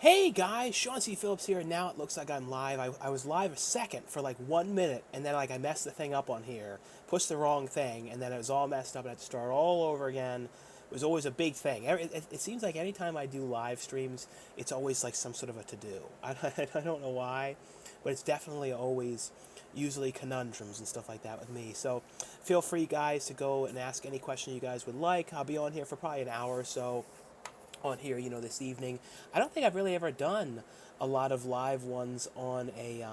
Hey guys, Sean C. Phillips here. Now it looks like I'm live. I was live a second for like 1 minute, and then like I messed the thing up on here, pushed the wrong thing, and then it was all messed up, and I had to start all over again. It was always a big thing. It seems like anytime I do live streams, it's always like some sort of a to-do. I don't know why, but it's definitely always usually conundrums and stuff like that with me. So feel free, guys, to go and ask any question you guys would like. I'll be on here for probably an hour or so on here, this evening. I don't think I've really ever done a lot of live ones on a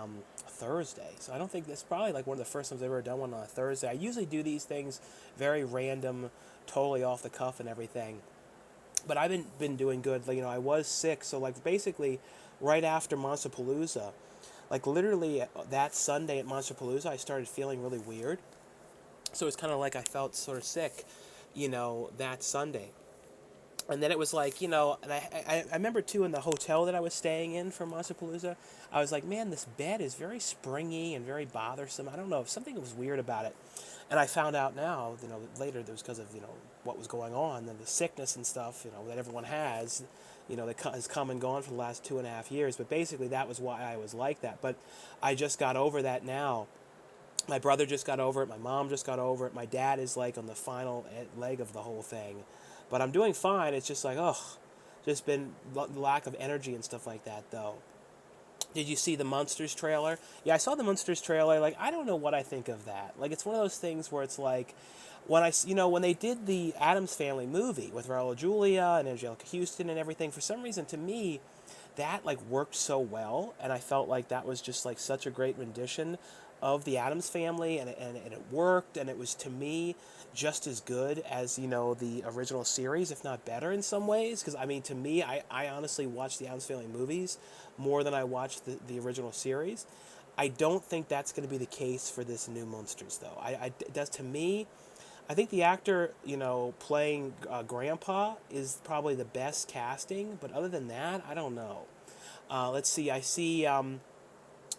Thursday. So I don't think that's probably like one of the first times I've ever done one on a Thursday. I usually do these things very random, totally off the cuff and everything. But I've been doing good. Like, I was sick, so like basically right after Monsterpalooza, like literally that Sunday at Monsterpalooza, I started feeling really weird. So it's kind of like I felt sort of sick, that Sunday. And then it was like, and I remember too in the hotel that I was staying in for Monsterpalooza, I was like, man, this bed is very springy and very bothersome. I don't know, if something was weird about it. And I found out now, later it was because of, what was going on and the sickness and stuff, that everyone has, that has come and gone for the last 2.5 years. But basically that was why I was like that. But I just got over that now. My brother just got over it. My mom just got over it. My dad is like on the final leg of the whole thing. But I'm doing fine. It's just like, oh, just been lack of energy and stuff like that, though. Did you see the Munsters trailer? Yeah, I saw the Munsters trailer. Like, I don't know what I think of that. Like, it's one of those things where it's like, when they did the Addams Family movie with Raul Julia and Angelica Houston and everything, for some reason, to me, that like worked so well, and I felt like that was just like such a great rendition of the Addams Family, and it worked, and it was, to me, just as good as the original series, if not better in some ways. Because I mean, to me, I honestly watch the Addams Family movies more than I watch the original series. I don't think that's going to be the case for this new Monsters, though. It does, to me. I think the actor, playing Grandpa is probably the best casting, but other than that, I don't know. Let's see. I see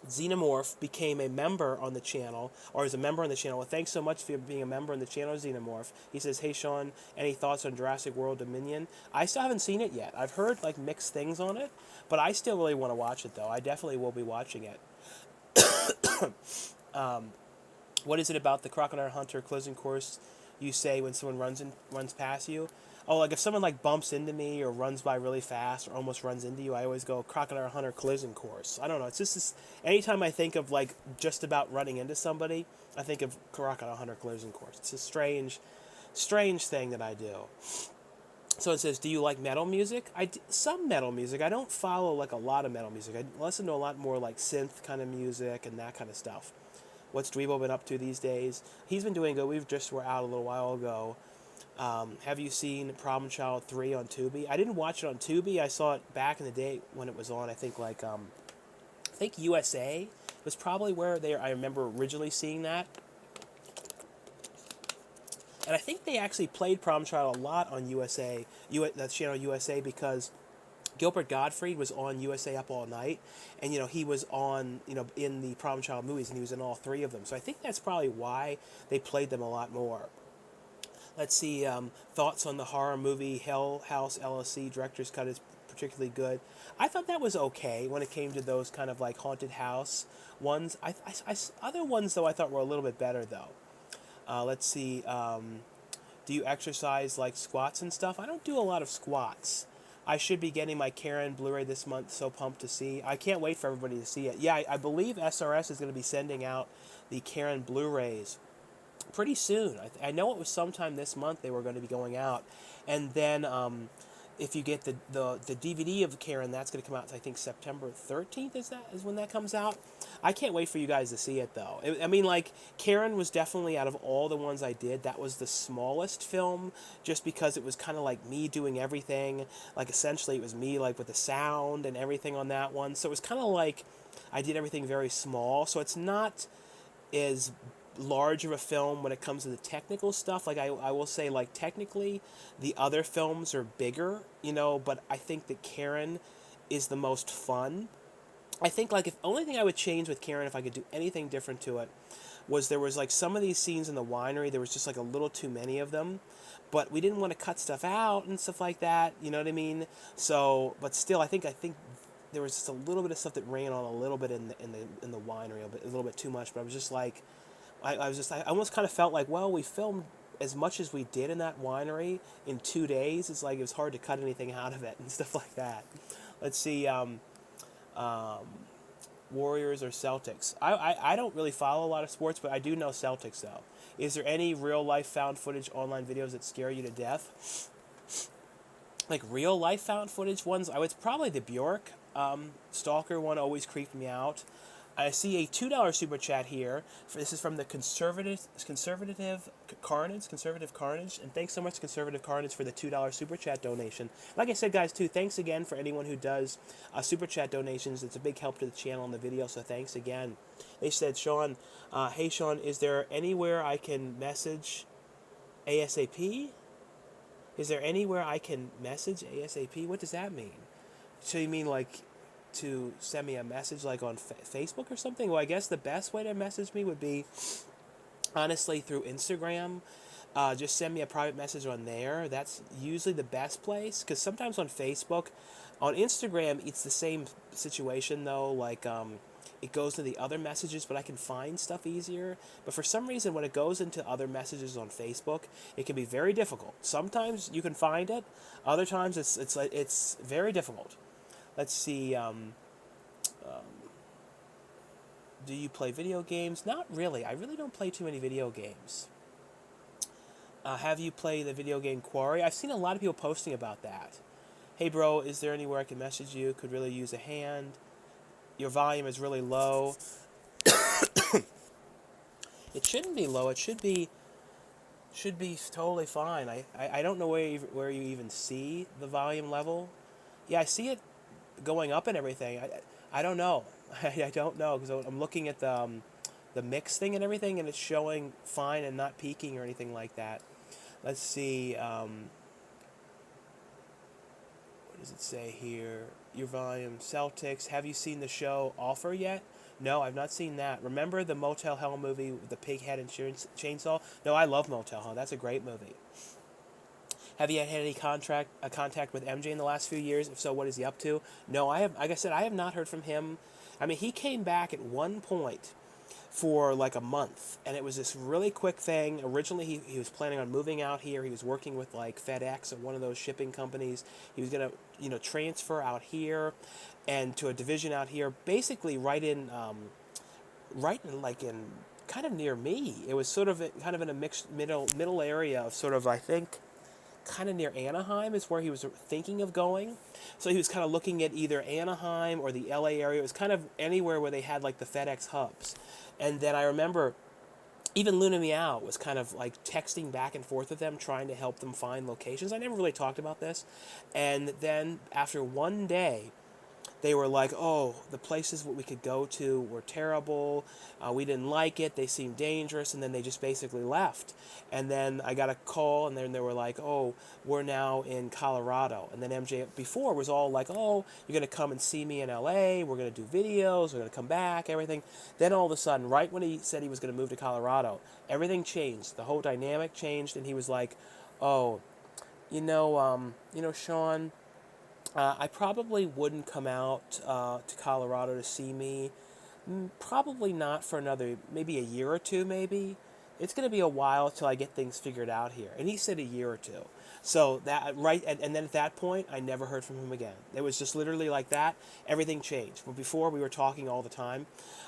Xenomorph became a member on the channel, or is a member on the channel. Well, thanks so much for being a member on the channel, Xenomorph. He says, "Hey Sean, any thoughts on Jurassic World Dominion?" I still haven't seen it yet. I've heard like mixed things on it, but I still really want to watch it though. I definitely will be watching it. What is it about the crocodile hunter collision course you say when someone runs past you? Oh, like if someone like bumps into me or runs by really fast or almost runs into you, I always go crocodile hunter collision course. I don't know. It's just this, anytime I think of like just about running into somebody, I think of crocodile hunter collision course. It's a strange thing that I do. So it says, do you like metal music? Some metal music. I don't follow like a lot of metal music. I listen to a lot more like synth kind of music and that kind of stuff. What's Dweebo been up to these days? He's been doing good. Were out a little while ago. Have you seen Problem Child 3 on Tubi? I didn't watch it on Tubi. I saw it back in the day when it was on. I think USA was probably where I remember originally seeing that. And I think they actually played Problem Child a lot on USA, that channel USA, because Gilbert Gottfried was on USA Up All Night, and he was on in the Problem Child movies, and he was in all three of them. So I think that's probably why they played them a lot more. Let's see, thoughts on the horror movie Hell House LLC director's cut is particularly good. I thought that was okay when it came to those kind of like haunted house ones. Other ones though I thought were a little bit better though. Let's see. Do you exercise like squats and stuff? I don't do a lot of squats. I should be getting my Karen Blu-ray this month. So pumped to see. I can't wait for everybody to see it. Yeah, I believe SRS is going to be sending out the Karen Blu-rays pretty soon. I know it was sometime this month they were going to be going out, and then if you get the DVD of Karen, that's going to come out. I think September 13th is when that comes out. I can't wait for you guys to see it though. I mean, like Karen was definitely, out of all the ones I did, that was the smallest film, just because it was kind of like me doing everything. Like essentially, it was me like with the sound and everything on that one. So it was kind of like I did everything very small. So it's not as large of a film when it comes to the technical stuff. Like I will say, like technically the other films are bigger, but I think that Karen is the most fun. I think like if only thing I would change with Karen, if I could do anything different to it, was there was like some of these scenes in the winery, there was just like a little too many of them, but we didn't want to cut stuff out and stuff like that, you know what I mean? So but still I think there was just a little bit of stuff that ran on a little bit in the winery, a little bit too much. But I was just like, I almost kind of felt like, well, we filmed as much as we did in that winery in 2 days. It's like it was hard to cut anything out of it and stuff like that. Let's see, um, Warriors or Celtics. I don't really follow a lot of sports, but I do know Celtics though. Is there any real life found footage online videos that scare you to death? Like real life found footage ones, I would probably the Bjork stalker one always creeped me out. I see a $2 super chat here. This is from the conservative Carnage, and thanks so much, Conservative Carnage, for the $2 super chat donation. Like I said, guys, too, thanks again for anyone who does super chat donations. It's a big help to the channel and the video, so thanks again. They said, Sean, hey Sean, is there anywhere I can message ASAP? Is there anywhere I can message ASAP? What does that mean? So you mean like to send me a message like on Facebook or something? Well, I guess the best way to message me would be honestly through Instagram. Just send me a private message on there. That's usually the best place, because sometimes on Facebook, on Instagram, it's the same situation though. Like it goes to the other messages, but I can find stuff easier. But for some reason, when it goes into other messages on Facebook, it can be very difficult. Sometimes you can find it. Other times it's very difficult. Let's see. Do you play video games? Not really. I really don't play too many video games. Have you played the video game Quarry? I've seen a lot of people posting about that. Hey bro, is there anywhere I can message you? Could really use a hand. Your volume is really low. It shouldn't be low. It should be totally fine. I don't know where you even see the volume level. Yeah, I see it going up and everything. I don't know. I don't know, because I'm looking at the mix thing and everything, and it's showing fine and not peaking or anything like that. Let's see. What does it say here? Your volume, Celtics. Have you seen the show Offer yet? No, I've not seen that. Remember the Motel Hell movie with the pig head and chainsaw? No, I love Motel Hell. That's a great movie. Have you had any contact with MJ in the last few years? If so, what is he up to? No, I have. Like I said, I have not heard from him. I mean, he came back at one point for like a month, and it was this really quick thing. Originally, he was planning on moving out here. He was working with like FedEx or one of those shipping companies. He was gonna, transfer out here, and to a division out here, basically right in like in kind of near me. It was sort of kind of in a mixed middle area of sort of, I think, kind of near Anaheim is where he was thinking of going. So he was kind of looking at either Anaheim or the LA area. It was kind of anywhere where they had like the FedEx hubs. And then I remember even Luna Meow was kind of like texting back and forth with them, trying to help them find locations. I never really talked about this. And then after one day, they were like, oh, the places we could go to were terrible. We didn't like it. They seemed dangerous. And then they just basically left. And then I got a call, and then they were like, oh, we're now in Colorado. And then MJ before was all like, oh, you're going to come and see me in LA. We're going to do videos. We're going to come back, everything. Then all of a sudden, right when he said he was going to move to Colorado, everything changed. The whole dynamic changed. And he was like, oh, Sean, I probably wouldn't come out to Colorado to see me. Probably not for maybe a year or two, maybe. It's going to be a while till I get things figured out here. And he said a year or two. So that, right, and then at that point, I never heard from him again. It was just literally like that. Everything changed. But before, we were talking all the time.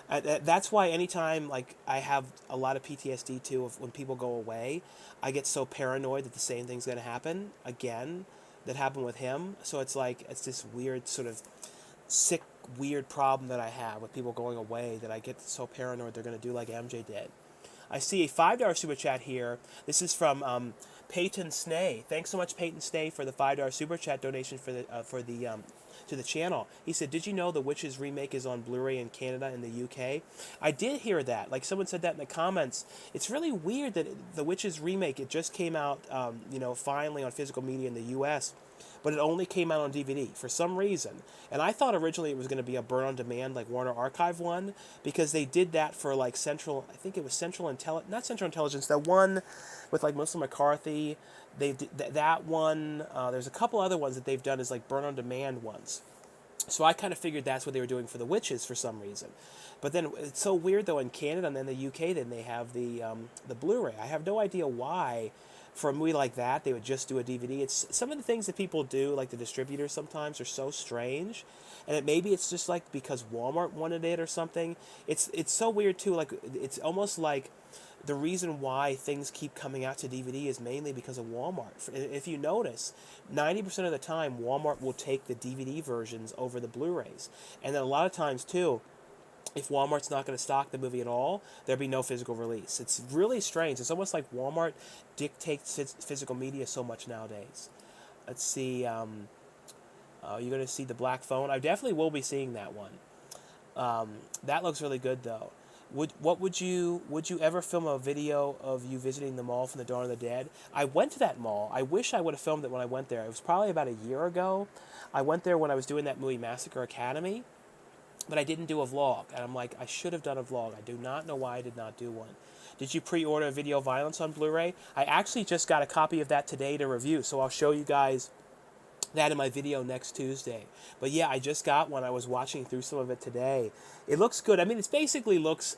That's why anytime, like, I have a lot of PTSD, too, of when people go away, I get so paranoid that the same thing's going to happen again that happened with him. So it's like, it's this weird sort of sick, weird problem that I have with people going away, that I get so paranoid they're going to do like MJ did. I see a $5 super chat here. This is from Peyton Snay. Thanks so much, Peyton Snay, for the $5 super chat donation to the channel. He said, did you know The Witches remake is on Blu-ray in Canada and the UK? I did hear that. Like, someone said that in the comments. It's really weird that The Witches remake, it just came out, finally on physical media in the US, but it only came out on DVD for some reason. And I thought originally it was going to be a burn-on-demand, like Warner Archive one, because they did that for, like, I think it was not Central Intelligence, that one with, like, Melissa McCarthy. They did that one. There's a couple other ones that they've done as, like, burn-on-demand ones. So I kind of figured that's what they were doing for the witches for some reason. But then it's so weird though in Canada and then the UK then they have the Blu-ray. I have no idea why for a movie like that they would just do a DVD. It's some of the things that people do, like the distributors sometimes, are so strange, and maybe it's just like because Walmart wanted it or something. It's so weird too. Like it's almost like the reason why things keep coming out to DVD is mainly because of Walmart. If you notice, 90% of the time, Walmart will take the DVD versions over the Blu-rays. And then a lot of times, too, if Walmart's not going to stock the movie at all, there'll be no physical release. It's really strange. It's almost like Walmart dictates physical media so much nowadays. Let's see. You're going to see The Black Phone. I definitely will be seeing that one. That looks really good, though. Would you ever film a video of you visiting the mall from the Dawn of the Dead? I went to that mall. I wish I would have filmed it when I went there. It was probably about a year ago. I went there when I was doing that movie Massacre Academy, but I didn't do a vlog. And I'm like, I should have done a vlog. I do not know why I did not do one. Did you pre-order Video Violence on Blu-ray? I actually just got a copy of that today to review, so I'll show you guys that in my video next Tuesday. But yeah, I just got one. I was watching through some of it today. It looks good. I mean, it basically looks,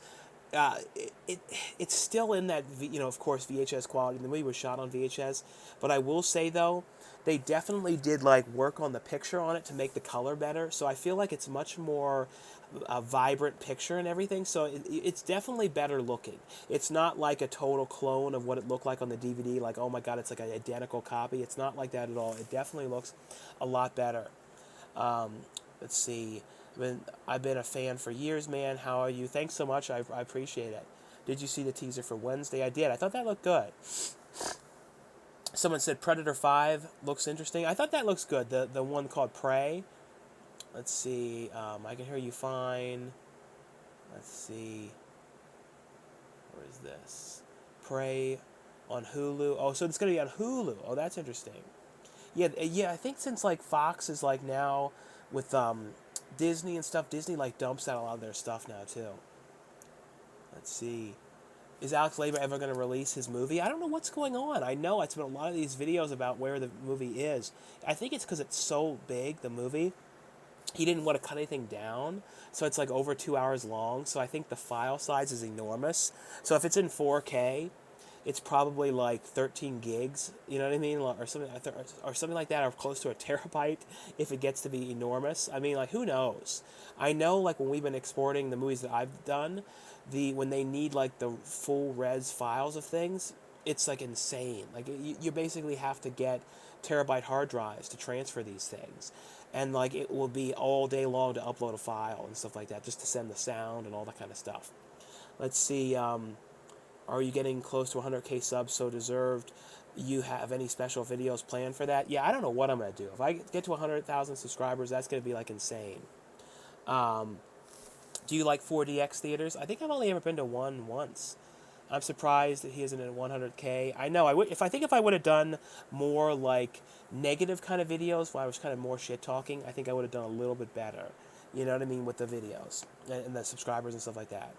it's still in that, of course, VHS quality. The movie was shot on VHS. But I will say, though, they definitely did, like, work on the picture on it to make the color better. So I feel like it's much more a vibrant picture and everything. So it's definitely better looking. It's not like a total clone of what it looked like on the DVD. Like, oh my God, it's like an identical copy. It's not like that at all. It definitely looks a lot better. Let's see. I've been a fan for years, man. How are you? Thanks so much. I appreciate it. Did you see the teaser for Wednesday? I did. I thought that looked good. Someone said Predator 5 looks interesting. I thought that looks good. The one called Prey. Let's see. I can hear you fine. Let's see. Where is this? Prey on Hulu. Oh, so it's going to be on Hulu. Oh, that's interesting. Yeah. I think since like Fox is like now with Disney and stuff, Disney like dumps out a lot of their stuff now too. Let's see. Is Alex Labor ever going to release his movie? I don't know what's going on. I know it's been a lot of these videos about where the movie is. I think it's because it's so big, the movie. He didn't want to cut anything down, so it's like over 2 hours long. So I think the file size is enormous. So if it's in 4K, it's probably like 13 gigs, you know what I mean, or something like that, or close to a terabyte if it gets to be enormous. I mean, like, who knows? I know, like, when we've been exporting the movies that I've done, when they need like the full res files of things, it's like insane. Like you basically have to get terabyte hard drives to transfer these things, and like it will be all day long to upload a file and stuff like that, just to send the sound and all that kind of stuff. Let's see. Are you getting close to 100K subs? So deserved. You have any special videos planned for that? Yeah, I don't know what I'm gonna do. If I get to 100,000 subscribers, that's gonna be like insane. Do you like 4DX theaters? I think I've only ever been to one once. I'm surprised that he isn't in 100K. I know I would if I would have done more like negative kind of videos, where I was kind of more shit talking, I think I would have done a little bit better. You know what I mean, with the videos and the subscribers and stuff like that.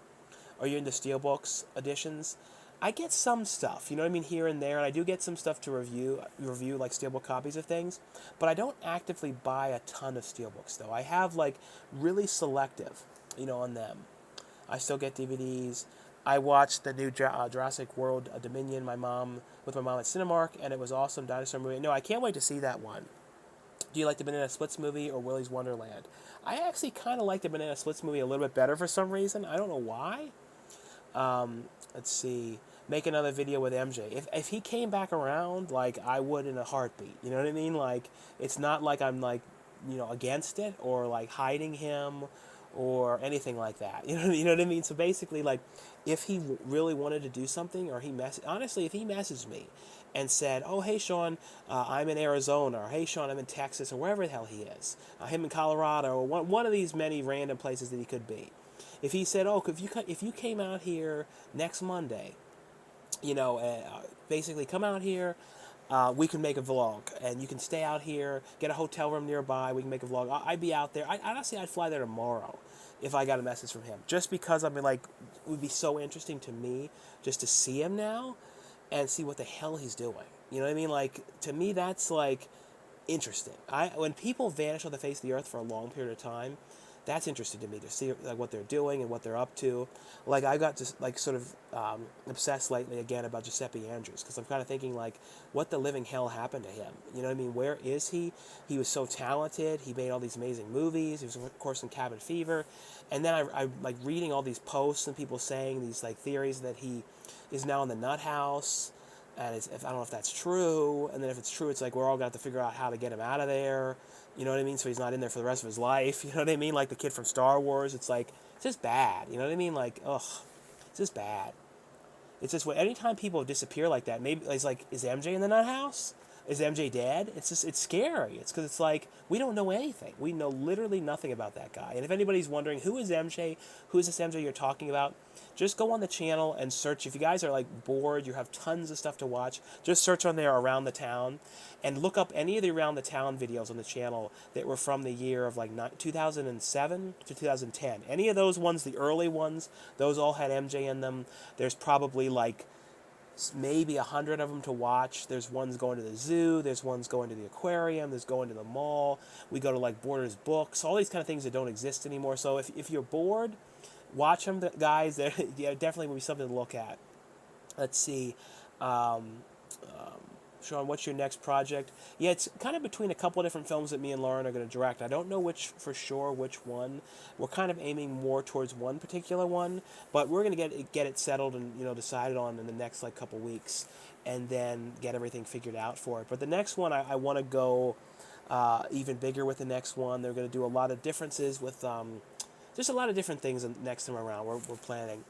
Are you into Steelbooks editions? I get some stuff, you know what I mean, here and there, and I do get some stuff to review like Steelbook copies of things, but I don't actively buy a ton of Steelbooks, though. I have, like, really selective, on them. I still get DVDs. I watched the new Jurassic World Dominion with my mom at Cinemark, and it was awesome. Dinosaur movie. No, I can't wait to see that one. Do you like the Banana Splits movie or Willy's Wonderland? I actually kind of like the Banana Splits movie a little bit better for some reason. I don't know why. Let's see. Make another video with MJ. If he came back around, like, I would in a heartbeat. You know what I mean? Like, it's not like I'm, like, against it or, like, hiding him or anything like that. You know what I mean? So basically, like, if he really wanted to do something, or honestly, if he messaged me and said, oh, hey, Sean, I'm in Arizona, or hey, Sean, I'm in Texas, or wherever the hell he is, him in Colorado, or one of these many random places that he could be. If he said, oh, if you came out here next Monday, basically come out here, we can make a vlog, and you can stay out here, get a hotel room nearby, we can make a vlog. I'd be out there. Honestly, I'd fly there tomorrow if I got a message from him, just because it would be so interesting to me just to see him now and see what the hell he's doing. You know what I mean? Like, to me, that's like, interesting. When people vanish on the face of the earth for a long period of time, that's interesting to me to see like what they're doing and what they're up to. Like I got just like sort of obsessed lately again about Giuseppe Andrews because I'm kind of thinking like, what the living hell happened to him? You know what I mean? Where is he? He was so talented. He made all these amazing movies. He was of course in Cabin Fever, and then I like reading all these posts and people saying these like theories that he is now in the nut house. And if I don't know if that's true, and then if it's true, it's like we're all going to have to figure out how to get him out of there. You know what I mean? So he's not in there for the rest of his life. You know what I mean? Like the kid from Star Wars. It's like, it's just bad. You know what I mean? Like, ugh. It's just bad. It's just, anytime people disappear like that, maybe it's like, is MJ in the nut house? Is MJ dead? It's just, it's scary. It's because it's like, we don't know anything. We know literally nothing about that guy. And if anybody's wondering, who is MJ? Who is this MJ you're talking about? Just go on the channel and search. If you guys are like bored, you have tons of stuff to watch, just search on there Around the Town and look up any of the Around the Town videos on the channel that were from the year of like 2007 to 2010. Any of those ones, the early ones, those all had MJ in them. There's probably like maybe 100 of them to watch. There's ones going to the zoo, there's ones going to the aquarium, there's going to the mall. We go to like Borders Books, all these kind of things that don't exist anymore. So if you're bored, watch them, guys. Yeah, definitely will be something to look at. Let's see. Sean, what's your next project? Yeah, it's kind of between a couple of different films that me and Lauren are going to direct. I don't know which one. We're kind of aiming more towards one particular one, but we're going to get it settled and decided on in the next like couple weeks, and then get everything figured out for it. But the next one, I want to go even bigger with the next one. They're going to do a lot of differences with just a lot of different things next time around. We're planning.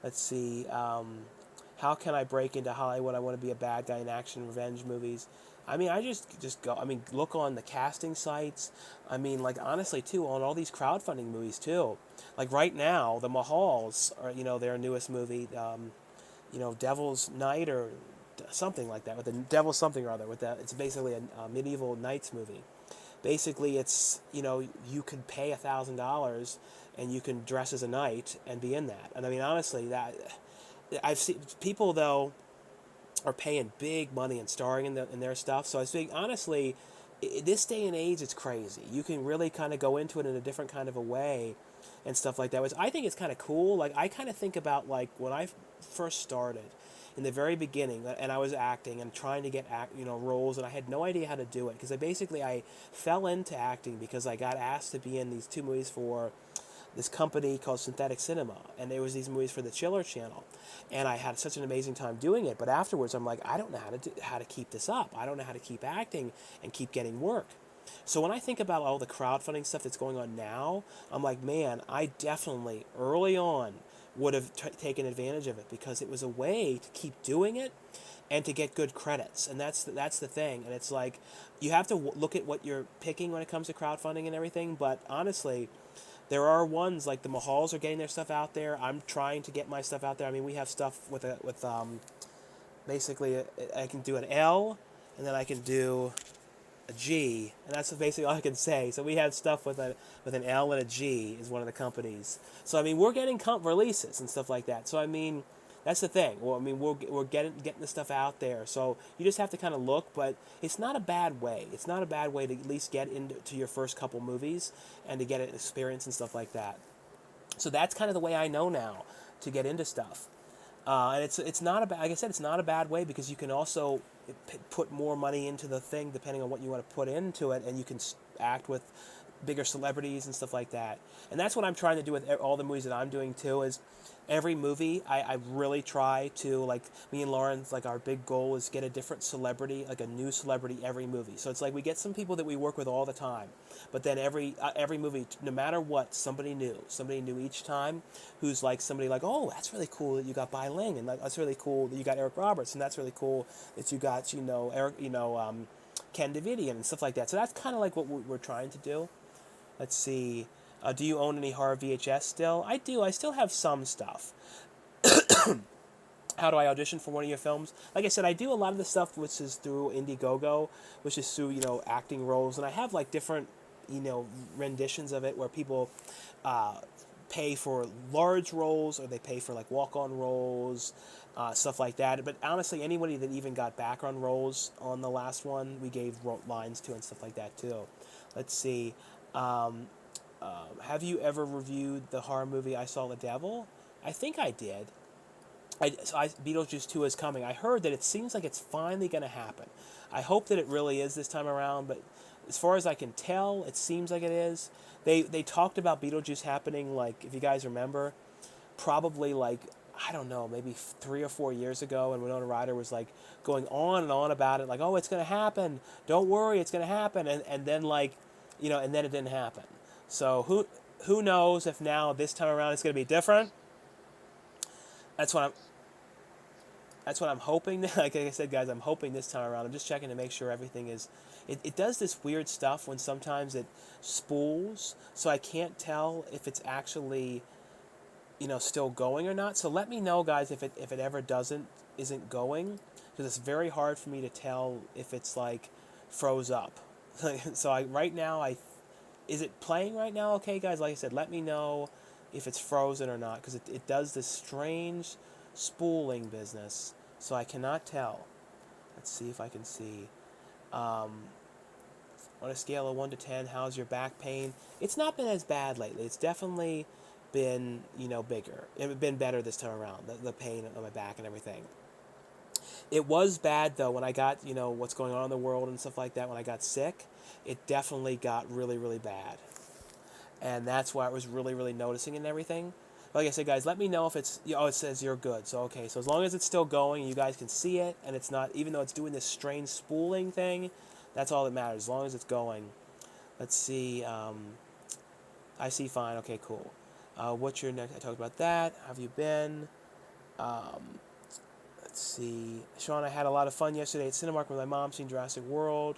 Let's see. How can I break into Hollywood? I want to be a bad guy in action revenge movies. I mean, I just go. I mean, look on the casting sites. I mean, like honestly, too, on all these crowdfunding movies too. Like right now, the Mahals are their newest movie. Devil's Night or something like that. With the Devil something or other. With that, it's basically a medieval knights movie. Basically, it's you could pay $1,000 and you can dress as a knight and be in that. And I mean, honestly, that. I've seen people though are paying big money and starring in their stuff. So I was thinking, honestly, this day and age, it's crazy. You can really kind of go into it in a different kind of a way, and stuff like that. Which I think is kind of cool. Like I kind of think about like when I first started, in the very beginning, and I was acting and trying to get roles, and I had no idea how to do it because I fell into acting because I got asked to be in these two movies for this company called Synthetic Cinema, and there was these movies for the Chiller Channel, and I had such an amazing time doing it. But afterwards, I'm like, I don't know how to keep this up. I don't know how to keep acting and keep getting work. So when I think about all the crowdfunding stuff that's going on now, I'm like, man, I definitely early on would have taken advantage of it because it was a way to keep doing it and to get good credits. And that's the thing. And it's like you have to look at what you're picking when it comes to crowdfunding and everything. But honestly, there are ones like the Mahals are getting their stuff out there. I'm trying to get my stuff out there. I mean, we have stuff with basically I can do an L, and then I can do a G, and that's basically all I can say. So we have stuff with an L and a G is one of the companies. So I mean, we're getting releases and stuff like that. So I mean, that's the thing. Well, I mean, we're getting the stuff out there. So you just have to kind of look, but it's not a bad way. It's not a bad way to at least get into your first couple movies and to get an experience and stuff like that. So that's kind of the way I know now to get into stuff. And it's not a bad, like I said, it's not a bad way because you can also put more money into the thing depending on what you want to put into it, and you can act with bigger celebrities and stuff like that. And that's what I'm trying to do with all the movies that I'm doing too, is every movie I really try to, like me and Lauren, like our big goal is get a different celebrity, like a new celebrity every movie. So it's like we get some people that we work with all the time, but then every movie, no matter what, somebody new each time, who's like somebody like, oh, that's really cool that you got Bai Ling, and like, that's really cool that you got Eric Roberts, and that's really cool that you got Eric, Ken Davidian and stuff like that. So that's kind of like what we're trying to do. Let's see. Do you own any horror VHS still? I do. I still have some stuff. How do I audition for one of your films? Like I said, I do a lot of the stuff which is through Indiegogo, which is through, acting roles. And I have like different, renditions of it where people pay for large roles or they pay for like walk-on roles, stuff like that. But honestly, anybody that even got background roles on the last one, we gave lines to and stuff like that too. Let's see. Um, have you ever reviewed the horror movie I Saw the Devil? I think I did. Beetlejuice 2 is coming. I heard that it seems like it's finally going to happen. I hope that it really is this time around, but as far as I can tell, it seems like it is. They talked about Beetlejuice happening, like, if you guys remember, probably like, I don't know, maybe 3 or 4 years ago, and Winona Ryder was like going on and on about it, like, oh, it's going to happen. Don't worry, it's going to happen. And then, like, and then it didn't happen. So who knows if now this time around it's going to be different? That's what I'm That's what I'm hoping. Like I said, guys, I'm hoping this time around. I'm just checking to make sure everything is. It does this weird stuff when sometimes it spools, so I can't tell if it's actually, still going or not. So let me know, guys, if it ever isn't going, because it's very hard for me to tell if it's like froze up. So right now is it playing right now? Okay, guys, like I said, let me know if it's frozen or not, because it does this strange spooling business, so I cannot tell. Let's see if I can see. On a scale of 1 to 10, how's your back pain? It's not been as bad lately. It's definitely been, bigger. It's been better this time around, the pain on my back and everything. It was bad, though, when I got, what's going on in the world and stuff like that. When I got sick, it definitely got really, really bad. And that's why I was really, really noticing and everything. Like I said, guys, let me know if it's, it says you're good. So, okay, so as long as it's still going and you guys can see it, and it's not, even though it's doing this strange spooling thing, that's all that matters, as long as it's going. Let's see, I see fine, okay, cool. What's your next, I talked about that, how have you been? Let's see, Sean, I had a lot of fun yesterday at Cinemark with my mom seeing Jurassic World.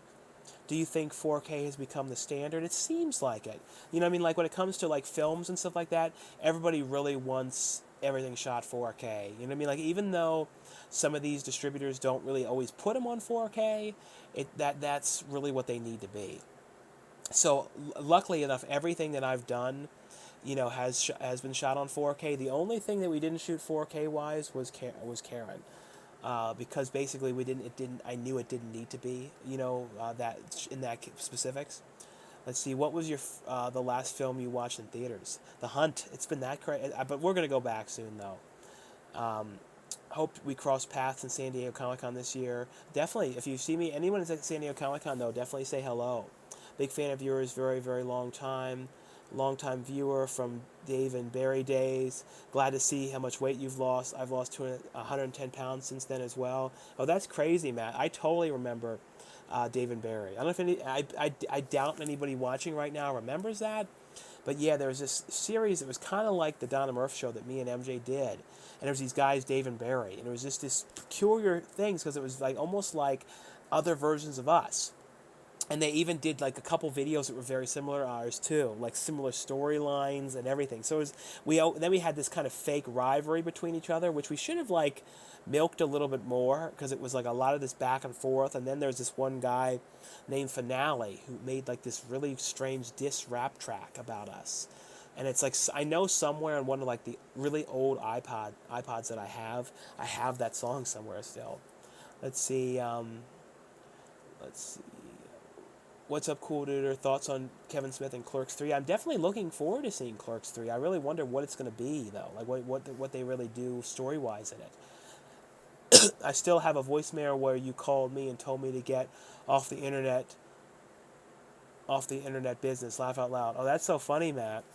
Do you think 4K has become the standard? It seems like it. Like when it comes to like films and stuff like that, everybody really wants everything shot 4K. Like even though some of these distributors don't really always put them on 4K, that's really what they need to be. So luckily enough, everything that I've done, has been shot on 4K. The only thing that we didn't shoot 4K wise was Karen. Because basically I knew it didn't need to be, that in that specifics. Let's see, what was your the last film you watched in theaters? The Hunt. It's been that crazy, but we're gonna go back soon though. Hope we cross paths in San Diego Comic-Con this year. Definitely, if you see me, anyone at San Diego Comic-Con though, definitely say hello. Big fan of yours, very, very long time viewer from Dave and Barry days. Glad to see how much weight you've lost. I've lost 110 pounds since then as well. Oh, that's crazy, Matt. I totally remember Dave and Barry. I don't know if I doubt anybody watching right now remembers that. But yeah, there was this series that was kind of like the Donna Murph show that me and MJ did. And there was these guys, Dave and Barry. And it was just this peculiar things because it was like almost like other versions of us. And they even did like a couple videos that were very similar to ours too, like similar storylines and everything. So then we had this kind of fake rivalry between each other, which we should have like milked a little bit more because it was like a lot of this back and forth. And then there's this one guy named Finale who made like this really strange diss rap track about us. And it's like I know somewhere on one of like the really old iPods that I have that song somewhere still. Let's see. What's up, Cool Duder? Thoughts on Kevin Smith and Clerks 3? I'm definitely looking forward to seeing Clerks 3. I really wonder what it's going to be, though. Like, what they really do story-wise in it. I still have a voicemail where you called me and told me to get off the internet business. Laugh out loud. Oh, that's so funny, Matt.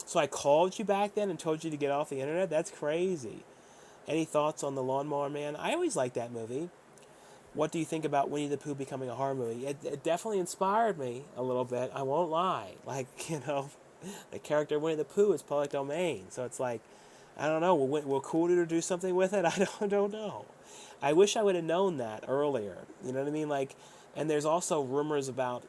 So I called you back then and told you to get off the internet? That's crazy. Any thoughts on The Lawnmower Man? I always liked that movie. What do you think about Winnie the Pooh becoming a horror movie? It definitely inspired me a little bit. I won't lie. Like, the character Winnie the Pooh is public domain. So it's like, I don't know. Will Cool Duder do something with it? I don't know. I wish I would have known that earlier. You know what I mean? Like, and there's also rumors about,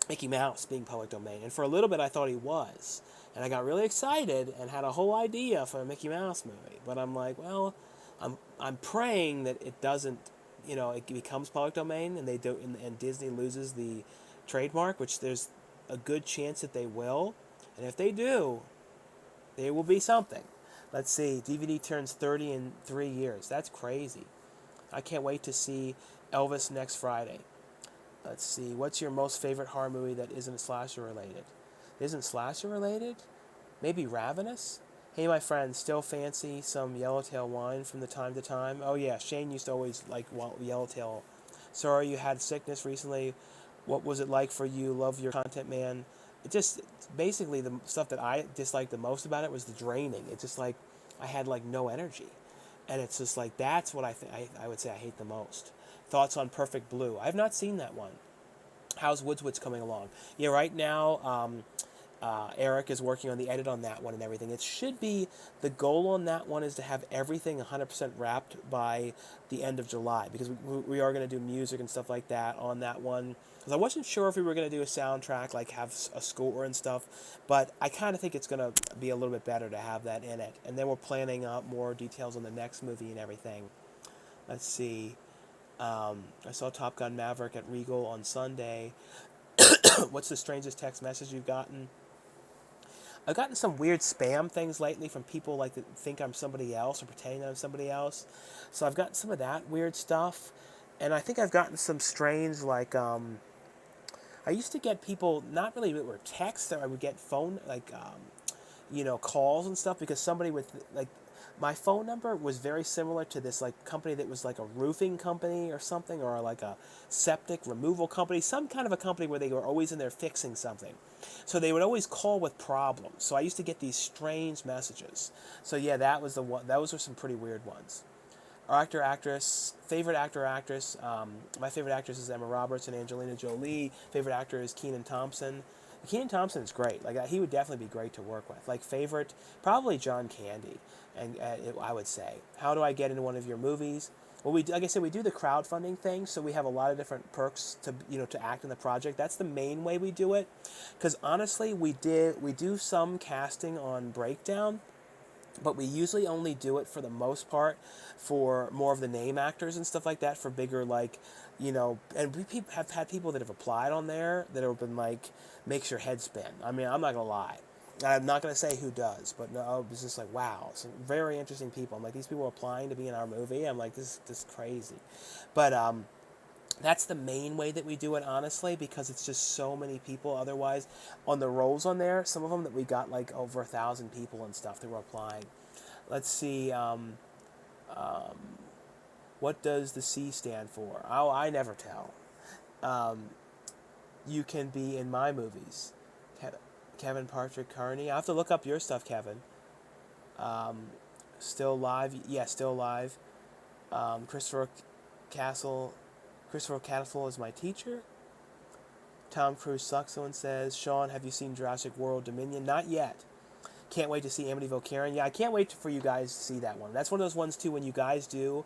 Mickey Mouse being public domain. And for a little bit, I thought he was. And I got really excited and had a whole idea for a Mickey Mouse movie. But I'm like, well, I'm praying that it doesn't, it becomes public domain and they do, and Disney loses the trademark, which there's a good chance that they will. And if they do, There will be something. Let's see. DVD turns 30 in 3 years. That's crazy. I can't wait to see Elvis next Friday. Let's see. What's your most favorite horror movie that isn't slasher related? Isn't slasher related? Maybe Ravenous? Hey, my friend, still fancy some Yellowtail wine from the time to time? Oh, yeah. Shane used to always like Yellowtail. Sorry you had sickness recently. What was it like for you? Love your content, man. It just, basically, the stuff that I disliked the most about it was the draining. It's just like, I had like no energy. And it's just like, that's what I would say I hate the most. Thoughts on Perfect Blue? I have not seen that one. How's Woodswood's coming along? Yeah, right now, Eric is working on the edit on that one and everything. It should be, the goal on that one is to have everything 100% wrapped by the end of July, because we are going to do music and stuff like that on that one. Because I wasn't sure if we were going to do a soundtrack, like have a score and stuff, but I kind of think it's going to be a little bit better to have that in it. And then we're planning out more details on the next movie and everything. Let's see. I saw Top Gun Maverick at Regal on Sunday. What's the strangest text message you've gotten? I've gotten some weird spam things lately from people like that think I'm somebody else or pretending that I'm somebody else. So I've gotten some of that weird stuff, and I think I've gotten some strange like I used to get people not really that were texts, or I would get phone like calls and stuff, because somebody with like my phone number was very similar to this like company that was like a roofing company or something, or like a septic removal company, some kind of a company where they were always in there fixing something. So they would always call with problems. So I used to get these strange messages. So yeah, that was the one. Those were some pretty weird ones. Our favorite actor or actress. My favorite actress is Emma Roberts and Angelina Jolie. Favorite actor is Kenan Thompson. Kenan Thompson is great. Like he would definitely be great to work with. Like favorite, probably John Candy, and I would say. How do I get into one of your movies? Well, like I said, we do the crowdfunding thing, so we have a lot of different perks to act in the project. That's the main way we do it, because honestly, we do some casting on Breakdown, but we usually only do it for the most part for more of the name actors and stuff like that, for bigger and we have had people that have applied on there that have been like, makes your head spin. I mean, I'm not gonna lie. I'm not going to say who does, but no, it was just like, wow, some very interesting people. I'm like, these people are applying to be in our movie. I'm like, this is crazy. But that's the main way that we do it, honestly, because it's just so many people. Otherwise, on the roles on there, some of them that we got like over 1,000 people and stuff that were applying. Let's see, what does the C stand for? Oh, I never tell. You can be in my movies. Kevin Patrick Carney. I have to look up your stuff, Kevin. Still live? Yeah, still live. Christopher Castle is my teacher. Tom Cruise sucks, someone says. Sean, have you seen Jurassic World Dominion? Not yet. Can't wait to see Amityville Karen. Yeah, I can't wait for you guys to see that one. That's one of those ones, too, when you guys do,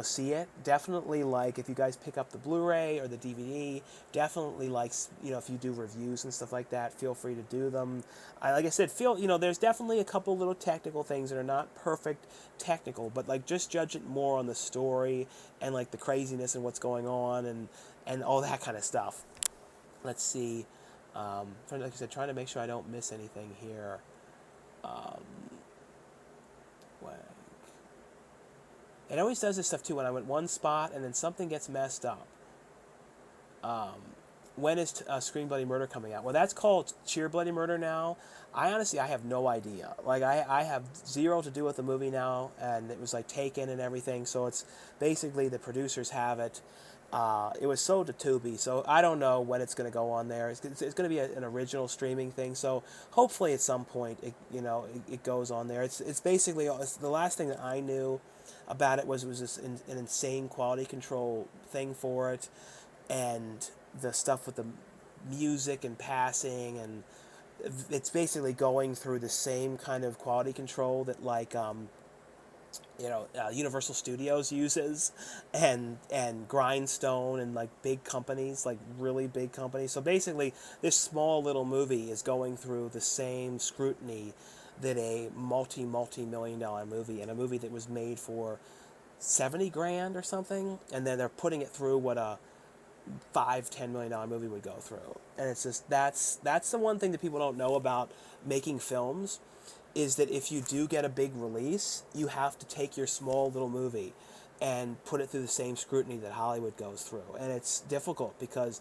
see it. Definitely, like, if you guys pick up the Blu-ray or the DVD, definitely, like, if you do reviews and stuff like that, feel free to do them. Like I said, there's definitely a couple little technical things that are not perfect technical, but, like, just judge it more on the story and, like, the craziness and what's going on and all that kind of stuff. Let's see. Like I said, trying to make sure I don't miss anything here. It always does this stuff too when I went one spot and then something gets messed up. When is Scream Bloody Murder coming out? Well, that's called Cheer Bloody Murder now. I have no idea. Like, I have zero to do with the movie now, and it was, like, taken and everything, so it's basically the producers have it. It was sold to Tubi, so I don't know when it's going to go on there. It's going to be an original streaming thing, so hopefully at some point it goes on there. It's basically, the last thing that I knew about it was this an insane quality control thing for it, and the stuff with the music and passing, and it's basically going through the same kind of quality control that Universal Studios uses, and Grindstone, and like big companies, like really big companies. So basically, this small little movie is going through the same scrutiny that a multi-million-dollar movie, and a movie that was made for $70,000 or something, and then they're putting it through what a $5-10 million movie would go through. And it's just that's the one thing that people don't know about making films, is that if you do get a big release, you have to take your small little movie and put it through the same scrutiny that Hollywood goes through. And it's difficult because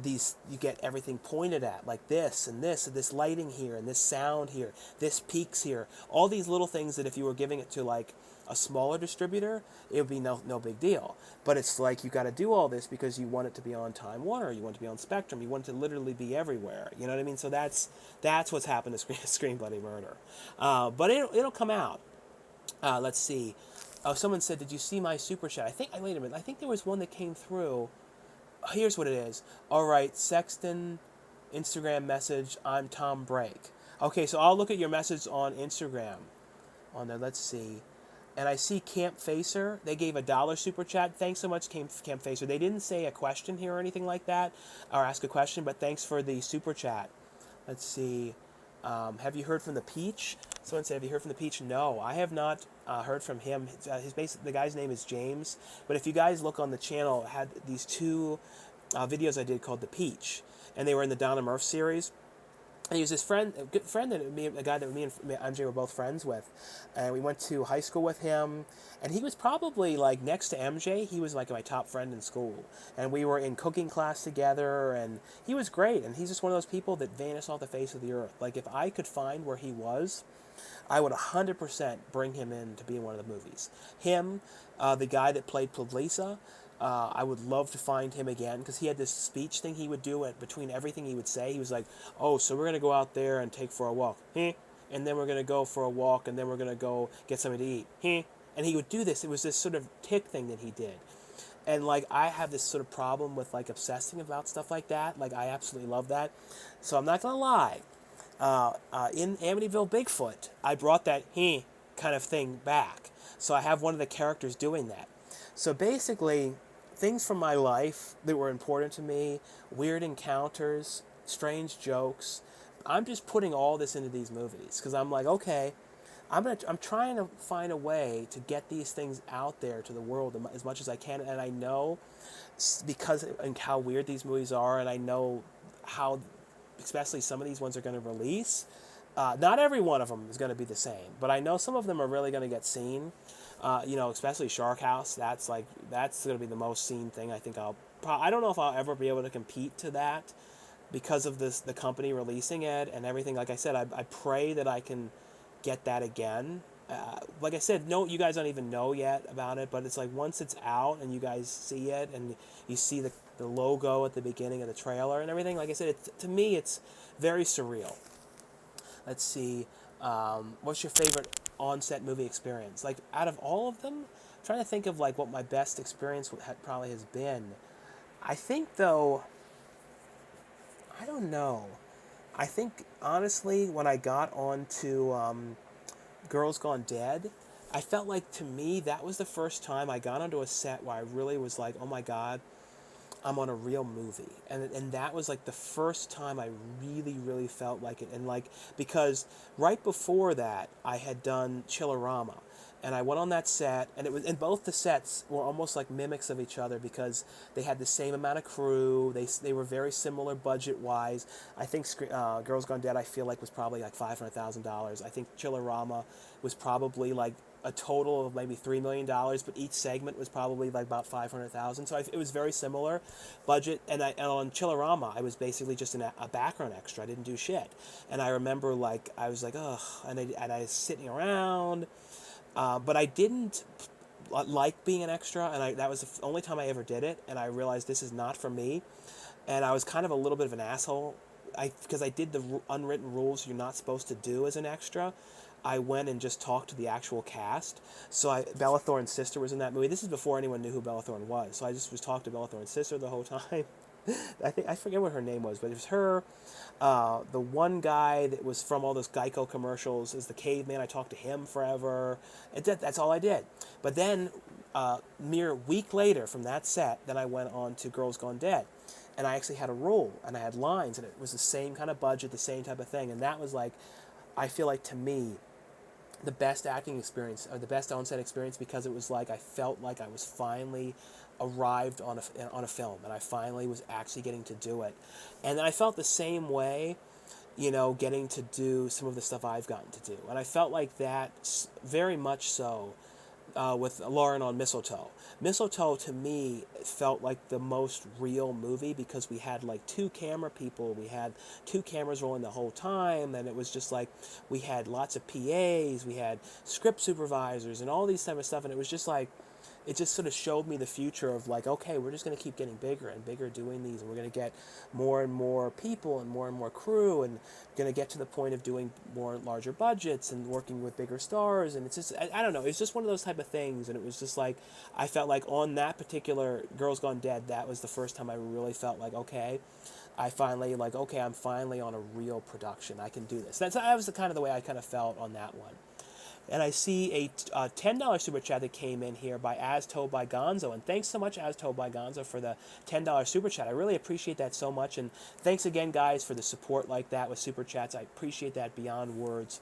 you get everything pointed at, like this and this lighting here and this sound here, this peaks here, all these little things that if you were giving it to like a smaller distributor, it would be no big deal. But it's like you got to do all this because you want it to be on Time Warner, you want it to be on Spectrum, you want it to literally be everywhere. You know what I mean? So that's what's happened to Scream Bloody Murder. But it'll come out. Let's see. Oh, someone said, "Did you see my super chat?" Wait a minute. I think there was one that came through. Here's what it is. All right, Sexton, Instagram message. I'm Tom Brake. Okay, so I'll look at your message on Instagram. On there, let's see. And I see Camp Facer. They gave $1 super chat. Thanks so much, Camp Facer. They didn't say a question here or anything like that, or ask a question, but thanks for the super chat. Let's see. Have you heard from the Peach? Someone said, have you heard from the Peach? No, I have not heard from him. The guy's name is James. But if you guys look on the channel, I had these two videos I did called The Peach. And they were in the Donna Murph series. And he was this friend, a good friend, a guy that me and MJ were both friends with. And we went to high school with him. And he was probably, like, next to MJ, he was, like, my top friend in school. And we were in cooking class together, and he was great. And he's just one of those people that vanished off the face of the earth. Like, if I could find where he was, I would 100% bring him in to be in one of the movies. Him, the guy that played Puglisa, I would love to find him again because he had this speech thing he would do between everything he would say. He was like, oh, so we're going to go out there and take for a walk. And then we're going to go for a walk, and then we're going to go get something to eat. And he would do this. It was this sort of tick thing that he did. And, like, I have this sort of problem with, like, obsessing about stuff like that. Like, I absolutely love that. So I'm not going to lie. In Amityville Bigfoot, I brought that kind of thing back. So I have one of the characters doing that. So basically, things from my life that were important to me, weird encounters, strange jokes, I'm just putting all this into these movies because I'm like, okay, I'm trying to find a way to get these things out there to the world as much as I can. And I know because and how weird these movies are, and I know how especially some of these ones are going to release. Not every one of them is going to be the same, but I know some of them are really going to get seen. Especially Shark House. That's going to be the most seen thing. I think I don't know if I'll ever be able to compete to that because of the company releasing it and everything. Like I said, I pray that I can get that again. Like I said, no, you guys don't even know yet about it, but it's like once it's out and you guys see it and you see the logo at the beginning of the trailer and everything, like I said, to me, it's very surreal. Let's see, what's your favorite on-set movie experience? Like, out of all of them, I'm trying to think of, like, what my best experience probably has been. I think, though, I don't know. I think, honestly, when I got onto Girls Gone Dead, I felt like, to me, that was the first time I got onto a set where I really was like, oh my God, I'm on a real movie. And that was like the first time I really, really felt like it. And like, because right before that, I had done Chillerama. And I went on that set, and both the sets were almost like mimics of each other because they had the same amount of crew. They were very similar budget-wise. I think Girls Gone Dead, I feel like, was probably like $500,000. I think Chillerama was probably like a total of maybe $3 million, but each segment was probably like about $500,000. So it was very similar budget. And on Chillerama, I was basically just a background extra. I didn't do shit. And I remember like I was like, ugh, and I was sitting around. But I didn't like being an extra, and that was the only time I ever did it, and I realized this is not for me, and I was kind of a little bit of an asshole, because I did the unwritten rules you're not supposed to do as an extra. I went and just talked to the actual cast. So Bella Thorne's sister was in that movie. This is before anyone knew who Bella Thorne was, so I just was talking to Bella Thorne's sister the whole time. I forget what her name was, but it was her. The one guy that was from all those Geico commercials is the caveman. I talked to him forever. That's all I did. But then, mere week later from that set, then I went on to Girls Gone Dead. And I actually had a role, and I had lines, and it was the same kind of budget, the same type of thing. And that was like, I feel like to me, the best acting experience, or the best on-set experience, because it was like I felt like I was finally arrived on a film, and I finally was actually getting to do it. And I felt the same way getting to do some of the stuff I've gotten to do. And I felt like that very much so with Lauren on Mistletoe. Mistletoe to me felt like the most real movie because we had like two camera people, we had two cameras rolling the whole time, and it was just like we had lots of PAs, we had script supervisors, and all these type of stuff, and it was just like it just sort of showed me the future of like, okay, we're just going to keep getting bigger and bigger doing these, and we're going to get more and more people and more crew, and going to get to the point of doing more larger budgets and working with bigger stars. And it's just, I don't know, it's just one of those type of things. And it was just like, I felt like on that particular Girls Gone Dead, that was the first time I really felt like, okay, I'm finally on a real production. I can do this. That was the kind of the way I kind of felt on that one. And I see a $10 super chat that came in here by As Told by Gonzo. And thanks so much, As Told by Gonzo, for the $10 super chat. I really appreciate that so much. And thanks again, guys, for the support like that with super chats. I appreciate that beyond words.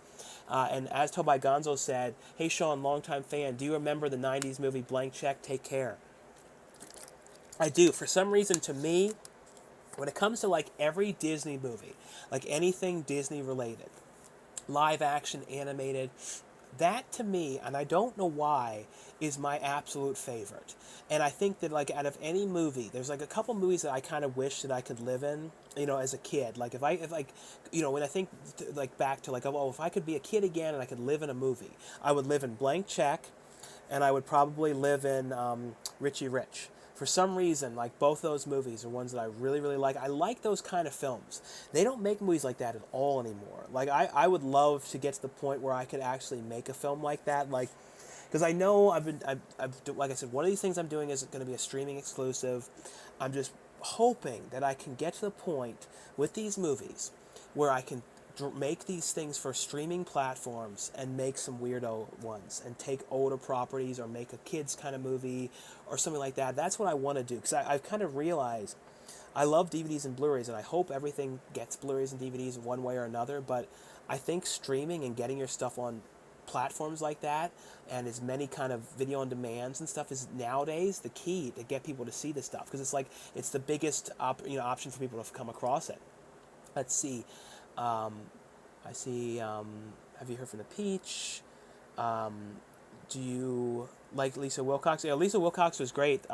And As Told by Gonzo said, "Hey, Sean, longtime fan, do you remember the 90s movie Blank Check? Take care." I do. For some reason, to me, when it comes to like every Disney movie, like anything Disney related, live action, animated, that to me, and I don't know why, is my absolute favorite. And I think that like out of any movie, there's like a couple movies that I kind of wish that I could live in, as a kid. Like if like, when I think like back to like, oh, if I could be a kid again and I could live in a movie, I would live in Blank Check, and I would probably live in Richie Rich. For some reason, like both those movies are ones that I really, really like. I like those kind of films. They don't make movies like that at all anymore. Like I would love to get to the point where I could actually make a film like that. Like, because I know like I said, one of these things I'm doing is going to be a streaming exclusive. I'm just hoping that I can get to the point with these movies where I can make these things for streaming platforms and make some weirdo ones and take older properties or make a kids kind of movie or something like that. That's what I want to do, because I've kind of realized I love DVDs and Blu-rays, and I hope everything gets Blu-rays and DVDs one way or another, but I think streaming and getting your stuff on platforms like that and as many kind of video on demands and stuff is nowadays the key to get people to see this stuff, because it's like it's the biggest option for people to come across it. Let's see. I see. Have you heard from the Peach? Do you like Lisa Wilcox? Yeah, Lisa Wilcox was great.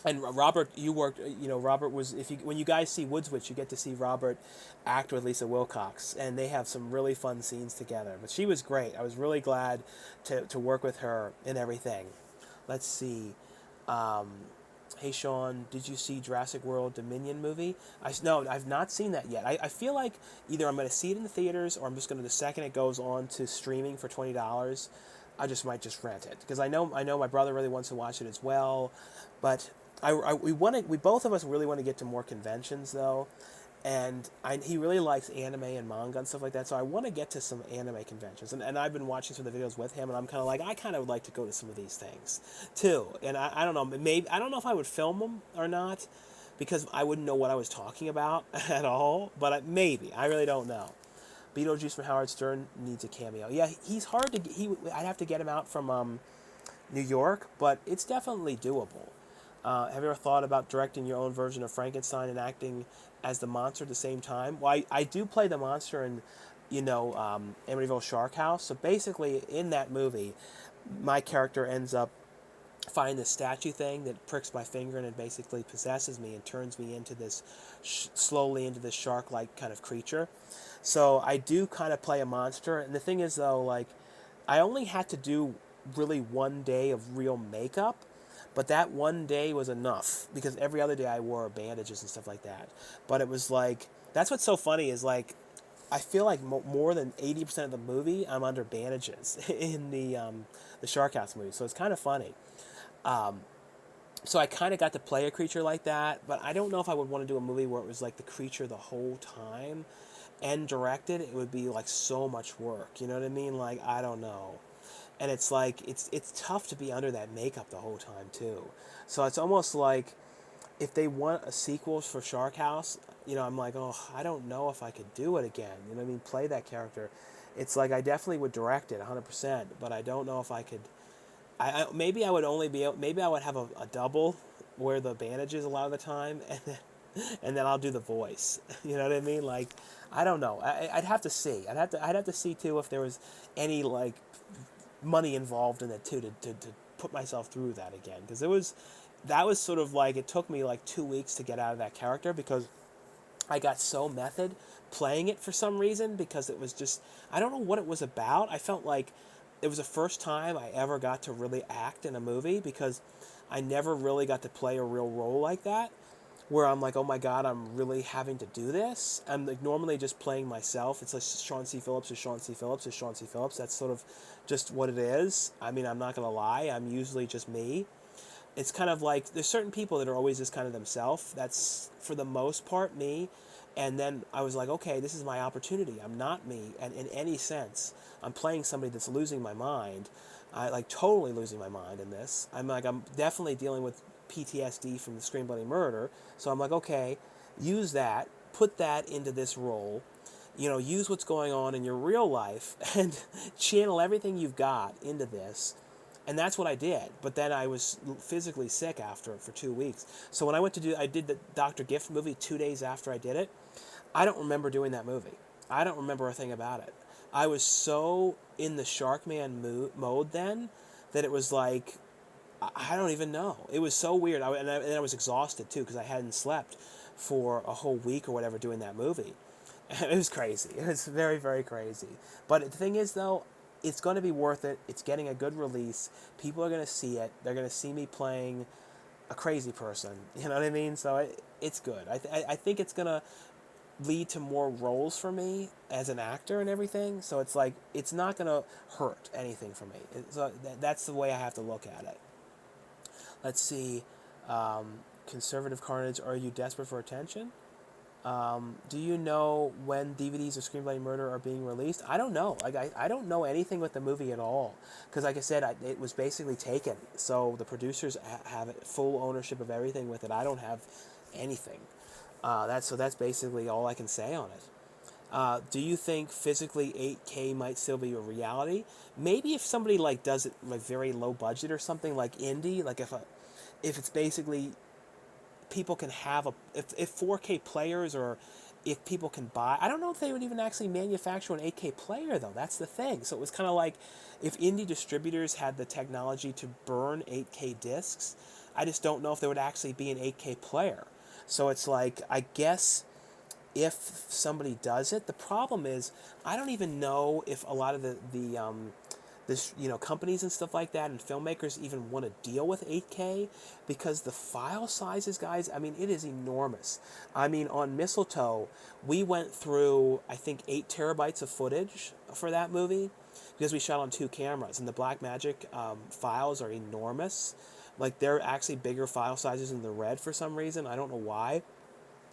And Robert, you worked. Robert was. When you guys see Woodswitch, you get to see Robert act with Lisa Wilcox, and they have some really fun scenes together. But she was great. I was really glad to work with her and everything. Let's see. Hey Sean, did you see Jurassic World Dominion movie? No, I've not seen that yet. I feel like either I'm going to see it in the theaters or I'm just going to, the second it goes on to streaming for $20, I might just rent it, because I know my brother really wants to watch it as well, but we both of us really want to get to more conventions though, and he really likes anime and manga and stuff like that, so I want to get to some anime conventions, and I've been watching some of the videos with him, and I'm kind of like, I kind of would like to go to some of these things too, and I don't know, maybe, I don't know if I would film them or not, because I wouldn't know what I was talking about at all, but maybe, I really don't know. Beetlejuice from Howard Stern needs a cameo. Yeah, he's hard to I'd have to get him out from New York, but it's definitely doable. Have you ever thought about directing your own version of Frankenstein and acting as the monster at the same time? Well, I do play the monster in, Amityville Shark House. So basically, in that movie, my character ends up finding this statue thing that pricks my finger, and it basically possesses me and turns me into this, slowly into this shark-like kind of creature. So I do kind of play a monster. And the thing is, though, like, I only had to do really one day of real makeup, but that one day was enough, because every other day I wore bandages and stuff like that. But it was like, that's what's so funny is like, I feel like more than 80% of the movie I'm under bandages in the Shark House movie. So it's kind of funny. So I kind of got to play a creature like that, but I don't know if I would want to do a movie where it was like the creature the whole time and directed. It would be like so much work. You know what I mean? Like, I don't know. And it's like, it's tough to be under that makeup the whole time too. So it's almost like if they want a sequel for Shark House, I'm like, oh, I don't know if I could do it again. You know what I mean? Play that character. It's like I definitely would direct it 100%, but I don't know if I could. Maybe I would only be maybe I would have a double wear the bandages a lot of the time, and then and then I'll do the voice. You know what I mean? Like, I don't know. I'd have to see. I'd have to see too if there was any like money involved in it too to put myself through that again, because that was sort of like, it took me like 2 weeks to get out of that character because I got so method playing it for some reason, because it was just, I don't know what it was about. I felt like it was the first time I ever got to really act in a movie, because I never really got to play a real role like that, where I'm like, oh my god, I'm really having to do this. I'm like normally just playing myself. It's like Sean C. Phillips is Sean C. Phillips is Sean C. Phillips. That's sort of just what it is. I mean, I'm not gonna lie. I'm usually just me. It's kind of like there's certain people that are always just kind of themselves. That's for the most part me. And then I was like, okay, this is my opportunity. I'm not me, and in any sense, I'm playing somebody that's losing my mind. I like totally losing my mind in this. I'm definitely dealing with PTSD from the Scream Bloody Murder. So I'm like, okay, use that, put that into this role. You know, use what's going on in your real life and channel everything you've got into this. And that's what I did. But then I was physically sick after for 2 weeks. So when I did the Dr. Gift movie 2 days after I did it. I don't remember doing that movie. I don't remember a thing about it. I was so in the Sharkman mode then that it was like, I don't even know. It was so weird. And I was exhausted too, because I hadn't slept for a whole week or whatever doing that movie. It was crazy. It was very, very crazy. But the thing is, though, it's going to be worth it. It's getting a good release. People are going to see it. They're going to see me playing a crazy person. You know what I mean? So it's good. I think it's going to lead to more roles for me as an actor and everything. So it's like, it's not going to hurt anything for me. So that's the way I have to look at it. Let's see. Conservative Carnage, are you desperate for attention? Do you know when DVDs of Scream Bloody Murder are being released? I don't know. Like I don't know anything with the movie at all, because like I said, it was basically taken. So the producers have full ownership of everything with it. I don't have anything. That's basically all I can say on it. Do you think physically 8K might still be a reality? Maybe if somebody like does it like very low budget or something like indie, like if it's basically people can have if 4K players, or if people can buy, I don't know if they would even actually manufacture an 8K player though. That's the thing. So it was kind of like if indie distributors had the technology to burn 8K discs, I just don't know if there would actually be an 8K player. So it's like, I guess if somebody does it, the problem is I don't even know if a lot of companies and stuff like that and filmmakers even want to deal with 8K, because the file sizes, guys, I mean, it is enormous. I mean, on Mistletoe, we went through, I think, 8 terabytes of footage for that movie, because we shot on 2 cameras, and the Blackmagic files are enormous. Like, they're actually bigger file sizes than the Red for some reason. I don't know why.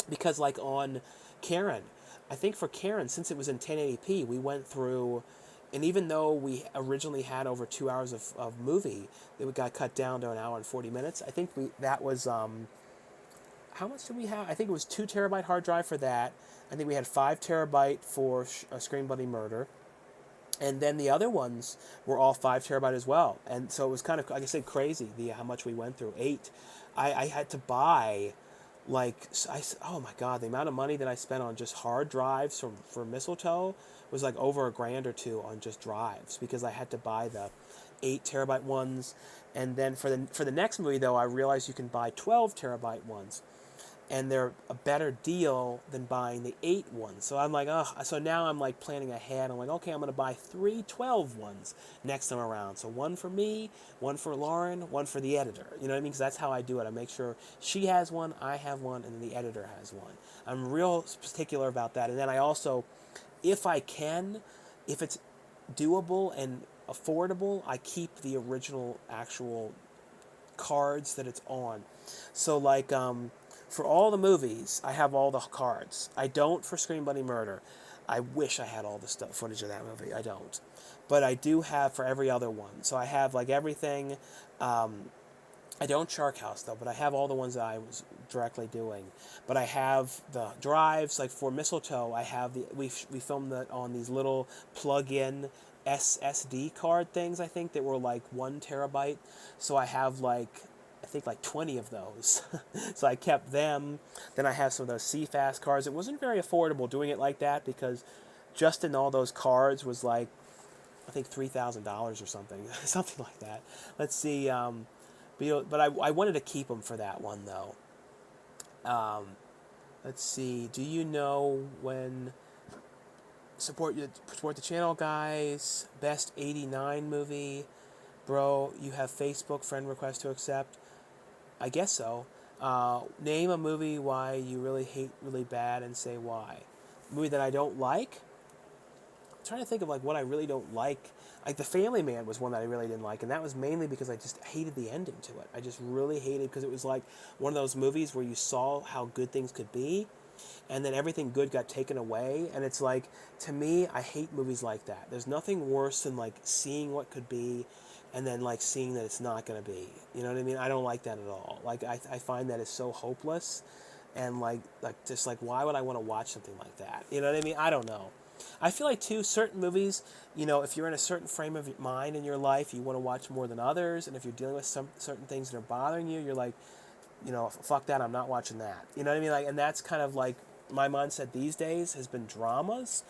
Because, like, on Karen, I think for Karen, since it was in 1080p, we went through, and even though we originally had over 2 hours of movie, it got cut down to an hour and 40 minutes. I think that was, how much did we have? I think it was 2 terabyte hard drive for that. I think we had 5 terabyte for Scream Bloody Murder. And then the other ones were all 5 terabyte as well. And so it was kind of, like I said, crazy how much we went through. 8. I had to buy, like, oh my god, the amount of money that I spent on just hard drives for Mistletoe was like over $1,000 or $2,000 on just drives, because I had to buy the 8 terabyte ones. And then for the next movie though, I realized you can buy 12 terabyte ones, and they're a better deal than buying the 8 ones. So I'm like, oh, so now I'm like planning ahead. I'm like, okay, I'm going to buy 3 12 ones next time around. So one for me, one for Lauren, one for the editor. You know what I mean? Because that's how I do it. I make sure she has one, I have one, and the editor has one. I'm real particular about that. And then I also, if I can, if it's doable and affordable, I keep the original actual cards that it's on. So like, for all the movies, I have all the cards. I don't for Scream Bloody Murder. I wish I had all the footage of that movie. I don't. But I do have for every other one. So I have like everything. I don't Shark House though, but I have all the ones that I was directly doing. But I have the drives, like for Mistletoe, I have we filmed that on these little plug-in SSD card things, I think, that were like 1 terabyte. So I have like, I think like 20 of those. So I kept them. Then I have some of those CFast cards. It wasn't very affordable doing it like that because just in all those cards was like, I think $3,000 or something, something like that. Let's see. But I wanted to keep them for that one though. Um, let's see. Do you know when support the channel, guys? Best '89 movie, bro. You have Facebook friend request to accept. I guess so. Name a movie why you really hate really bad and say why. Movie that I don't like. I'm trying to think of like what I really don't like. Like The Family Man was one that I really didn't like, and that was mainly because I just hated the ending to it. I just really hated because it was like one of those movies where you saw how good things could be, and then everything good got taken away. And it's like, to me, I hate movies like that. There's nothing worse than like seeing what could be, and then like seeing that it's not going to be. You know what I mean? I don't like that at all. Like I find that it's so hopeless, and like just like why would I want to watch something like that? You know what I mean? I don't know. I feel like too certain movies, you know, if you're in a certain frame of mind in your life, you want to watch more than others, and if you're dealing with some certain things that are bothering you, you're like, you know, fuck that, I'm not watching that. You know what I mean? Like, and that's kind of like my mindset these days has been dramas.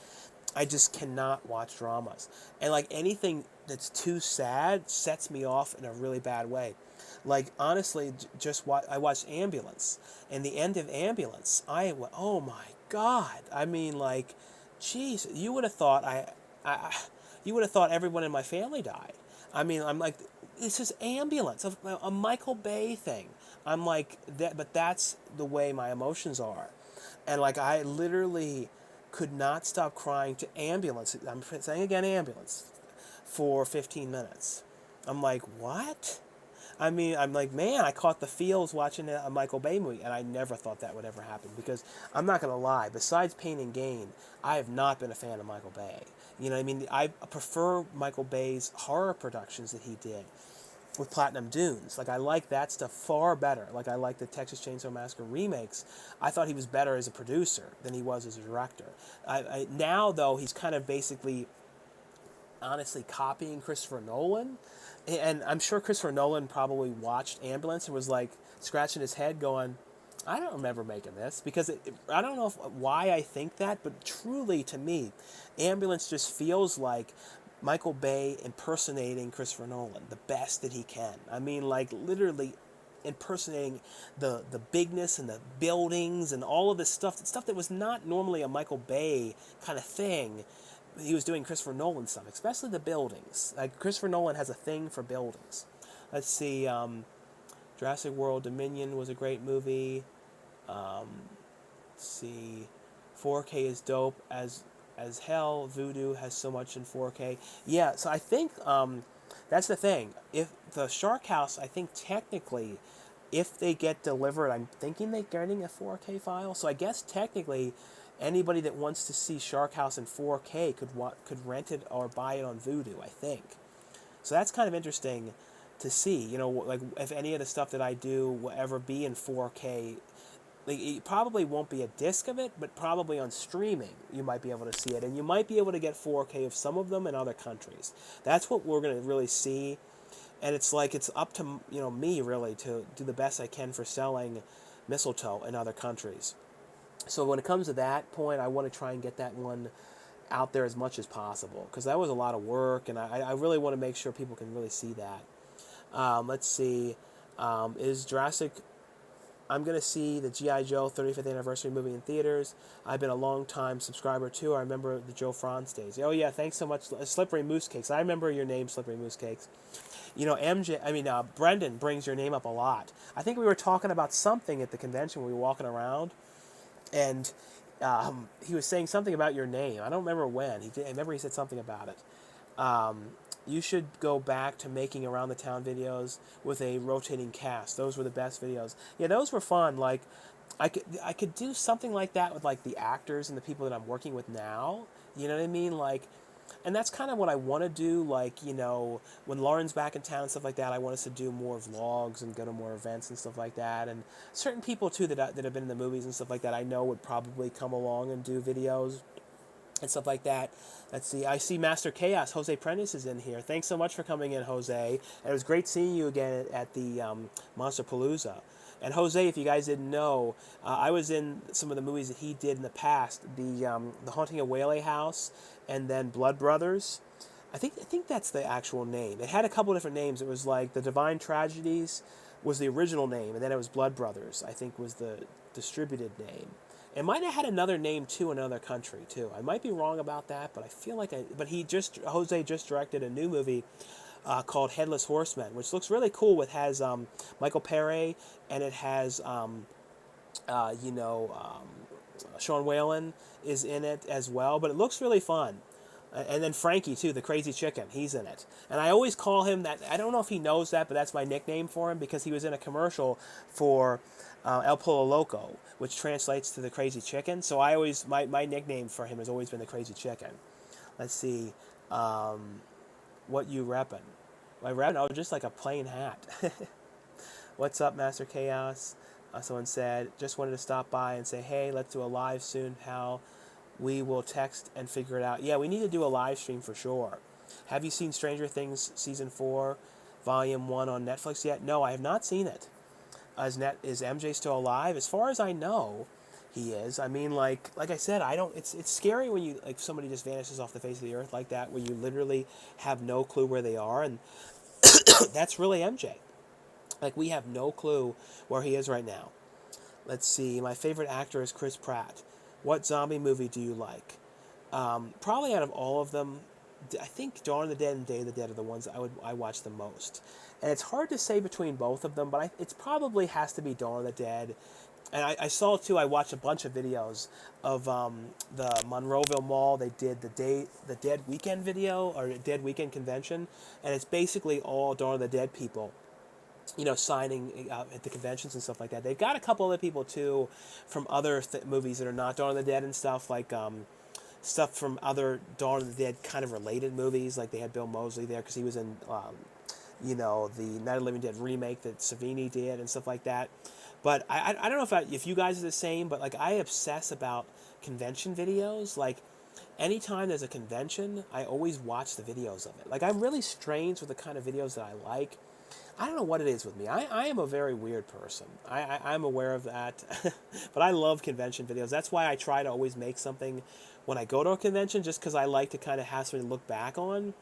I just cannot watch dramas, and like anything that's too sad sets me off in a really bad way. Like honestly, I watched Ambulance, and the end of Ambulance, I went, oh my god! I mean, like, jeez, you would have thought I you would have thought everyone in my family died. I mean, I'm like, this is Ambulance, a Michael Bay thing. I'm like that, but that's the way my emotions are, and like I literally could not stop crying to Ambulance. I'm saying again, Ambulance, for 15 minutes. I'm like, what? I mean, I'm like, man, I caught the feels watching a Michael Bay movie, and I never thought that would ever happen because I'm not going to lie, besides Pain and Gain, I have not been a fan of Michael Bay. You know what I mean? I prefer Michael Bay's horror productions that he did with Platinum Dunes. Like, I like that stuff far better. Like, I like the Texas Chainsaw Massacre remakes. I thought he was better as a producer than he was as a director. Now, though, he's kind of basically honestly copying Christopher Nolan. And I'm sure Christopher Nolan probably watched Ambulance and was like scratching his head going, I don't remember making this. Because I don't know why I think that, but truly to me, Ambulance just feels like Michael Bay impersonating Christopher Nolan the best that he can. I mean, like literally impersonating the bigness and the buildings and all of this stuff that was not normally a Michael Bay kind of thing. He was doing Christopher Nolan stuff, especially the buildings. Like Christopher Nolan has a thing for buildings. Let's see, Jurassic World Dominion was a great movie. Let's see, 4K is dope as hell. Voodoo has so much in 4K. Yeah, so I think that's the thing. If the Shark House, I think technically, if they get delivered, I'm thinking they're getting a 4K file. So I guess technically, anybody that wants to see Shark House in 4K could rent it or buy it on Vudu, I think. So that's kind of interesting to see. You know, like if any of the stuff that I do will ever be in 4K. Like, it probably won't be a disc of it, but probably on streaming you might be able to see it, and you might be able to get 4K of some of them in other countries. That's what we're going to really see, and it's like it's up to me really to do the best I can for selling Mistletoe in other countries. So when it comes to that point, I want to try and get that one out there as much as possible because that was a lot of work, and I really want to make sure people can really see that. Let's see, is Jurassic... I'm going to see the G.I. Joe 35th anniversary movie in theaters. I've been a long-time subscriber, too. I remember the Joe Franz days. Oh, yeah, thanks so much. Slippery Moose Cakes. I remember your name, Slippery Moose Cakes. You know, Brendan brings your name up a lot. I think we were talking about something at the convention when we were walking around, and he was saying something about your name. I don't remember when. I remember he said something about it. You should go back to making around the town videos with a rotating cast. Those were the best videos. Yeah, those were fun. Like, I could do something like that with like the actors and the people that I'm working with now. You know what I mean? Like, and that's kind of what I want to do. Like, you know, when Lauren's back in town and stuff like that, I want us to do more vlogs and go to more events and stuff like that. And certain people too that have been in the movies and stuff like that, I know would probably come along and do videos. and stuff like that. Let's see. I see Master Chaos. Jose Prentice is in here. Thanks so much for coming in, Jose. And it was great seeing you again at the Monster Palooza. And Jose, if you guys didn't know, I was in some of the movies that he did in the past. The Haunting of Whaley House, and then Blood Brothers. I think that's the actual name. It had a couple different names. It was like the Divine Tragedies was the original name, and then it was Blood Brothers, I think, was the distributed name. It might have had another name too in another country too. I might be wrong about that, but I feel like But Jose just directed a new movie called Headless Horseman, which looks really cool. It has Michael Pere, and it has you know Sean Whalen is in it as well. But it looks really fun. And then Frankie too, the crazy chicken, he's in it. And I always call him that. I don't know if he knows that, but that's my nickname for him because he was in a commercial for El Pollo Loco, which translates to the crazy chicken. So I always my nickname for him has always been the crazy chicken. Let's see, what you reppin'? My reppin'? Oh, just like a plain hat. What's up, Master Chaos? Someone said, just wanted to stop by and say, hey, let's do a live soon, pal. We will text and figure it out. Yeah, we need to do a live stream for sure. Have you seen Stranger Things Season 4, Volume 1 on Netflix yet? No, I have not seen it. Is MJ still alive? As far as I know, he is. I mean, like I said, I don't. It's scary when you like somebody just vanishes off the face of the earth like that, where you literally have no clue where they are, and that's really MJ. Like we have no clue where he is right now. Let's see. My favorite actor is Chris Pratt. What zombie movie do you like? Probably out of all of them, I think Dawn of the Dead and Day of the Dead are the ones I watch the most. And it's hard to say between both of them, but it's probably has to be Dawn of the Dead. And I saw too. I watched a bunch of videos of the Monroeville Mall. They did the Dead Weekend video or Dead Weekend convention, and it's basically all Dawn of the Dead people, signing at the conventions and stuff like that. They've got a couple other people too from other movies that are not Dawn of the Dead and stuff, like stuff from other Dawn of the Dead kind of related movies. Like they had Bill Moseley there because he was in, the Night of the Living Dead remake that Savini did and stuff like that. But I don't know if you guys are the same, but like I obsess about convention videos. Like anytime there's a convention, I always watch the videos of it. Like I'm really strange with the kind of videos that I like. I don't know what it is with me. I am a very weird person. I'm aware of that. But I love convention videos. That's why I try to always make something when I go to a convention, just because I like to kind of have something to look back on.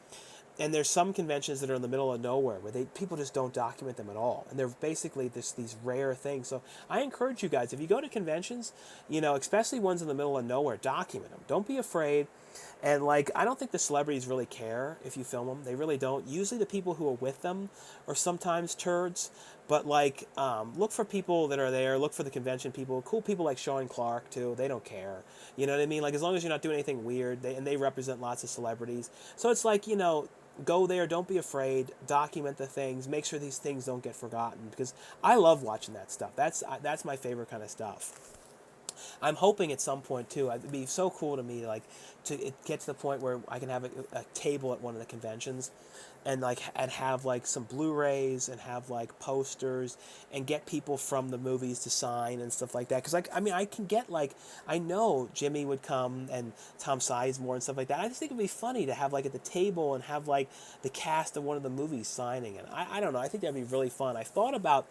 And there's some conventions that are in the middle of nowhere where people just don't document them at all. And they're basically these rare things. So I encourage you guys, if you go to conventions, especially ones in the middle of nowhere, document them. Don't be afraid. And I don't think the celebrities really care if you film them. They really don't. Usually the people who are with them are sometimes turds. But look for people that are there. Look for the convention people. Cool people like Sean Clark too. They don't care. You know what I mean? As long as you're not doing anything weird. They represent lots of celebrities. So it's go there. Don't be afraid. Document the things. Make sure these things don't get forgotten. Because I love watching that stuff. That's my favorite kind of stuff. I'm hoping at some point too. It'd be so cool to me, to get to the point where I can have a table at one of the conventions, and have some Blu-rays and have posters and get people from the movies to sign and stuff like that. Because I can get I know Jimmy would come and Tom Sizemore and stuff like that. I just think it'd be funny to have at the table and have the cast of one of the movies signing. And I don't know. I think that'd be really fun. I thought about.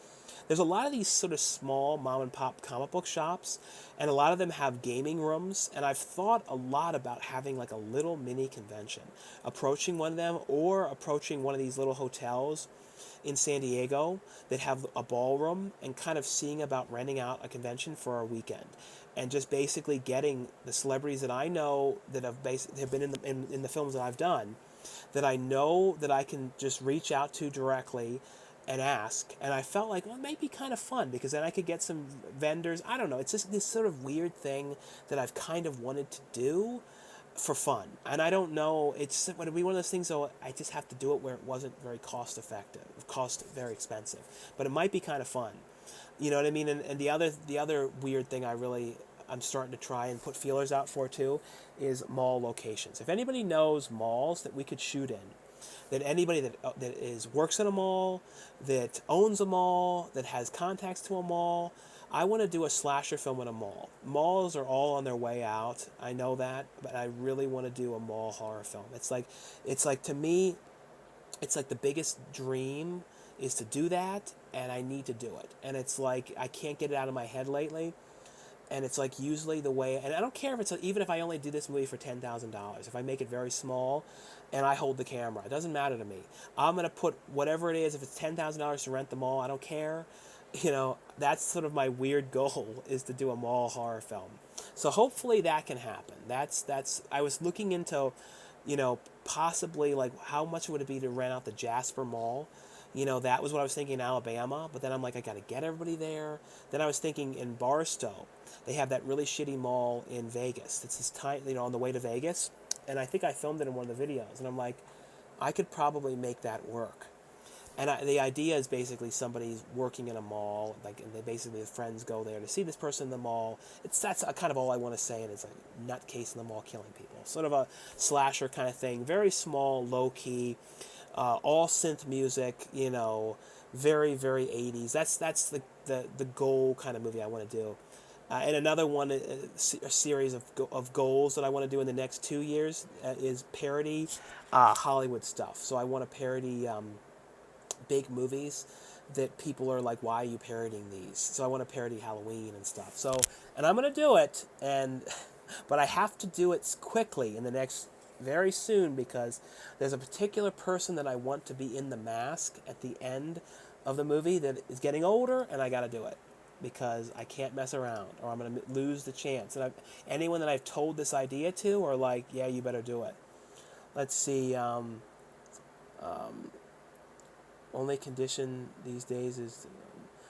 There's a lot of these sort of small mom and pop comic book shops, and a lot of them have gaming rooms, and I've thought a lot about having a little mini convention, approaching one of them or approaching one of these little hotels in San Diego that have a ballroom and kind of seeing about renting out a convention for a weekend, and just basically getting the celebrities that I know that have been in the films that I've done, that I know that I can just reach out to directly and ask. And I felt it might be kind of fun because then I could get some vendors. I don't know. It's just this sort of weird thing that I've kind of wanted to do for fun. And I don't know. It would be one of those things, though, I just have to do it where it wasn't very very expensive. But it might be kind of fun. You know what I mean? And the other weird thing I'm starting to try and put feelers out for, too, is mall locations. If anybody knows malls that we could shoot in, that anybody that works in a mall, that owns a mall, that has contacts to a mall, I want to do a slasher film in a mall. Malls are all on their way out. I know that, but I really want to do a mall horror film. It's like to me, it's like the biggest dream is to do that, and I need to do it. And it's like I can't get it out of my head lately. And it's like usually the way, and I don't care if it's even if I only do this movie for $10,000. If I make it very small, and I hold the camera, it doesn't matter to me. I'm gonna put whatever it is. If it's $10,000 to rent the mall, I don't care. You know, that's sort of my weird goal is to do a mall horror film. So hopefully that can happen. That's. I was looking into, you know, possibly like how much would it be to rent out the Jasper Mall. You know, that was what I was thinking in Alabama, but then I'm like, I got to get everybody there. Then I was thinking in Barstow, they have that really shitty mall in Vegas. It's this tiny, you know, on the way to Vegas, and I think I filmed it in one of the videos. And I'm like, I could probably make that work. And the idea is basically somebody's working in a mall, like, and they basically the friends go there to see this person in the mall. That's kind of all I want to say, and it's like nutcase in the mall killing people, sort of a slasher kind of thing, very small, low key. All synth music, you know, very, very 80s. That's the goal kind of movie I want to do. And another one, a series of goals that I want to do in the next 2 years is parody Hollywood stuff. So I want to parody big movies that people are like, why are you parodying these? So I want to parody Halloween and stuff. So, and I'm going to do it, but I have to do it quickly in the next very soon because there's a particular person that I want to be in the mask at the end of the movie that is getting older, and I got to do it because I can't mess around or I'm going to lose the chance. And anyone that I've told this idea to are like, yeah, you better do it. Let's see. Only condition these days is,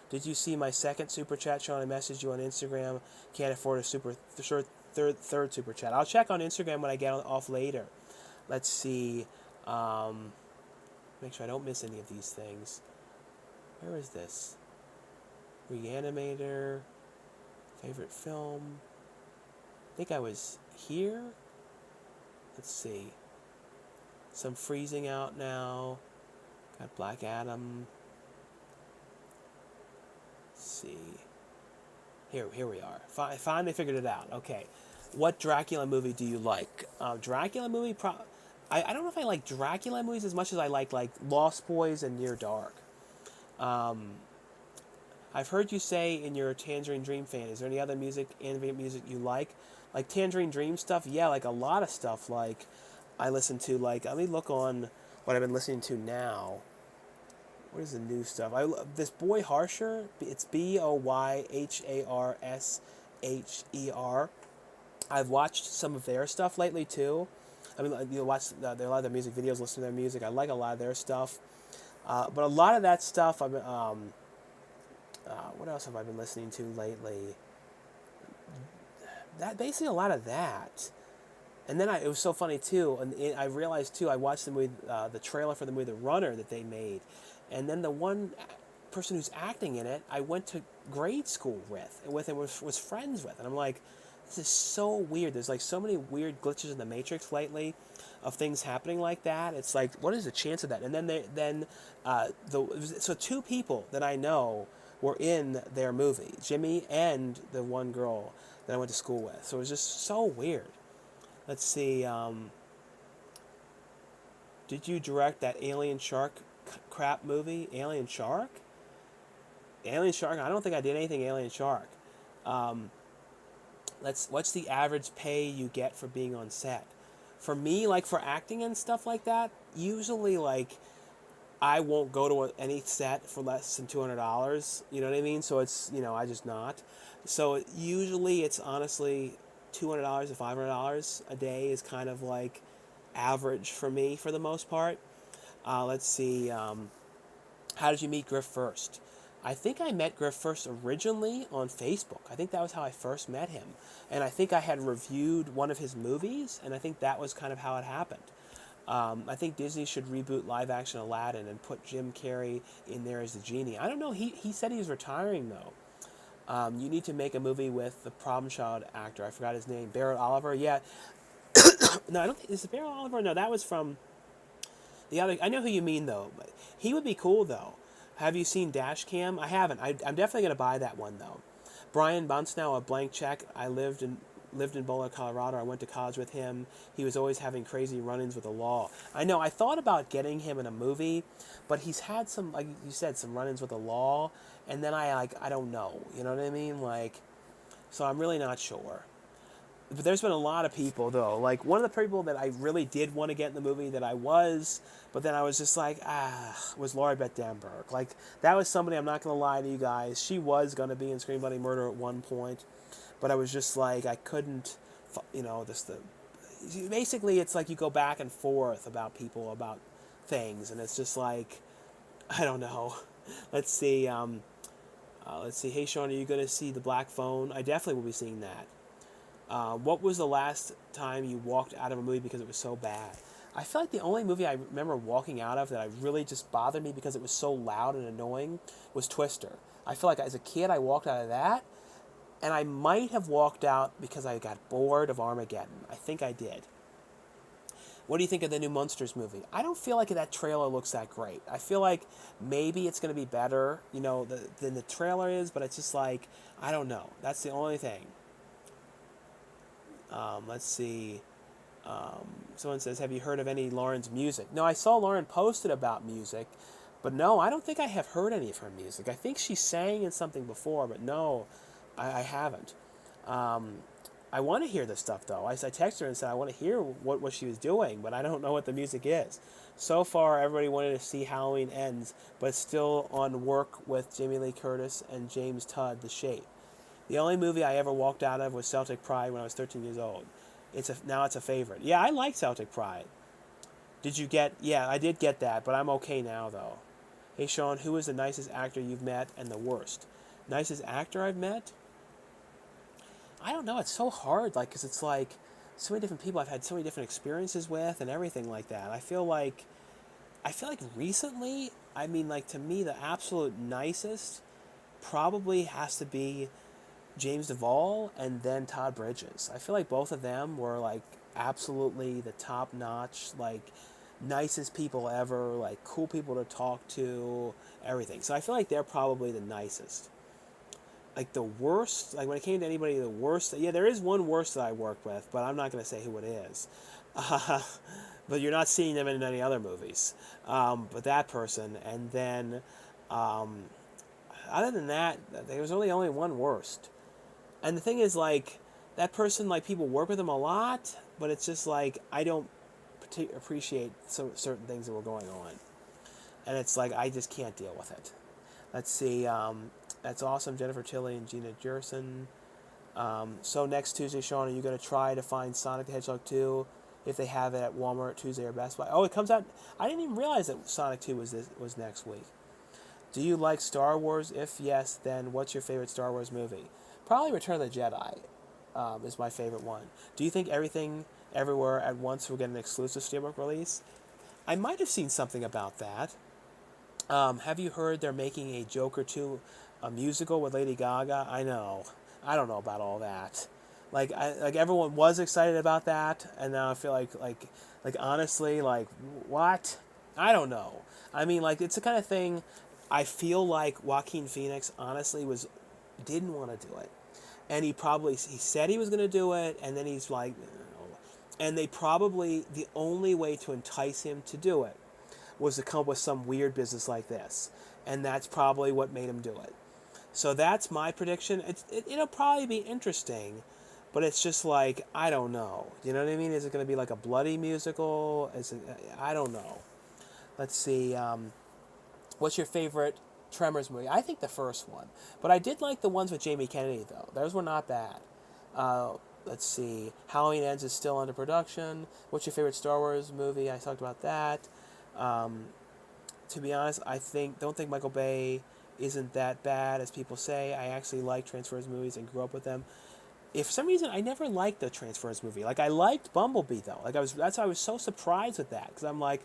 did you see my second super chat, Sean? I messaged you on Instagram. Can't afford a third super chat. I'll check on Instagram when I get off later. Let's see. Make sure I don't miss any of these things. Where is this? Reanimator. Favorite film. I think I was here. Let's see. Some freezing out now. Got Black Adam. Let's see. Here we are. Finally figured it out. Okay. What Dracula movie do you like? Dracula movie? I don't know if I like Dracula movies as much as I like Lost Boys and Near Dark. I've heard you say in your Tangerine Dream fan, is there any other ambient music you like? Like Tangerine Dream stuff? Yeah, like a lot of stuff. Like I listen to, like, let me look on what I've been listening to now. What is the new stuff? This Boy Harsher, it's BoyHarsher. I've watched some of their stuff lately too. I mean, you know, watch a lot of their music videos, listen to their music. I like a lot of their stuff, but a lot of that stuff. What else have I been listening to lately? That basically a lot of that. And then it was so funny too, and I realized too. I watched the movie, the trailer for the movie The Runner that they made. And then the one person who's acting in it, I went to grade school with and was friends with. And I'm like, this is so weird. There's like so many weird glitches in the Matrix lately of things happening like that. It's like, what is the chance of that? And then so two people that I know were in their movie, Jimmy and the one girl that I went to school with. So it was just so weird. Let's see. Did you direct that alien shark crap movie, Alien Shark? Alien Shark? I don't think I did anything Alien Shark. What's the average pay you get for being on set? For me, like for acting and stuff like that, usually like I won't go to any set for less than $200. You know what I mean? So it's, you know, I just not. So usually it's honestly $200 to $500 a day is kind of like average for me for the most part. Let's see. How did you meet Griff first? I think I met Griff first originally on Facebook. I think that was how I first met him. And I think I had reviewed one of his movies, and I think that was kind of how it happened. I think Disney should reboot live-action Aladdin and put Jim Carrey in there as the genie. I don't know. He said he was retiring, though. You need to make a movie with the Problem Child actor. I forgot his name. Barrett Oliver? Yeah. No, I don't think... Is it Barrett Oliver? No, that was from... The other, I know who you mean though. But he would be cool though. Have you seen Dash Cam? I haven't. I'm definitely gonna buy that one though. Brian Bunstow of Blank Check. I lived in Boulder, Colorado. I went to college with him. He was always having crazy run-ins with the law. I know. I thought about getting him in a movie, but he's had some, like you said, some run-ins with the law, and then I don't know. You know what I mean? Like, so I'm really not sure. But there's been a lot of people though. Like one of the people that I really did want to get in the movie that I was, but then I was just like, was Laura Beth Denberg. Like that was somebody, I'm not gonna lie to you guys. She was gonna be in Scream Bloody Murder at one point, but I was just like I couldn't, this the. Basically, it's like you go back and forth about people about things, and it's just like I don't know. Let's see. Let's see. Hey Sean, are you gonna see the Black Phone? I definitely will be seeing that. What was the last time you walked out of a movie because it was so bad? I feel like the only movie I remember walking out of that I really just bothered me because it was so loud and annoying was Twister. I feel like as a kid I walked out of that, and I might have walked out because I got bored of Armageddon. I think I did. What do you think of the new Monsters movie? I don't feel like that trailer looks that great. I feel like maybe it's going to be better, than the trailer is, but it's just like, I don't know. That's the only thing. Let's see. Someone says, have you heard of any Lauren's music? No, I saw Lauren posted about music, but no, I don't think I have heard any of her music. I think she sang in something before, but no, I haven't. I want to hear this stuff, though. I texted her and said I want to hear what she was doing, but I don't know what the music is. So far, everybody wanted to see Halloween Ends, but it's still on work with Jamie Lee Curtis and James Todd, The Shape. The only movie I ever walked out of was Celtic Pride when I was 13 years old. Now it's a favorite. Yeah, I like Celtic Pride. Did you get... Yeah, I did get that, but I'm okay now, though. Hey, Sean, who is the nicest actor you've met and the worst? Nicest actor I've met? I don't know. It's so hard, because it's like so many different people I've had so many different experiences with and everything like that. I feel like recently, to me, the absolute nicest probably has to be James Duvall and then Todd Bridges. I feel like both of them were absolutely the top notch, nicest people ever, cool people to talk to, everything. So I feel like they're probably the nicest. The worst, when it came to anybody, the worst, yeah, there is one worst that I worked with, but I'm not going to say who it is. But you're not seeing them in any other movies. But that person, and then, other than that, there was only one worst. And the thing is, that person, people work with them a lot, but it's just I don't appreciate certain things that were going on. And it's I just can't deal with it. Let's see, that's awesome, Jennifer Tilly and Gina Gerson. So next Tuesday, Sean, are you going to try to find Sonic the Hedgehog 2 if they have it at Walmart Tuesday or Best Buy? Oh, it comes out, I didn't even realize that Sonic 2 was next week. Do you like Star Wars? If yes, then what's your favorite Star Wars movie? Probably Return of the Jedi is my favorite one. Do you think Everything Everywhere at Once will get an exclusive Steelbook release? I might have seen something about that. Have you heard they're making a Joker 2 a musical with Lady Gaga? I know. I don't know about all that. Everyone was excited about that, and now I feel like honestly, what? I don't know. It's the kind of thing. I feel like Joaquin Phoenix honestly didn't want to do it, and he said he was going to do it, and then he's like, no. And they probably, the only way to entice him to do it was to come up with some weird business like this, and that's probably what made him do it. So that's my prediction. It'll probably be interesting, but it's just I don't know. You know what I mean? Is it going to be a bloody musical? I don't know. Let's see. What's your favorite Tremors movie? I think the first one, but I did like the ones with Jamie Kennedy though. Those were not bad. Let's see. Halloween Ends is still under production. What's your favorite Star Wars movie? I talked about that. To be honest, don't think Michael Bay isn't that bad as people say. I actually like Transformers movies and grew up with them. If for some reason I never liked the Transformers movie, I liked Bumblebee though. That's why I was so surprised with that, because I'm like,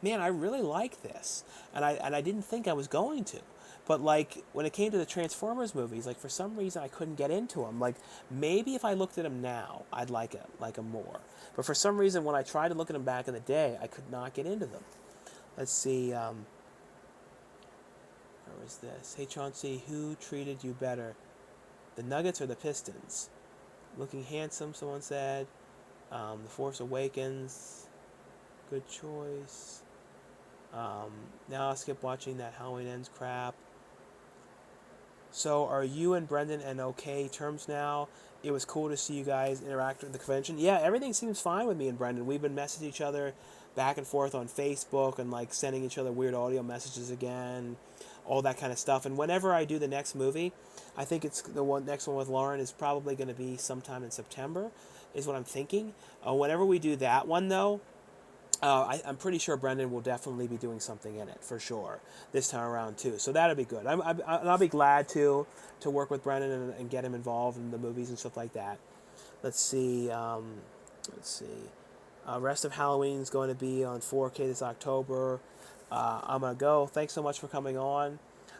man, I really like this, and I didn't think I was going to. But when it came to the Transformers movies, for some reason I couldn't get into them. Maybe if I looked at them now, I'd like them more. But for some reason, when I tried to look at them back in the day, I could not get into them. Let's see. Where was this? Hey Chauncey, who treated you better? The Nuggets or the Pistons? Looking handsome, someone said. The Force Awakens. Good choice. Now I'll skip watching that Halloween Ends crap. So are you and Brendan in okay terms now? It was cool to see you guys interact at the convention. Yeah, everything seems fine with me and Brendan. We've been messaging each other back and forth on Facebook and like sending each other weird audio messages again, all that kind of stuff. And whenever I do the next movie, I think it's next one with Lauren is probably going to be sometime in September, is what I'm thinking. Whenever we do that one though, I'm pretty sure Brendan will definitely be doing something in it for sure this time around too. So that'll be good. I'll be glad to work with Brendan and get him involved in the movies and stuff like that. Let's see. Let's see. Rest of Halloween is going to be on 4K this October. I'm gonna go. Thanks so much for coming on.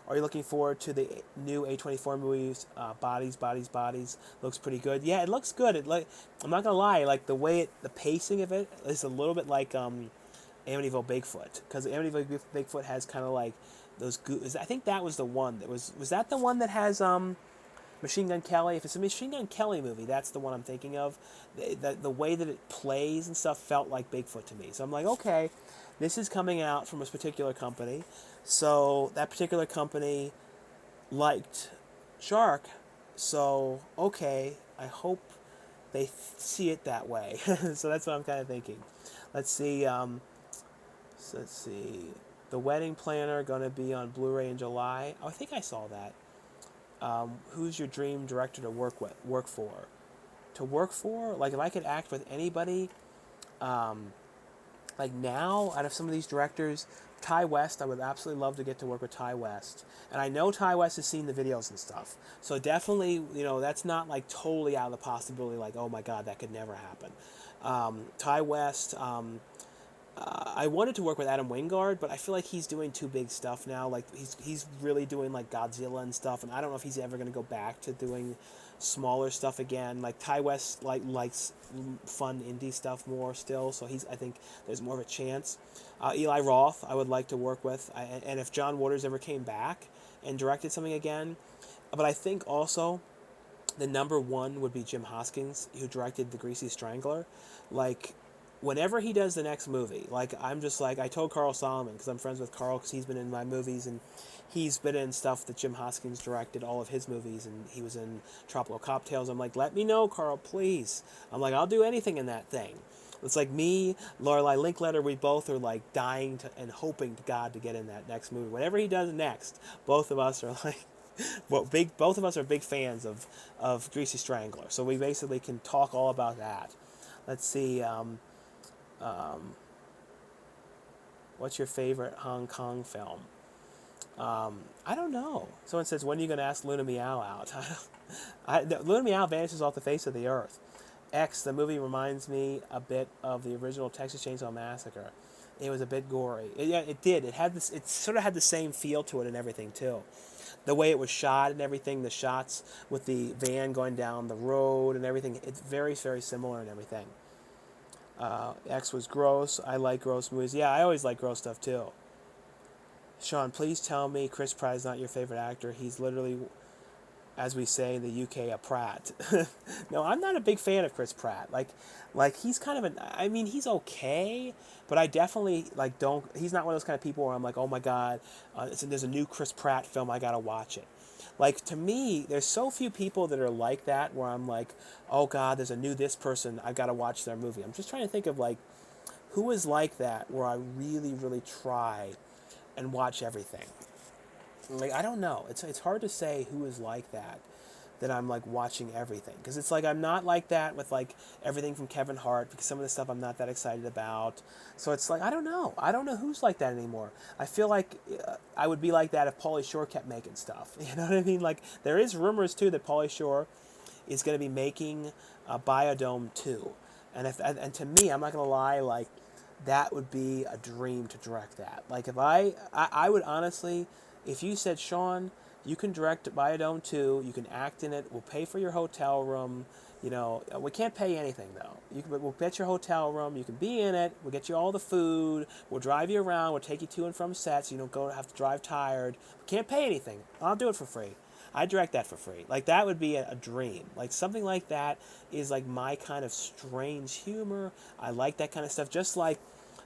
Are you looking forward to the new A24 movies? Bodies looks pretty good. Yeah, it looks good. I'm not gonna lie, like the pacing of it is a little bit like Amityville Bigfoot, because Amityville Bigfoot has kind of like those. I think that was the one that was that the one that has Machine Gun Kelly. If it's a Machine Gun Kelly movie, that's the one I'm thinking of. The way that it plays and stuff felt like Bigfoot to me. So I'm like, okay, this is coming out from a particular company. So that particular company liked Shark. So, okay, I hope they see it that way. So that's what I'm kind of thinking. Let's see. Let's see. The Wedding Planner going to be on Blu-ray in July. Oh, I think I saw that. Who's your dream director to work for? To work for? Like if I could act with anybody, like now out of some of these directors, Ty West, I would absolutely love to get to work with Ty West. And I know Ty West has seen the videos and stuff. So definitely, that's not like totally out of the possibility, like, oh my God, that could never happen. Ty West, I wanted to work with Adam Wingard, but I feel like he's doing too big stuff now. Like he's really doing like Godzilla and stuff, and I don't know if he's ever going to go back to doing smaller stuff again. Like Ty West likes fun indie stuff more still, so I think there's more of a chance. Eli Roth, I would like to work with, and if John Waters ever came back and directed something again, but I think also the number one would be Jim Hoskins, who directed The Greasy Strangler. Like, whenever he does the next movie, like, I'm just like, I told Carl Solomon, because I'm friends with Carl, because he's been in my movies, and he's been in stuff that Jim Hoskins directed, all of his movies, and he was in Tropical Cocktails. I'm like, let me know, Carl, please. I'm like, I'll do anything in that thing. It's like me, Lorelei Linkletter, we both are like dying to and hoping to God to get in that next movie. Whatever he does next, both of us are like, both of us are big fans of Greasy Strangler, so we basically can talk all about that. Let's see. What's your favorite Hong Kong film? I don't know. Someone says, when are you going to ask Luna Meow out? Luna Meow vanishes off the face of the earth. X, the movie reminds me a bit of the original Texas Chainsaw Massacre. It was a bit gory. Yeah, it did. It sort of had the same feel to it and everything too. The way it was shot and everything, the shots with the van going down the road and everything, it's very, very similar and everything. X was gross. I like gross movies. Yeah, I always like gross stuff too. Sean, please tell me Chris Pratt is not your favorite actor. He's literally, as we say in the UK, a Pratt. No, I'm not a big fan of Chris Pratt. Like he's kind of I mean, he's okay, but I definitely like don't. He's not one of those kind of people where I'm like, oh my God, there's a new Chris Pratt film, I gotta watch it. Like, to me, there's so few people that are like that where I'm like, oh God, there's a new this person, I've got to watch their movie. I'm just trying to think of like who is like that where I really, really try and watch everything. Like, I don't know. It's hard to say who is like that I'm like watching everything, because it's like I'm not like that with like everything from Kevin Hart, because some of the stuff I'm not that excited about. So it's like I don't know who's like that anymore. I feel like I would be like that if Pauly Shore kept making stuff. You know what I mean? Like there is rumors too that Pauly Shore is going to be making Biodome 2, and to me, I'm not gonna lie, like that would be a dream to direct that. Like if I would honestly, if you said, Sean, you can direct Biodome 2, you can act in it, we'll pay for your hotel room, we can't pay anything though. We'll get your hotel room, you can be in it, we'll get you all the food, we'll drive you around, we'll take you to and from sets, so you don't have to drive tired. We can't pay anything. I'll do it for free. I direct that for free. Like that would be a dream. Like something like that is like my kind of strange humor. I like that kind of stuff. Just like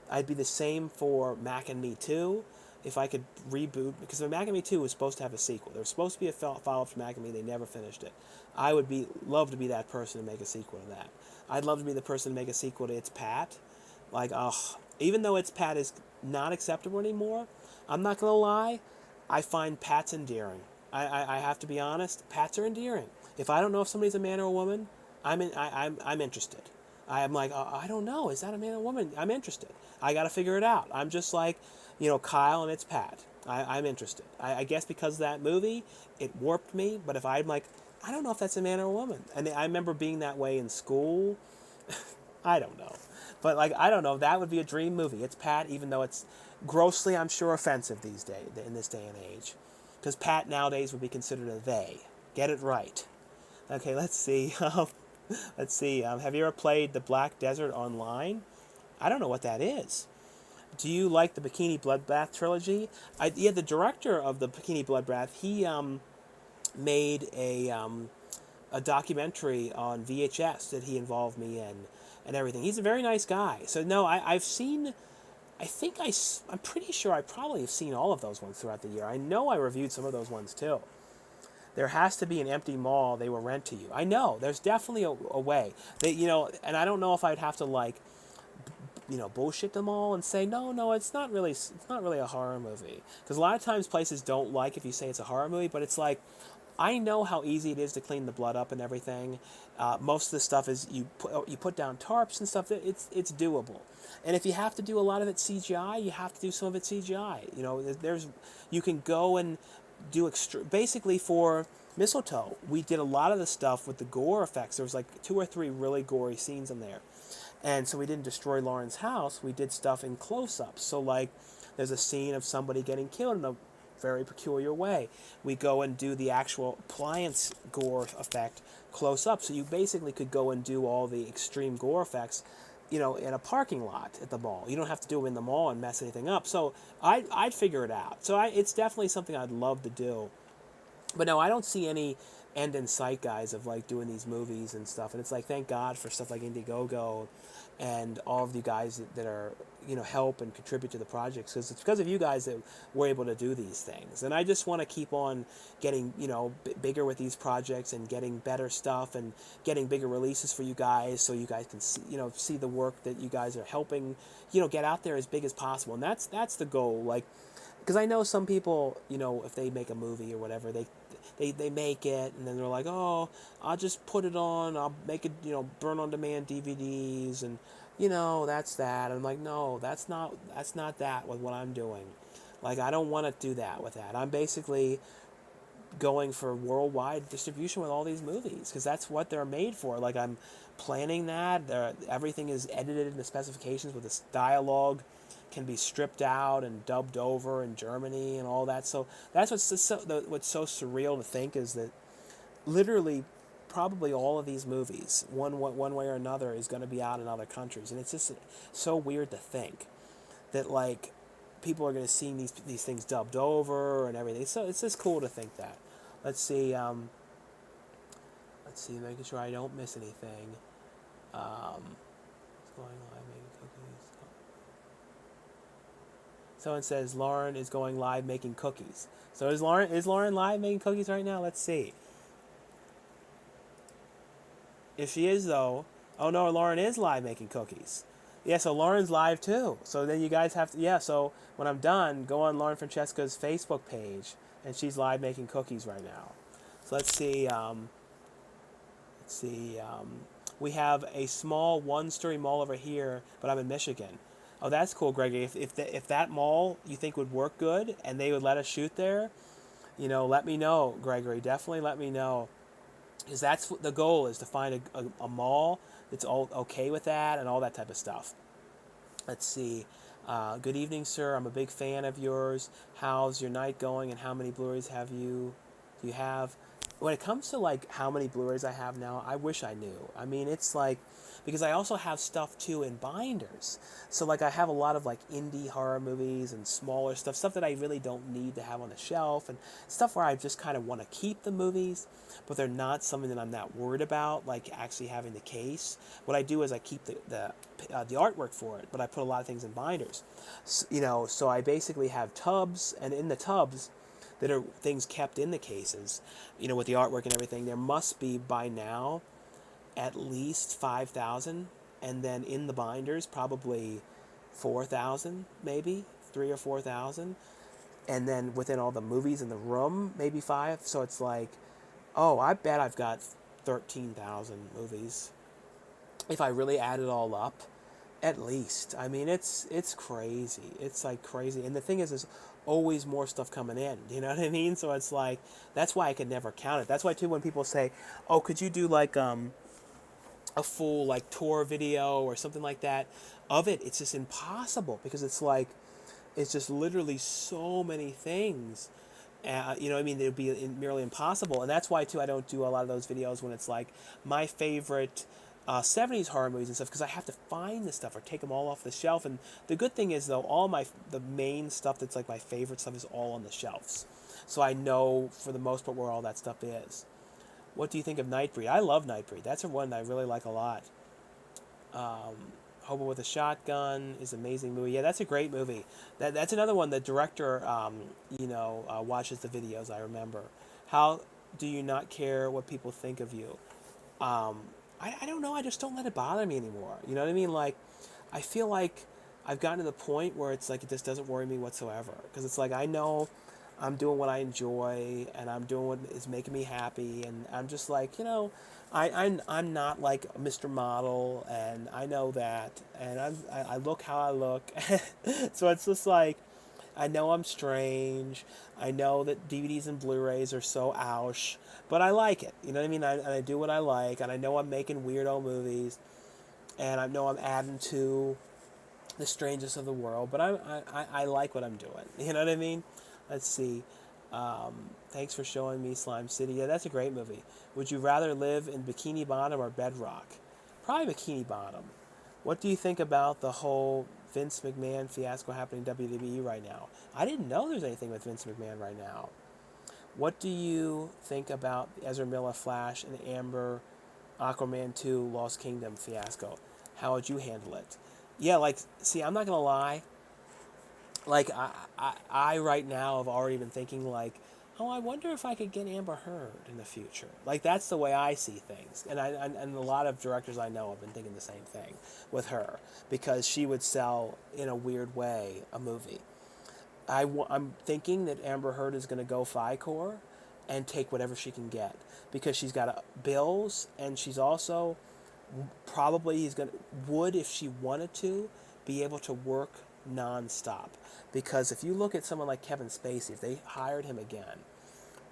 I'd be the same for Mac and Me Too. If I could reboot, because the Mac and Me 2 was supposed to have a sequel. There was supposed to be a follow-up to Mac and Me. They never finished it. I would be love to be that person to make a sequel to that. I'd love to be the person to make a sequel to It's Pat. Like, even though It's Pat is not acceptable anymore, I'm not gonna lie, I find Pats endearing. I have to be honest. Pats are endearing. If I don't know if somebody's a man or a woman, I'm interested. I'm like, I don't know. Is that a man or a woman? I'm interested. I got to figure it out. I'm just like, Kyle and It's Pat. I'm interested. I guess because of that movie, it warped me. But if I'm like, I don't know if that's a man or a woman. And I remember being that way in school. I don't know. But like, I don't know. That would be a dream movie. It's Pat, even though it's grossly, I'm sure, offensive these days, in this day and age. Because Pat nowadays would be considered a they. Get it right. Okay, let's see. Let's see. Have you ever played the Black Desert Online? I don't know what that is. Do you like the Bikini Bloodbath trilogy? The director of the Bikini Bloodbath, he made a documentary on VHS that he involved me in and everything. He's a very nice guy. So no, I've seen. I'm pretty sure I probably have seen all of those ones throughout the year. I know I reviewed some of those ones too. There has to be an empty mall they will rent to you. I know there's definitely a way. And I don't know if I'd have to like, bullshit them all and say no, it's not really a horror movie, because a lot of times places don't like if you say it's a horror movie, but it's like, I know how easy it is to clean the blood up and everything. Most of the stuff is you put down tarps and stuff. It's doable. And if you have to do a lot of it CGI, you have to do some of it CGI. You can go and do basically for Mistletoe. We did a lot of the stuff with the gore effects. There was like 2 or 3 really gory scenes in there, and so we didn't destroy Lauren's house. We did stuff in close-ups. So like, there's a scene of somebody getting killed in a very peculiar way. We go and do the actual appliance gore effect close up. So you basically could go and do all the extreme gore effects, in a parking lot at the mall. You don't have to do them in the mall and mess anything up. So I'd figure it out. So it's definitely something I'd love to do. But no, I don't see any end in sight, guys, of like doing these movies and stuff. And it's like, thank God for stuff like Indiegogo and all of you guys that are, help and contribute to the projects, because it's because of you guys that we're able to do these things. And I just want to keep on getting, bigger with these projects and getting better stuff and getting bigger releases for you guys, so you guys can see, see the work that you guys are helping, get out there as big as possible. And that's the goal. Like, because I know some people, if they make a movie or whatever, they make it and then they're like, oh, I'll just put it on, I'll make it, burn on demand DVDs, and that's that. And I'm like, no, that's not that with what I'm doing. Like, I don't want to do that with that. I'm basically going for worldwide distribution with all these movies, because that's what they're made for. Like, I'm planning that. Everything is edited in the specifications with this dialogue can be stripped out and dubbed over in Germany and all that. So that's what's so surreal to think, is that literally probably all of these movies, one way or another, is going to be out in other countries. And it's just so weird to think that like people are going to see these things dubbed over and everything. So it's just cool to think that. Let's see, making sure I don't miss anything. What's going on? Making cookies. Someone says Lauren is going live making cookies. So is Lauren live making cookies right now? Let's see. If she is, though, oh no, Lauren is live making cookies. Yeah, so Lauren's live too. So then you guys have to, so when I'm done, go on Lauren Francesca's Facebook page, and she's live making cookies right now. So let's see. We have a small one-story mall over here, but I'm in Michigan. Oh, that's cool, Gregory. If that mall you think would work good and they would let us shoot there, let me know, Gregory. Definitely let me know. Because that's what the goal is, to find a mall that's all okay with that and all that type of stuff. Let's see. Good evening, sir. I'm a big fan of yours. How's your night going, and how many Blu-rays do you have? when it comes to like how many Blu-rays I have now, I wish I knew. I mean, it's like because I also have stuff too in binders. So like I have a lot of like indie horror movies and smaller stuff that I really don't need to have on the shelf, and stuff where I just kind of want to keep the movies, but they're not something that I'm that worried about, like actually having the case. What I do is I keep the artwork for it, but I put a lot of things in binders. So I basically have tubs, and in the tubs that are things kept in the cases, with the artwork and everything. There must be by now at least 5,000, and then in the binders probably 4,000, maybe 3 or 4,000, and then within all the movies in the room maybe five. So it's like, oh, I bet I've got 13,000 movies if I really add it all up. At least. I mean, it's crazy. It's like crazy. And the thing is, there's always more stuff coming in. You know what I mean? So it's like, that's why I could never count it. That's why too, when people say, "Oh, could you do like a full like tour video or something like that of it?" It's just impossible, because it's like, it's just literally so many things. I mean, it would be merely impossible. And that's why too, I don't do a lot of those videos when it's like my favorite 70s horror movies and stuff, because I have to find the stuff or take them all off the shelf. And the good thing is, though, the main stuff that's like my favorite stuff is all on the shelves, so I know for the most part where all that stuff is. What do you think of Nightbreed? I love Nightbreed. That's a one that I really like a lot. Hobo with a Shotgun is an amazing movie. Yeah, that's a great movie. That's another one. The director, watches the videos. I remember. How do you not care what people think of you? I don't know. I just don't let it bother me anymore. You know what I mean? Like, I feel like I've gotten to the point where it's like it just doesn't worry me whatsoever. Because it's like I know I'm doing what I enjoy, and I'm doing what is making me happy, and I'm just like, I'm not like Mr. Model, and I know that, and I look how I look. So it's just like, I know I'm strange. I know that DVDs and Blu-rays are so ouch, but I like it. You know what I mean? I do what I like, and I know I'm making weirdo movies, and I know I'm adding to the strangeness of the world, but I like what I'm doing. You know what I mean? Let's see. Thanks for showing me Slime City. Yeah, that's a great movie. Would you rather live in Bikini Bottom or Bedrock? Probably Bikini Bottom. What do you think about the whole Vince McMahon fiasco happening in WWE right now? I didn't know there's anything with Vince McMahon right now. What do you think about Ezra Miller Flash and Amber Aquaman 2 Lost Kingdom fiasco? How would you handle it? Yeah, like, see, I'm not going to lie. Like, I right now have already been thinking, like, oh, I wonder if I could get Amber Heard in the future. Like, that's the way I see things. And and a lot of directors I know have been thinking the same thing with her, because she would sell, in a weird way, a movie. I'm thinking that Amber Heard is going to go FICOR and take whatever she can get, because she's got bills, and she's also probably would, if she wanted to, be able to work nonstop. Because if you look at someone like Kevin Spacey, if they hired him again,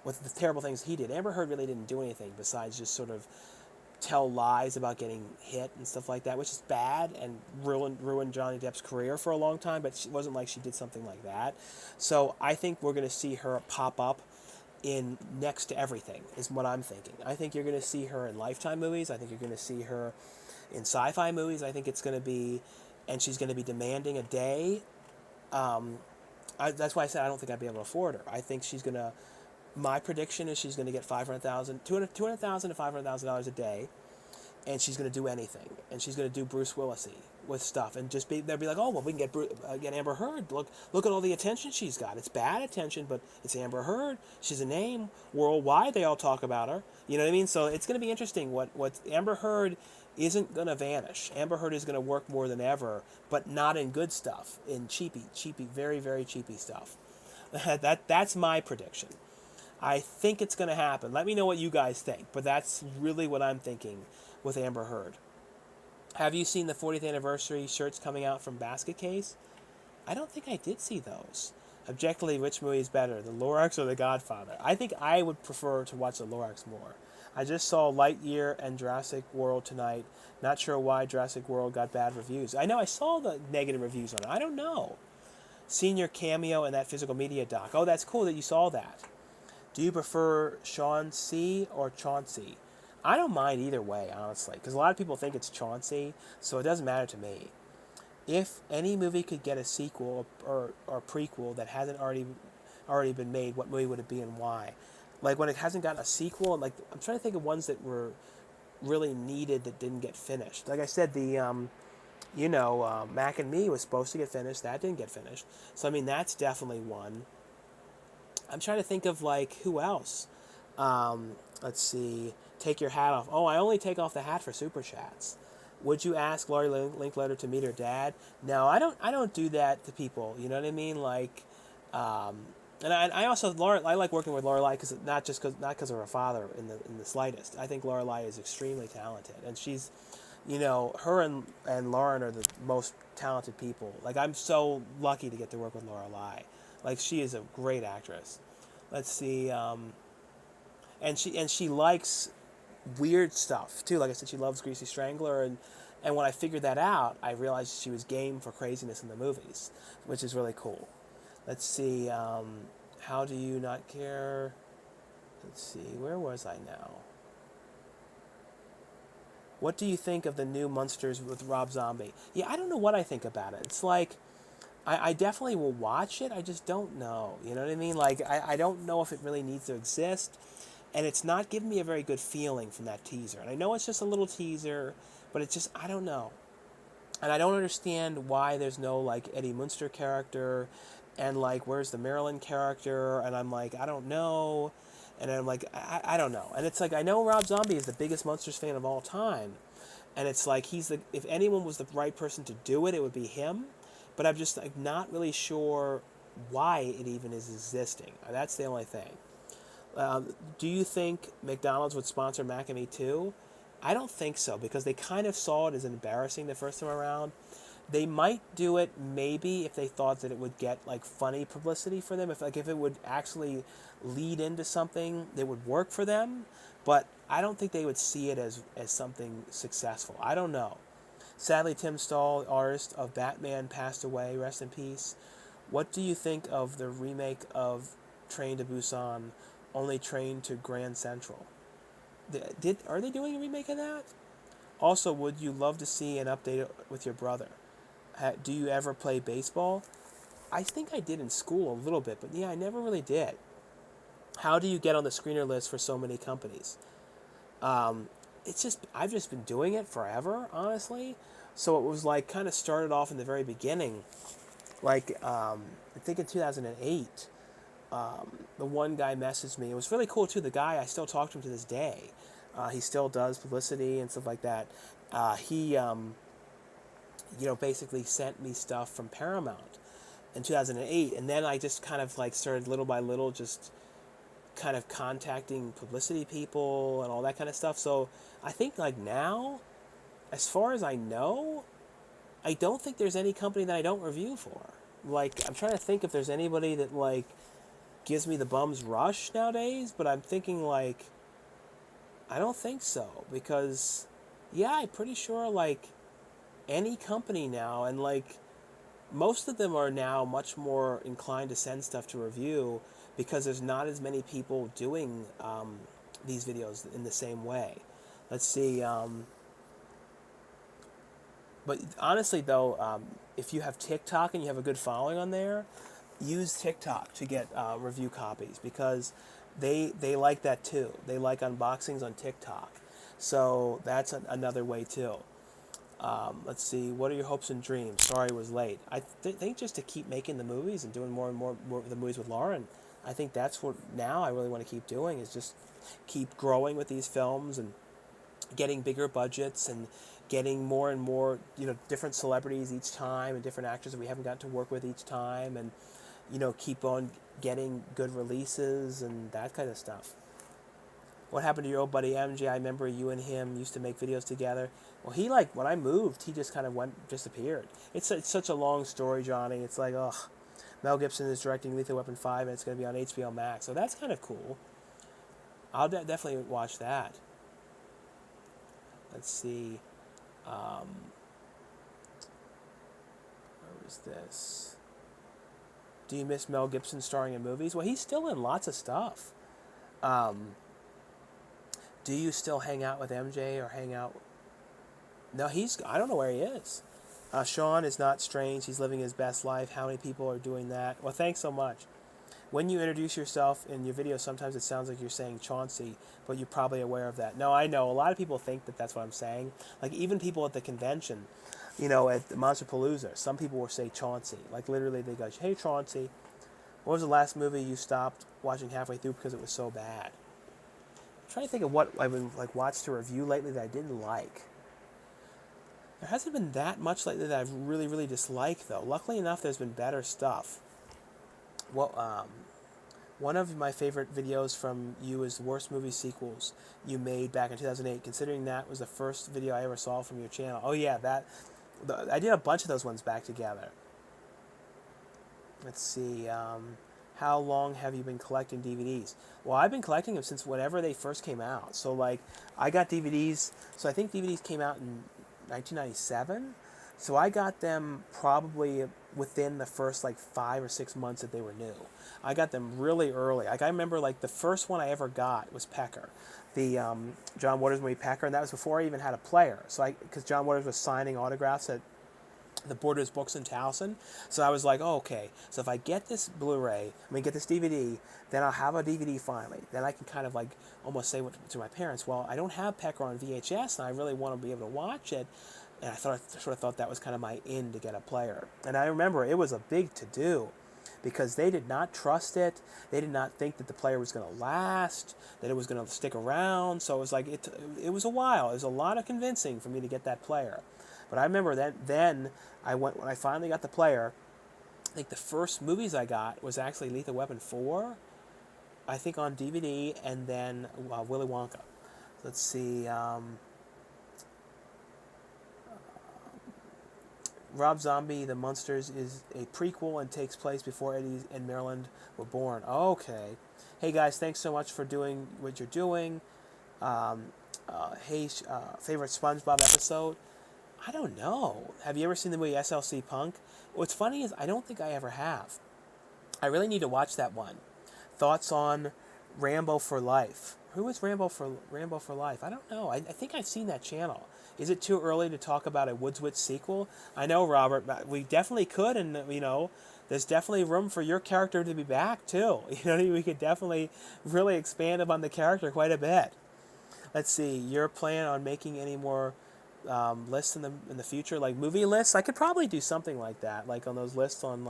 with the terrible things he did, Amber Heard really didn't do anything besides just sort of tell lies about getting hit and stuff like that, which is bad and ruined Johnny Depp's career for a long time, but it wasn't like she did something like that. So I think we're going to see her pop up in next to everything, is what I'm thinking. I think you're going to see her in Lifetime movies. I think you're going to see her in sci-fi movies. I think it's going to be, and she's going to be demanding a day. That's why I said I don't think I'd be able to afford her. I think she's going to, my prediction is she's going to get $200,000 to $500,000 a day, and she's going to do anything. And she's going to do Bruce Willisy with stuff, and they'll be like, oh, well, we can get Amber Heard. Look at all the attention she's got. It's bad attention, but it's Amber Heard. She's a name worldwide. They all talk about her. You know what I mean? So it's going to be interesting. What Amber Heard isn't going to vanish. Amber Heard is going to work more than ever, but not in good stuff, in cheapy, very, very cheapy stuff. That's my prediction. I think it's going to happen. Let me know what you guys think, but that's really what I'm thinking with Amber Heard. Have you seen the 40th anniversary shirts coming out from Basket Case? I don't think I did see those. Objectively, which movie is better, The Lorax or The Godfather? I think I would prefer to watch The Lorax more. I just saw Lightyear and Jurassic World tonight. Not sure why Jurassic World got bad reviews. I know I saw the negative reviews on it. I don't know. Senior cameo in that physical media doc. Oh, that's cool that you saw that. Do you prefer Chauncey or Chauncey? I don't mind either way, honestly, because a lot of people think it's Chauncey, so it doesn't matter to me. If any movie could get a sequel or prequel that hasn't already been made, what movie would it be and why? Like when it hasn't gotten a sequel, like I'm trying to think of ones that were really needed that didn't get finished. Like I said, the Mac and Me was supposed to get finished, that didn't get finished. So I mean, that's definitely one. I'm trying to think of like who else. Let's see. Take your hat off. Oh, I only take off the hat for super chats. Would you ask Lori Linkletter to meet her dad? No, I don't. I don't do that to people. You know what I mean? Like, um, and I also Laura. I like working with Lorelai because not because of her father in the slightest. I think Lorelai is extremely talented, and she's, her and Lauren are the most talented people. Like I'm so lucky to get to work with Lorelai. Like she is a great actress. Let's see, and she likes weird stuff too. Like I said, she loves Greasy Strangler, and when I figured that out, I realized she was game for craziness in the movies, which is really cool. Let's see, how do you not care? Let's see, where was I now? What do you think of the new Munsters with Rob Zombie? Yeah, I don't know what I think about it. It's like I definitely will watch it. I just don't know. You know what I mean? Like I don't know if it really needs to exist, and it's not giving me a very good feeling from that teaser. And I know it's just a little teaser, but it's just I don't know, and I don't understand why there's no like Eddie Munster character, and like where's the Marilyn character? And I'm like I don't know, and I'm like I don't know. And it's like I know Rob Zombie is the biggest Munsters fan of all time, and it's like if anyone was the right person to do it, it would be him. But I'm just like not really sure why it even is existing. That's the only thing. Do you think McDonald's would sponsor Mac and Me too? I don't think so because they kind of saw it as embarrassing the first time around. They might do it maybe if they thought that it would get like funny publicity for them. If it would actually lead into something that would work for them. But I don't think they would see it as something successful. I don't know. Sadly, Tim Stahl, artist of Batman, passed away. Rest in peace. What do you think of the remake of Train to Busan, Only Train to Grand Central? Are they doing a remake of that? Also, would you love to see an update with your brother? Do you ever play baseball? I think I did in school a little bit, but yeah, I never really did. How do you get on the screener list for so many companies? It's just I've just been doing it forever, honestly. So it was like kind of started off in the very beginning, like I think in 2008. The one guy messaged me. It was really cool too. The guy I still talk to him to this day. He still does publicity and stuff like that. He basically sent me stuff from Paramount in 2008, and then I just kind of like started little by little just kind of contacting publicity people and all that kind of stuff. So I think like now, as far as I know, I don't think there's any company that I don't review for. Like I'm trying to think if there's anybody that like gives me the bum's rush nowadays, but I'm thinking like I don't think so because yeah, I'm pretty sure like any company now and like most of them are now much more inclined to send stuff to review because there's not as many people doing these videos in the same way. Let's see. But honestly, though, if you have TikTok and you have a good following on there, use TikTok to get review copies because they like that too. They like unboxings on TikTok. So that's another way too. Let's see. What are your hopes and dreams? Sorry it was late. I think just to keep making the movies and doing more and more of the movies with Lauren. I think that's what now I really want to keep doing is just keep growing with these films and getting bigger budgets and getting more and more different celebrities each time and different actors that we haven't gotten to work with each time and keep on getting good releases and that kind of stuff. What happened to your old buddy MJ? I remember you and him used to make videos together. Well, he like when I moved, he just kind of disappeared. It's such a long story, Johnny. It's like, ugh. Mel Gibson is directing Lethal Weapon 5 and it's going to be on HBO Max. So that's kind of cool. I'll definitely watch that. Let's see. Where was this? Do you miss Mel Gibson starring in movies? Well, he's still in lots of stuff. Do you still hang out with MJ or hang out? No, I don't know where he is. Sean is not strange. He's living his best life. How many people are doing that? Well, thanks so much. When you introduce yourself in your video, sometimes it sounds like you're saying Chauncey, but you're probably aware of that. No, I know. A lot of people think that that's what I'm saying. Like, even people at the convention, at the Monster Palooza, some people will say Chauncey. Like, literally, they go, hey, Chauncey, what was the last movie you stopped watching halfway through because it was so bad? I'm trying to think of what I've been, watched a review lately that I didn't like. There hasn't been that much lately that I've really, really disliked, though. Luckily enough, there's been better stuff. Well, one of my favorite videos from you is the worst movie sequels you made back in 2008, considering that was the first video I ever saw from your channel. Oh, yeah, I did a bunch of those ones back together. Let's see. How long have you been collecting DVDs? Well, I've been collecting them since whenever they first came out. So, I got DVDs. So, I think DVDs came out in 1997. So, I got them probably within the first, 5 or 6 months that they were new. I got them really early. I remember, the first one I ever got was Pecker. The John Waters movie Pecker. And that was before I even had a player. So, because John Waters was signing autographs at the Borders Books in Towson. So I was like, oh, okay. So if I get this get this DVD, then I'll have a DVD finally. Then I can kind of almost say to my parents, well, I don't have Pecker on VHS, and I really want to be able to watch it. And I sort of thought that was kind of my in to get a player. And I remember it was a big to-do because they did not trust it. They did not think that the player was going to last, that it was going to stick around. So it was it was a while. It was a lot of convincing for me to get that player. But I remember that then when I finally got the player, I think the first movies I got was actually Lethal Weapon 4, I think on DVD, and then Willy Wonka. Let's see. Rob Zombie, The Munsters is a prequel and takes place before Eddie and Marilyn were born. Okay. Hey guys, thanks so much for doing what you're doing. Favorite SpongeBob episode? I don't know. Have you ever seen the movie SLC Punk? What's funny is I don't think I ever have. I really need to watch that one. Thoughts on Rambo for Life? Who is Rambo for Life? I don't know. I think I've seen that channel. Is it too early to talk about a Woodswitch sequel? I know, Robert. We definitely could, and there's definitely room for your character to be back too. We could definitely really expand upon the character quite a bit. Let's see. You're planning on making any more lists in the future, like movie lists? I could probably do something like that, on those lists on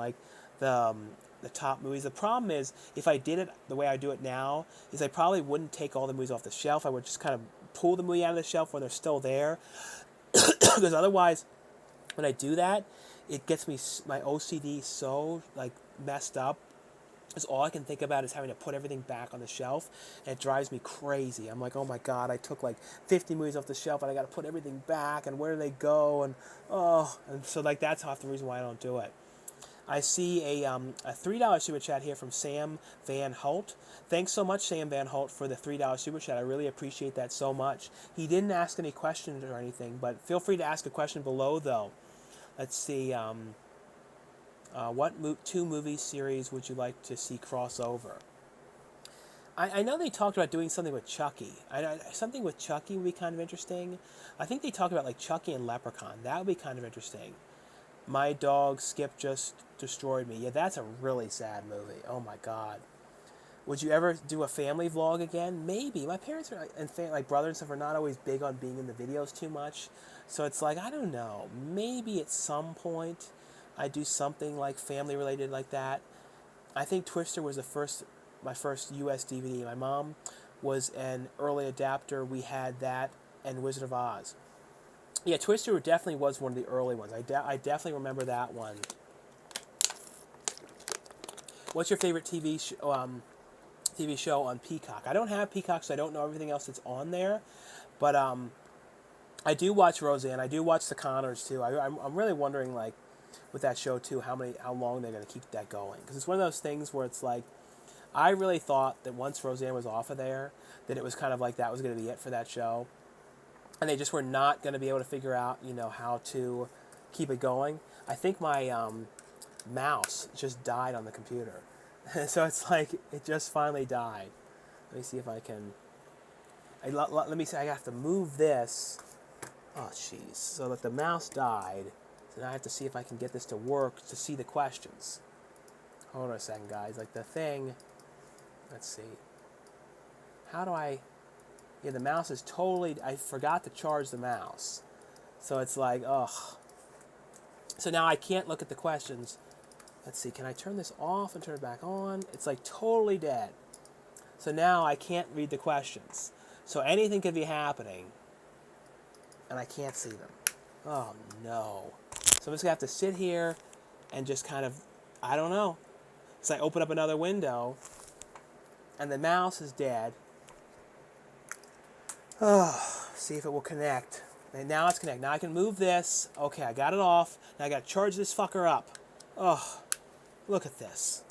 the top movies. The problem is, if I did it the way I do it now, is I probably wouldn't take all the movies off the shelf. I would just kind of pull the movie out of the shelf when they're still there, because otherwise, when I do that, it gets my OCD so messed up. Because all I can think about is having to put everything back on the shelf, and it drives me crazy. I'm like, oh my god, I took 50 movies off the shelf, and I got to put everything back, and where do they go? And so that's half the reason why I don't do it. I see a $3 super chat here from Sam Van Holt. Thanks so much, Sam Van Holt, for the $3 super chat. I really appreciate that so much. He didn't ask any questions or anything, but feel free to ask a question below, though. Let's see. What two movie series would you like to see crossover? I know they talked about doing something with Chucky. Something with Chucky would be kind of interesting. I think they talked about Chucky and Leprechaun. That would be kind of interesting. My dog Skip just destroyed me. Yeah, that's a really sad movie. Oh my god. Would you ever do a family vlog again? Maybe. My parents and brother and stuff are not always big on being in the videos too much. So it's I don't know. Maybe at some point I do something family related like that. I think Twister was my first US DVD. My mom was an early adapter. We had that and Wizard of Oz. Yeah, Twister definitely was one of the early ones. I definitely remember that one. What's your favorite TV show on Peacock? I don't have Peacock, so I don't know everything else that's on there. But I do watch Roseanne. I do watch The Connors too. I'm really wondering with that show too how long they're going to keep that going, because it's one of those things where it's I really thought that once Roseanne was off of there, that it was kind of that was going to be it for that show, and they just were not going to be able to figure out how to keep it going. I think my mouse just died on the computer, so it's it just finally died. Let me see if I can. Let me see. I have to move this. Oh, jeez. So that the mouse died. So now I have to see if I can get this to work to see the questions. Hold on a second, guys. Like the thing. Let's see. How do I? Yeah, the mouse is totally. I forgot to charge the mouse. So it's like, ugh. So now I can't look at the questions. Let's see. Can I turn this off and turn it back on? It's like totally dead. So now I can't read the questions. So anything could be happening, and I can't see them. Oh, no. So I'm just going to have to sit here and just kind of, I don't know. So I open up another window, and the mouse is dead. Oh, see if it will connect. And now it's connected. Now I can move this. Okay, I got it off. Now I got to charge this fucker up. Oh, look at this.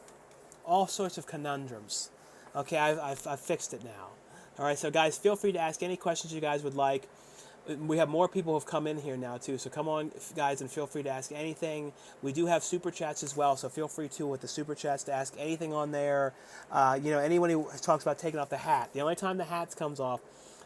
All sorts of conundrums. Okay, I've fixed it now. All right, so guys, feel free to ask any questions you guys would like. We have more people who have come in here now too, so come on, guys, and feel free to ask anything. We do have super chats as well, so feel free to with the super chats to ask anything on there. Anyone who talks about taking off the hat. The only time the hat comes off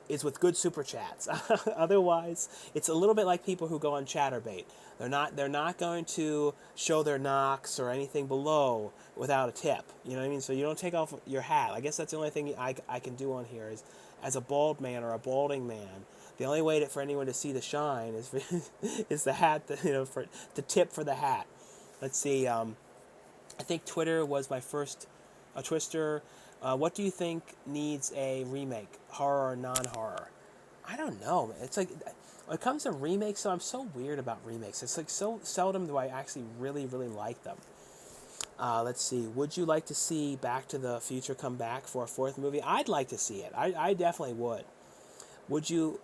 is with good super chats. Otherwise, it's a little bit like people who go on ChatterBait. They're not going to show their knocks or anything below without a tip. You know what I mean? So you don't take off your hat. I guess that's the only thing I can do on here is as a bald man or a balding man. The only way for anyone to see the shine is is the hat, for to tip for the hat. Let's see. I think Twitter was my first Twister. What do you think needs a remake, horror or non-horror? I don't know. It's like when it comes to remakes, so I'm so weird about remakes. It's like so seldom do I actually really, really like them. Let's see. Would you like to see Back to the Future come back for a fourth movie? I'd like to see it. I definitely would. Would you?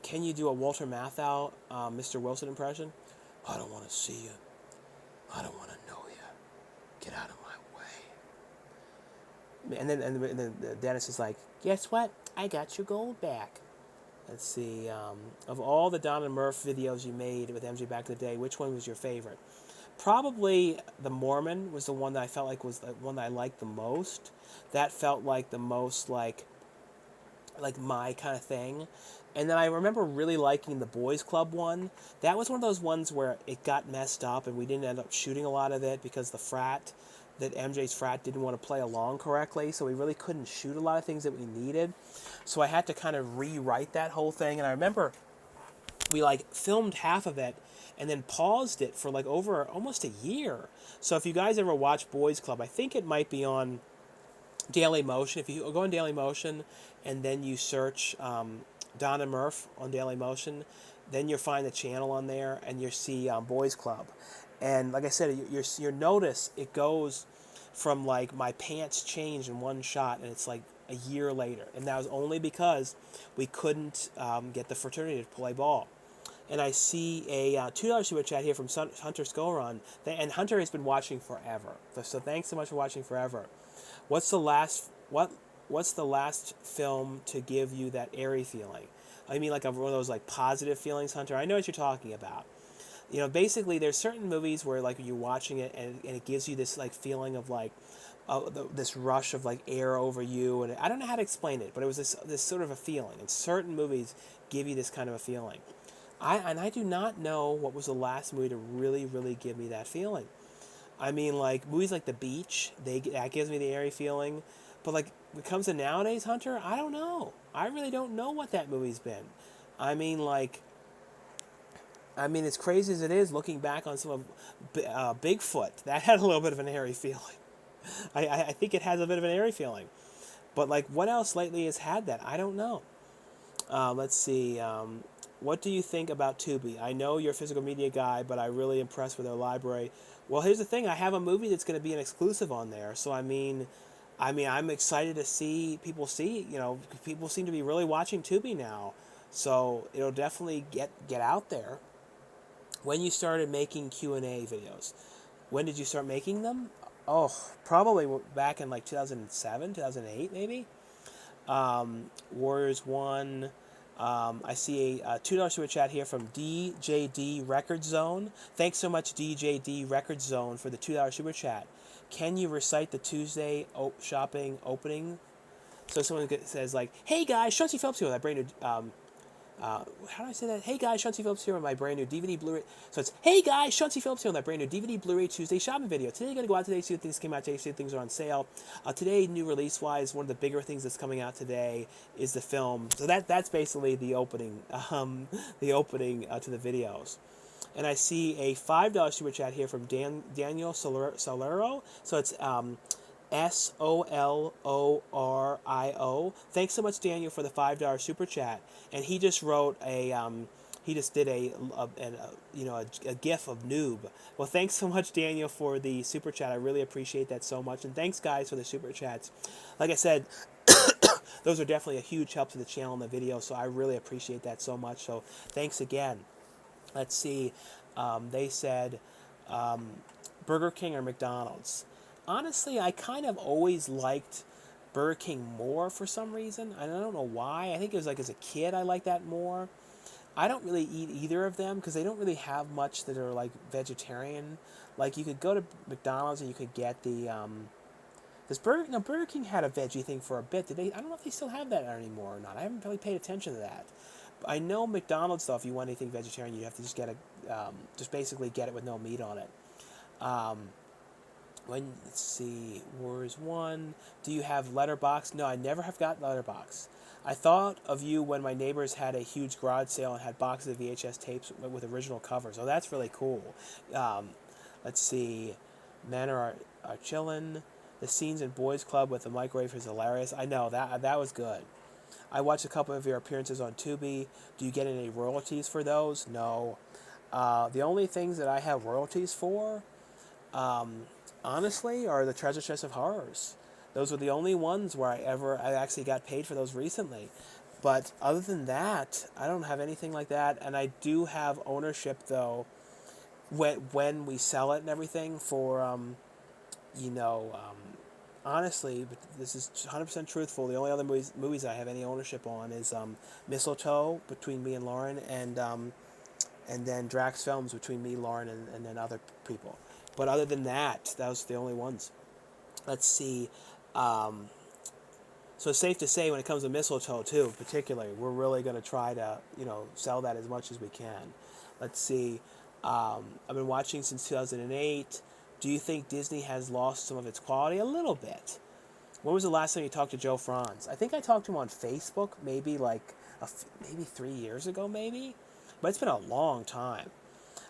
Can you do a Walter Matthau, Mr. Wilson impression? I don't want to see you. I don't want to know you. Get out of my way. And then Dennis is like, guess what? I got your gold back. Let's see. Of all the Don and Murph videos you made with MJ back in the day, which one was your favorite? Probably the Mormon was the one that I felt like was the one that I liked the most. That felt like the most like my kind of thing. And then I remember really liking the Boys Club one. That was one of those ones where it got messed up and we didn't end up shooting a lot of it because that MJ's frat didn't want to play along correctly, so we really couldn't shoot a lot of things that we needed. So I had to kind of rewrite that whole thing. And I remember we filmed half of it and then paused it for over almost a year. So if you guys ever watch Boys Club, I think it might be on Daily Motion. If you go on Daily Motion and then you search Don and Murph on Daily Motion, then you'll find the channel on there and you'll see Boys Club. And like I said, you'll notice it goes from my pants changed in one shot and it's a year later. And that was only because we couldn't get the fraternity to play ball. And I see a $2 super chat here from Hunter Skullrun. And Hunter has been watching forever. So thanks so much for watching forever. What's the last film to give you that airy feeling? I mean, one of those positive feelings, Hunter. I know what you're talking about. Basically, there's certain movies where you're watching it and it gives you this feeling of this rush of air over you, and I don't know how to explain it, but it was this sort of a feeling. And certain movies give you this kind of a feeling. I do not know what was the last movie to really, really give me that feeling. I mean, movies like The Beach, that gives me the airy feeling. But when it comes to nowadays, Hunter, I don't know. I really don't know what that movie's been. I mean, as crazy as it is, looking back on some of Bigfoot, that had a little bit of an airy feeling. I think it has a bit of an airy feeling. But what else lately has had that? I don't know. Let's see. What do you think about Tubi? I know you're a physical media guy, but I'm really impressed with their library. Well, here's the thing. I have a movie that's going to be an exclusive on there. So, I'm excited to see people people seem to be really watching Tubi now. So, it'll definitely get out there. When you started making Q&A videos, when did you start making them? Oh, probably back in 2007, 2008, maybe. Warriors 1. I see a $2 super chat here from DJD Record Zone. Thanks so much, DJD Record Zone, for the $2 super chat. Can you recite the Tuesday shopping opening So someone says like, "Hey guys, Chauncey Phelps here with my brand new how do I say that? Hey guys, Chauncey Phillips here with my brand new DVD Blu-ray. So it's, hey guys, Chauncey Phillips here with my brand new DVD Blu-ray Tuesday shopping video. Today I'm going to go out today, see what things came out today, see what things are on sale. Today, new release-wise, one of the bigger things that's coming out today is the film. So that's basically the opening, to the videos. And I see a $5 super chat here from Daniel Solero. So it's SOLORIO. Thanks so much, Daniel, for the $5 super chat. And he just wrote he just did a gif of noob. Well, thanks so much, Daniel, for the super chat. I really appreciate that so much. And thanks, guys, for the super chats. Like I said, those are definitely a huge help to the channel and the video. So I really appreciate that so much. So thanks again. Let's see. They said Burger King or McDonald's. Honestly, I kind of always liked Burger King more for some reason. I don't know why. I think it was like as a kid I liked that more. I don't really eat either of them because they don't really have much that are like vegetarian. Like you could go to McDonald's and you could get the this Burger King had a veggie thing for a bit. Did they? I don't know if they still have that anymore or not. I haven't really paid attention to that. I know McDonald's though. If you want anything vegetarian, you have to just get just basically get it with no meat on it. Let's see, Wars 1. Do you have Letterbox? No, I never have got Letterbox. I thought of you when my neighbors had a huge garage sale and had boxes of VHS tapes with original covers. Oh, that's really cool. Let's see, Men are chillin'. The scenes in Boys Club with the microwave is hilarious. I know, that was good. I watched a couple of your appearances on Tubi. Do you get any royalties for those? No. The only things that I have royalties for, honestly, are the Treasure Chest of Horrors. Those were the only ones where I actually got paid for those recently. But other than that, I don't have anything like that. And I do have ownership, though, when we sell it and everything for, honestly, but this is 100% truthful. The only other movies I have any ownership on is Mistletoe between me and Lauren, and then Drax Films between me, Lauren, and then other people. But other than that, those are the only ones. Let's see. So it's safe to say when it comes to Mistletoe, too, particularly, we're really going to try to, sell that as much as we can. Let's see. I've been watching since 2008. Do you think Disney has lost some of its quality? A little bit. When was the last time you talked to Joe Franz? I think I talked to him on Facebook, maybe maybe 3 years ago, maybe. But it's been a long time.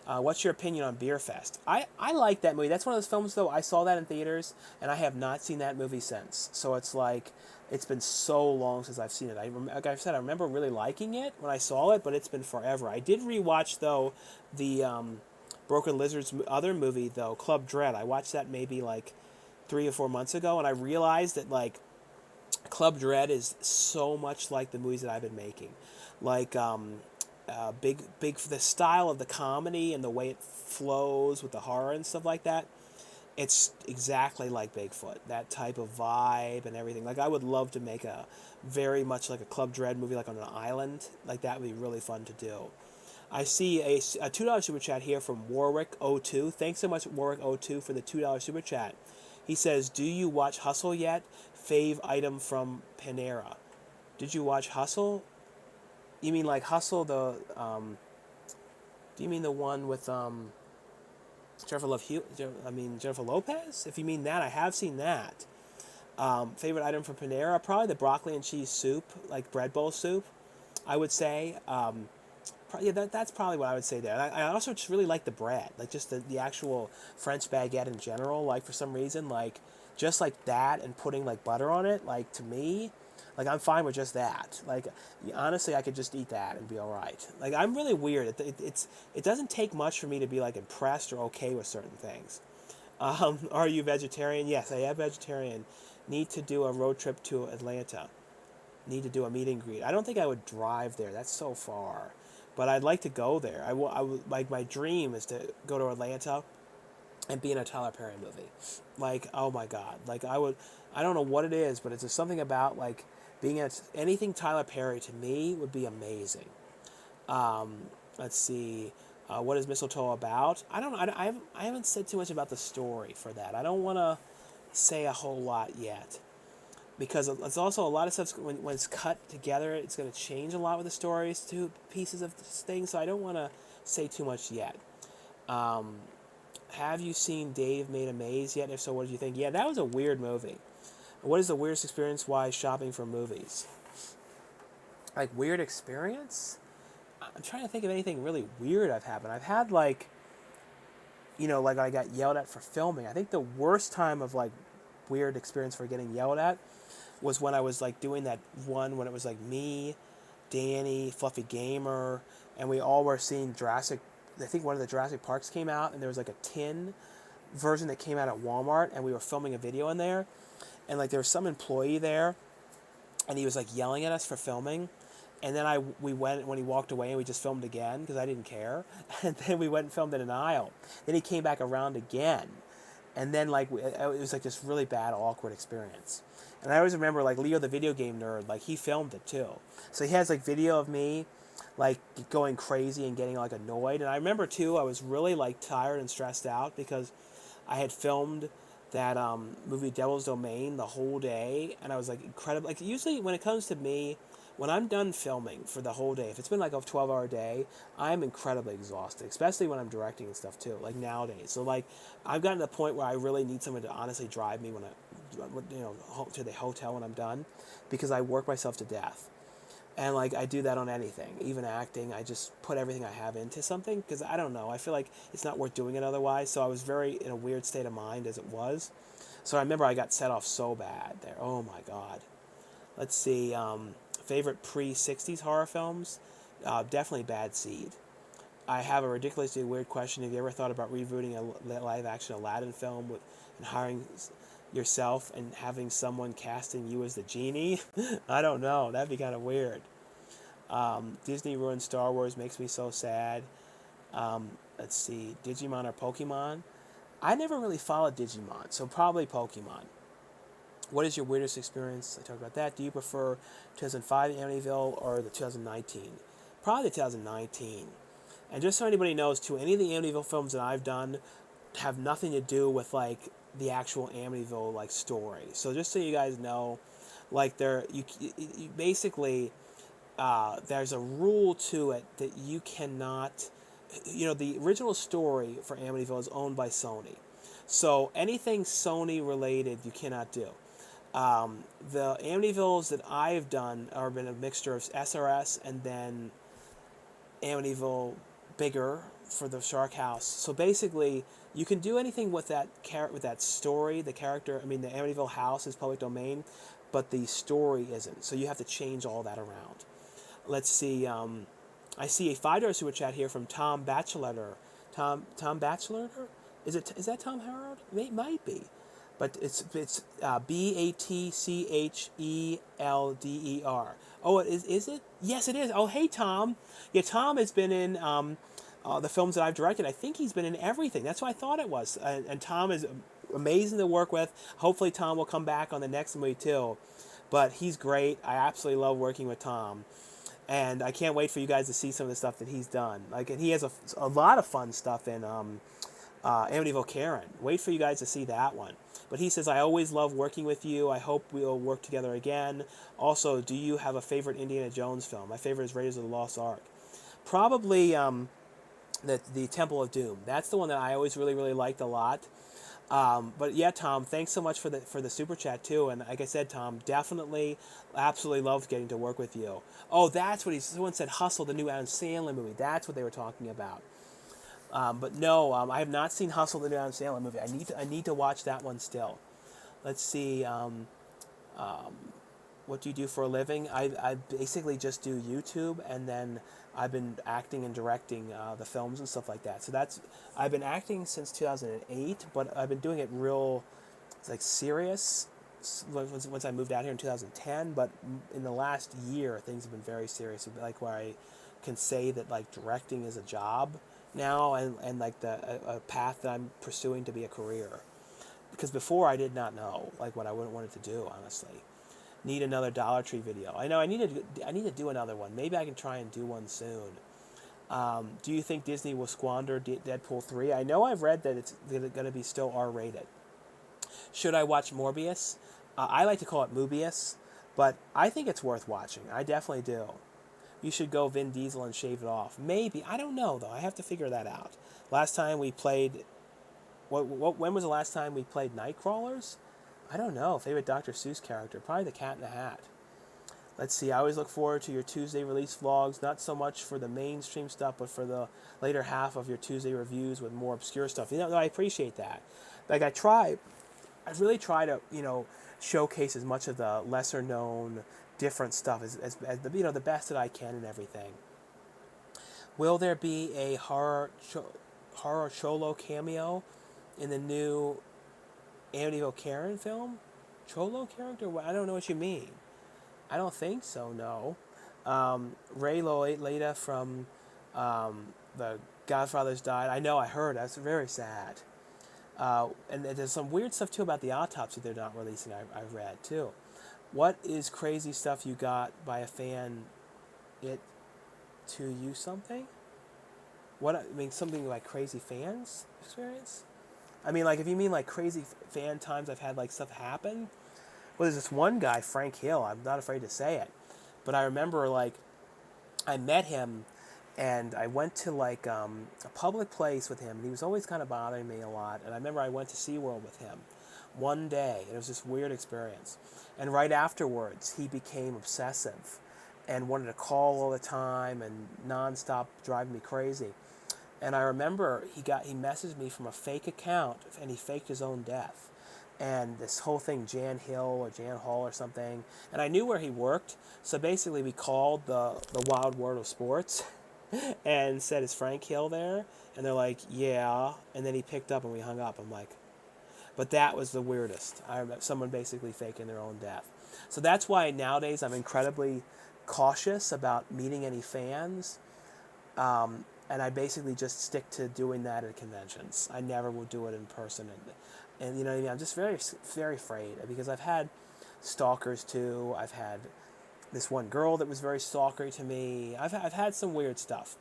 What's your opinion on Beer Fest? I like that movie. That's one of those films, though, I saw that in theaters, and I have not seen that movie since. So it's like, it's been so long since I've seen it. Like I said, I remember really liking it when I saw it, but it's been forever. I did rewatch, though, the Broken Lizard's other movie, though, Club Dread. I watched that maybe like 3 or 4 months ago, and I realized that, like, Club Dread is so much like the movies that I've been making. Like, big the style of the comedy and the way it flows with the horror and stuff like that. It's exactly like Bigfoot, that type of vibe and everything. Like, I would love to make a very much like a Club Dread movie, like on an island. Like, that would be really fun to do. I see a $2 super chat here from Warwick02. Thanks so much, Warwick02, for the $2 super chat. He says, do you watch Hustle yet? Fave item from Panera. Did you watch Hustle? You mean like Hustle, do you mean the one with Jennifer Lopez? If you mean that, I have seen that. Favorite item from Panera? Probably the broccoli and cheese soup, like bread bowl soup, I would say. That's probably what I would say there. And I also just really like the bread, like just the actual French baguette in general. Like, for some reason, like, just like that and putting like butter on it, like, to me, like, I'm fine with just that. Like, honestly, I could just eat that and be all right. Like, I'm really weird. It doesn't take much for me to be like impressed or okay with certain things. Are you vegetarian? Yes, I am vegetarian. Need to do a road trip to Atlanta. Need to do a meet and greet. I don't think I would drive there. That's so far. But I'd like to go there. I would, like, my dream is to go to Atlanta and be in a Tyler Perry movie. Like, oh my God. Like, I don't know what it is, but it's just something about, like, being at anything Tyler Perry, to me, would be amazing. Let's see. What is Mistletoe about? I don't know. I haven't said too much about the story for that. I don't want to say a whole lot yet. because it's also a lot of stuff when it's cut together, it's going to change a lot with the stories, two pieces of things. So I don't want to say too much yet. Um, have you seen Dave Made a Maze yet? If so, what did you think? Yeah, that was a weird movie. What is the weirdest experience while shopping for movies? Like, weird experience? I'm trying to think of anything really weird I've happened. I've had, like, like I got yelled at for filming. I think the worst time of, like, weird experience for getting yelled at was when I was, like, doing that one when it was, like, me, Danny, Fluffy Gamer, and we all were seeing Jurassic. I think one of the Jurassic Parks came out, and there was, like, a tin version that came out at Walmart, and we were filming a video in there. And, like, there was some employee there, and he was, like, yelling at us for filming. And then we went, when he walked away, and we just filmed again because I didn't care. And then we went and filmed in an aisle. Then he came back around again. And then, like, it was, like, this really bad, awkward experience. And I always remember, like, Leo the video game nerd, like, he filmed it, too. So he has, like, video of me, like, going crazy and getting, like, annoyed. And I remember, too, I was really, like, tired and stressed out because I had filmed that movie Devil's Domain the whole day. And I was, like, incredible. Like, usually when it comes to me, when I'm done filming for the whole day, if it's been like a 12-hour day, I'm incredibly exhausted, especially when I'm directing and stuff too, like nowadays. So like, I've gotten to the point where I really need someone to honestly drive me to the hotel when I'm done, because I work myself to death. And like, I do that on anything, even acting. I just put everything I have into something because I don't know. I feel like it's not worth doing it otherwise. So I was very in a weird state of mind as it was. So I remember I got set off so bad there. Oh my God. Let's see. Favorite pre-60s horror films? Definitely Bad Seed. I have a ridiculously weird question. Have you ever thought about rebooting a live-action Aladdin film and hiring yourself and having someone casting you as the genie? I don't know. That'd be kind of weird. Disney ruined Star Wars. Makes me so sad. Let's see. Digimon or Pokemon? I never really followed Digimon, so probably Pokemon. What is your weirdest experience? I talked about that. Do you prefer 2005 Amityville or the 2019? Probably the 2019. And just so anybody knows, too, any of the Amityville films that I've done have nothing to do with, like, the actual Amityville, like, story. So just so you guys know, like, you basically, there's a rule to it that you cannot, the original story for Amityville is owned by Sony. So anything Sony related, you cannot do. The Amityvilles that I've done are been a mixture of SRS and then Amityville bigger for the Shark House. So basically, you can do anything with that story. The character, the Amityville house is public domain, but the story isn't. So you have to change all that around. Let's see. I see a $5 super chat here from Tom Batchelder. Tom Batchelder? Is that Tom Howard? It might be. But it's Batchelder. Oh, is it? Yes, it is. Oh, hey, Tom. Yeah, Tom has been in the films that I've directed. I think he's been in everything. That's what I thought it was. And Tom is amazing to work with. Hopefully, Tom will come back on the next movie, too. But he's great. I absolutely love working with Tom. And I can't wait for you guys to see some of the stuff that he's done. And he has a lot of fun stuff in Amityville Karen. Wait for you guys to see that one. But he says, I always love working with you. I hope we'll work together again. Also, do you have a favorite Indiana Jones film? My favorite is Raiders of the Lost Ark. Probably the Temple of Doom. That's the one that I always really, really liked a lot. But yeah, Tom, thanks so much for the super chat too. And like I said, Tom, definitely, absolutely loved getting to work with you. Oh, that's what someone said. Hustle, the new Adam Sandler movie. That's what they were talking about. But no, I have not seen Hustle, the new Adam Sandler movie. I need to watch that one still. Let's see. What do you do for a living? I basically just do YouTube, and then I've been acting and directing the films and stuff like that. So I've been acting since 2008, but I've been doing it real, like, serious once I moved out here in 2010. But in the last year, things have been very serious. Like, where I can say that, like, directing is a job now, and like a path that I'm pursuing to be a career. Because before I did not know, like, what I wanted to do, honestly. Need another Dollar Tree video. I know I need to do another one. Maybe I can try and do one soon. Do you think Disney will squander Deadpool 3? I know I've read that it's going to be still R-rated. Should I watch Morbius? I like to call it Mobius, but I think it's worth watching. I definitely do. You should go Vin Diesel and shave it off. Maybe. I don't know, though. I have to figure that out. Last time we played... when was the last time we played Nightcrawlers? I don't know. Favorite Dr. Seuss character? Probably the Cat in the Hat. Let's see. I always look forward to your Tuesday release vlogs, not so much for the mainstream stuff, but for the later half of your Tuesday reviews with more obscure stuff. I appreciate that. Like, I really try to, showcase as much of the lesser known, different stuff as the best that I can and everything. Will there be a horror Cholo cameo in the new Amityville Karen film? Cholo character? I don't know what you mean. I don't think so, no. Ray Liotta from The Godfather's died. I know, I heard. That's very sad. And there's some weird stuff, too, about the autopsy they're not releasing, I've read, too. What is crazy stuff you got by a fan it to you something? Something like crazy fans experience? I mean, like, if you mean, like, crazy fan times I've had, like, stuff happen. Well, there's this one guy, Frank Hill. I'm not afraid to say it. But I remember, like, I met him, and I went to, like, a public place with him, and he was always kind of bothering me a lot. And I remember I went to SeaWorld with him one day, and it was this weird experience. And right afterwards, he became obsessive and wanted to call all the time and nonstop driving me crazy. And I remember he messaged me from a fake account, and he faked his own death. And this whole thing, Jan Hill or Jan Hall or something. And I knew where he worked, so basically we called the Wild World of Sports and said, is Frank Hill there? And they're like, yeah. And then he picked up and we hung up. I'm like, but that was the weirdest. I remember someone basically faking their own death. So that's why nowadays I'm incredibly cautious about meeting any fans. And I basically just stick to doing that at conventions. I never will do it in person. And you know what I mean? I'm just very, very afraid because I've had stalkers too. I've had this one girl that was very stalkery to me. I've had some weird stuff.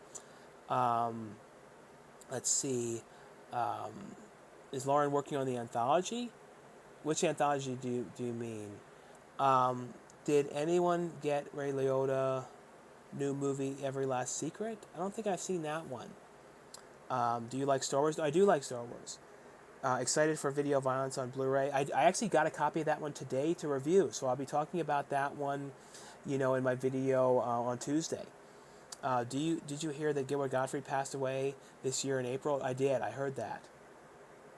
Let's see. Is Lauren working on the anthology? Which anthology do you mean? Did anyone get Ray Liotta new movie Every Last Secret? I don't think I've seen that one. Do you like Star Wars? I do like Star Wars. Excited for Video Violence on Blu-ray. I actually got a copy of that one today to review, so I'll be talking about that one, in my video on Tuesday. Did you hear that Gilbert Gottfried passed away this year in April? I did. I heard that.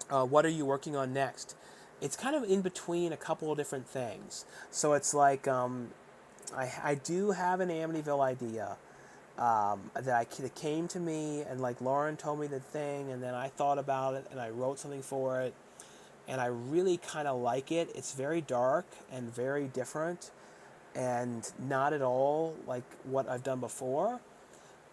What are you working on next? It's kind of in between a couple of different things. So it's like I do have an Amityville idea that came to me, and like Lauren told me the thing, and then I thought about it, and I wrote something for it, and I really kind of like it. It's very dark and very different, and not at all like what I've done before.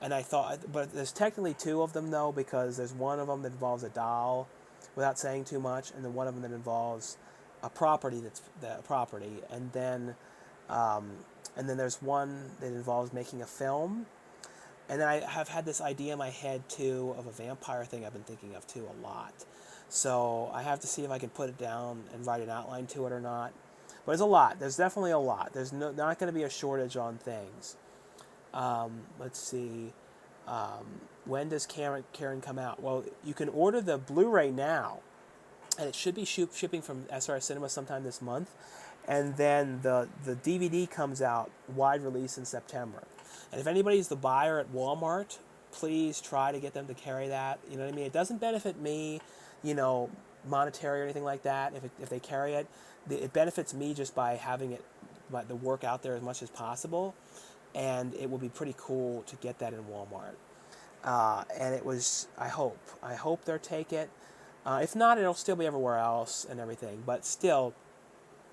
And I thought, but there's technically two of them though, because there's one of them that involves a doll, without saying too much, and then one of them that involves a property and then there's one that involves making a film. And then I have had this idea in my head, too, of a vampire thing I've been thinking of, too, a lot. So I have to see if I can put it down and write an outline to it or not. But there's a lot. There's definitely a lot. There's not going to be a shortage on things. Let's see. When does Karen come out? Well, you can order the Blu-ray now. And it should be shipping from SRS Cinema sometime this month. And then the DVD comes out wide release in September. And if anybody's the buyer at Walmart, please try to get them to carry that. You know what I mean? It doesn't benefit me, monetary or anything like that. If they carry it, it benefits me just by having it, the work out there as much as possible. And it will be pretty cool to get that in Walmart. And it was, I hope they'll take it. If not, it'll still be everywhere else and everything. But still,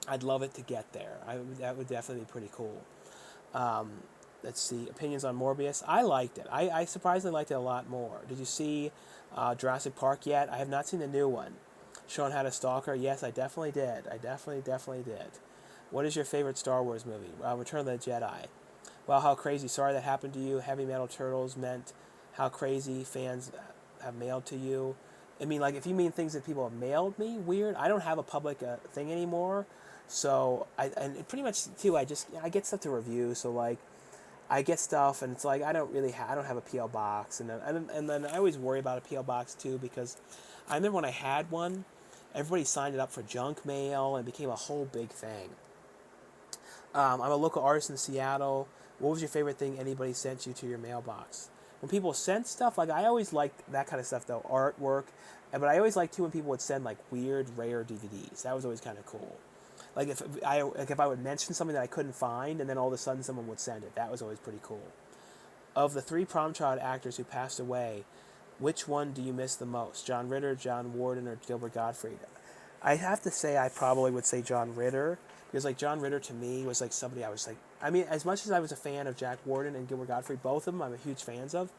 I'd love it to get there. That would definitely be pretty cool. Let's see, opinions on Morbius. I liked it. I surprisingly liked it a lot more. Did you see Jurassic Park yet? I have not seen the new one. Sean had a stalker. Yes, I definitely did. I definitely did. What is your favorite Star Wars movie? Return of the Jedi. Well, how crazy. Sorry that happened to you. Heavy Metal Turtles meant how crazy fans have mailed to you. I mean, like, if you mean things that people have mailed me, weird. I don't have a public thing anymore. So and pretty much too, I get stuff to review. So like I get stuff, and it's like I don't have a PO box, and then I always worry about a PO box too, because I remember when I had one, everybody signed it up for junk mail and it became a whole big thing. I'm a local artist in Seattle. What was your favorite thing anybody sent you to your mailbox? When people sent stuff, like I always liked that kind of stuff though, artwork, but I always liked too when people would send like weird, rare DVDs. That was always kind of cool. If I would mention something that I couldn't find, and then all of a sudden someone would send it, that was always pretty cool. Of the three prom child actors who passed away, which one do you miss the most? John Ritter, John Warden, or Gilbert Gottfried? I have to say I probably would say John Ritter, because like John Ritter to me was like somebody I was like, I mean, as much as I was a fan of Jack Warden and Gilbert Gottfried, both of them I'm a huge fans of.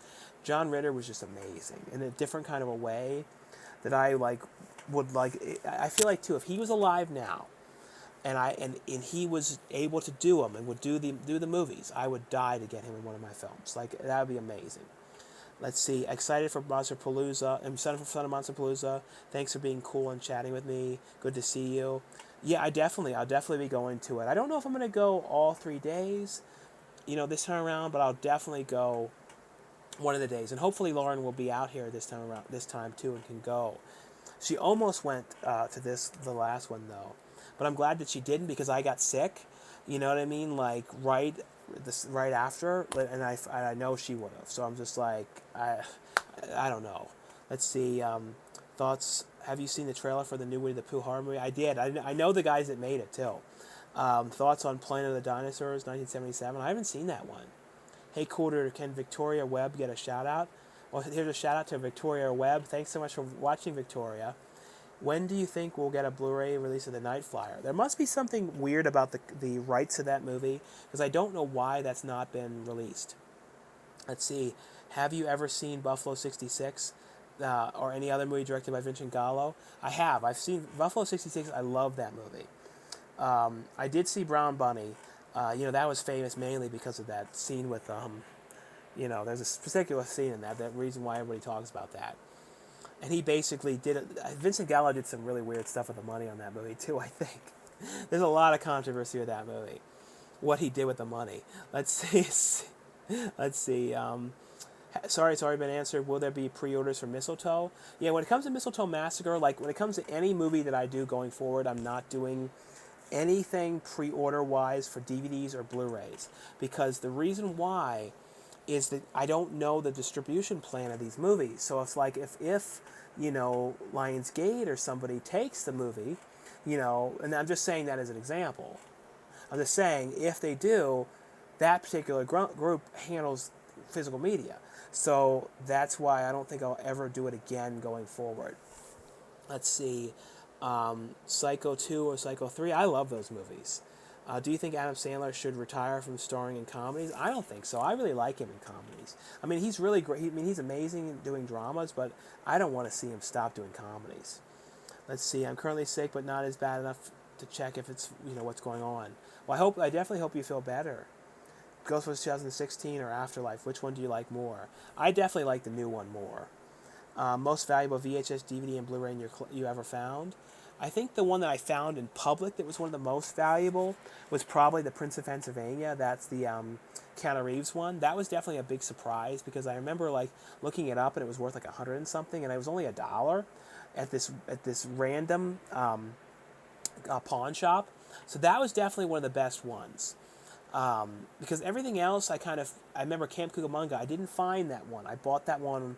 John Ritter was just amazing in a different kind of a way that I like would like. I feel like too, if he was alive now, and he was able to do them and would do the movies, I would die to get him in one of my films. Like that would be amazing. Let's see. Excited for Monsterpalooza. I'm excited for Son of Monsterpalooza. Thanks for being cool and chatting with me. Good to see you. Yeah, I'll definitely be going to it. I don't know if I'm gonna go all 3 days, this time around, but I'll definitely go one of the days, and hopefully Lauren will be out here this time too, and can go. She almost went to the last one though, but I'm glad that she didn't, because I got sick. You know what I mean? Like right after, and I know she would have. So I'm just like I don't know. Let's see. Thoughts? Have you seen the trailer for the new Winnie the Pooh horror movie? I did. I know the guys that made it too. Thoughts on Planet of the Dinosaurs, 1977? I haven't seen that one. Hey, Cooter, can Victoria Webb get a shout out? Well, here's a shout out to Victoria Webb. Thanks so much for watching, Victoria. When do you think we'll get a Blu-ray release of The Night Flyer? There must be something weird about the rights to that movie, because I don't know why that's not been released. Let's see. Have you ever seen Buffalo 66 or any other movie directed by Vincent Gallo? I have. I've seen Buffalo 66. I love that movie. I did see Brown Bunny. That was famous mainly because of that scene with, there's a particular scene in that reason why everybody talks about that. And he basically did it. Vincent Gallo did some really weird stuff with the money on that movie too, I think. There's a lot of controversy with that movie. What he did with the money. Let's see. Let's see. Sorry, it's already been answered. Will there be pre-orders for Mistletoe? Yeah, when it comes to Mistletoe Massacre, like when it comes to any movie that I do going forward, I'm not doing anything pre-order wise for DVDs or Blu-rays, because the reason why is that I don't know the distribution plan of these movies. So it's like if Lionsgate or somebody takes the movie, and I'm just saying that as an example. I'm just saying if they do, that particular group handles physical media. So that's why I don't think I'll ever do it again going forward. Let's see. Psycho 2 or Psycho 3. I love those movies. Do you think Adam Sandler should retire from starring in comedies? I don't think so. I really like him in comedies. I mean, he's really great. He's amazing at doing dramas, but I don't want to see him stop doing comedies. Let's see. I'm currently sick, but not as bad enough to check if it's, what's going on. Well, I definitely hope you feel better. Ghostbusters 2016 or Afterlife, which one do you like more? I definitely like the new one more. Most valuable VHS, DVD, and Blu-ray you ever found? I think the one that I found in public that was one of the most valuable was probably the Prince of Pennsylvania. That's the Keanu Reeves one. That was definitely a big surprise, because I remember like looking it up and it was worth like $100 and something, and it was only $1 at this random pawn shop. So that was definitely one of the best ones. Because everything else I remember Camp Cucamonga, I didn't find that one. I bought that one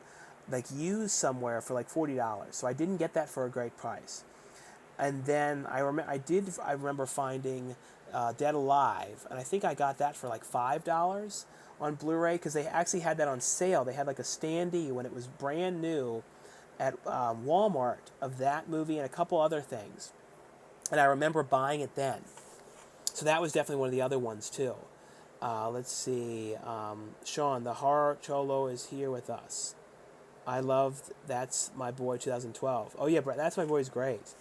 like used somewhere for like $40, so I didn't get that for a great price. And then I remember finding Dead Alive, and I think I got that for like $5 on Blu-ray, because they actually had that on sale. They had like a standee when it was brand new at Walmart of that movie and a couple other things, and I remember buying it then. So that was definitely one of the other ones too. Let's see. Sean, the horror cholo is here with us. I loved That's My Boy 2012. Oh yeah, That's My Boy's great.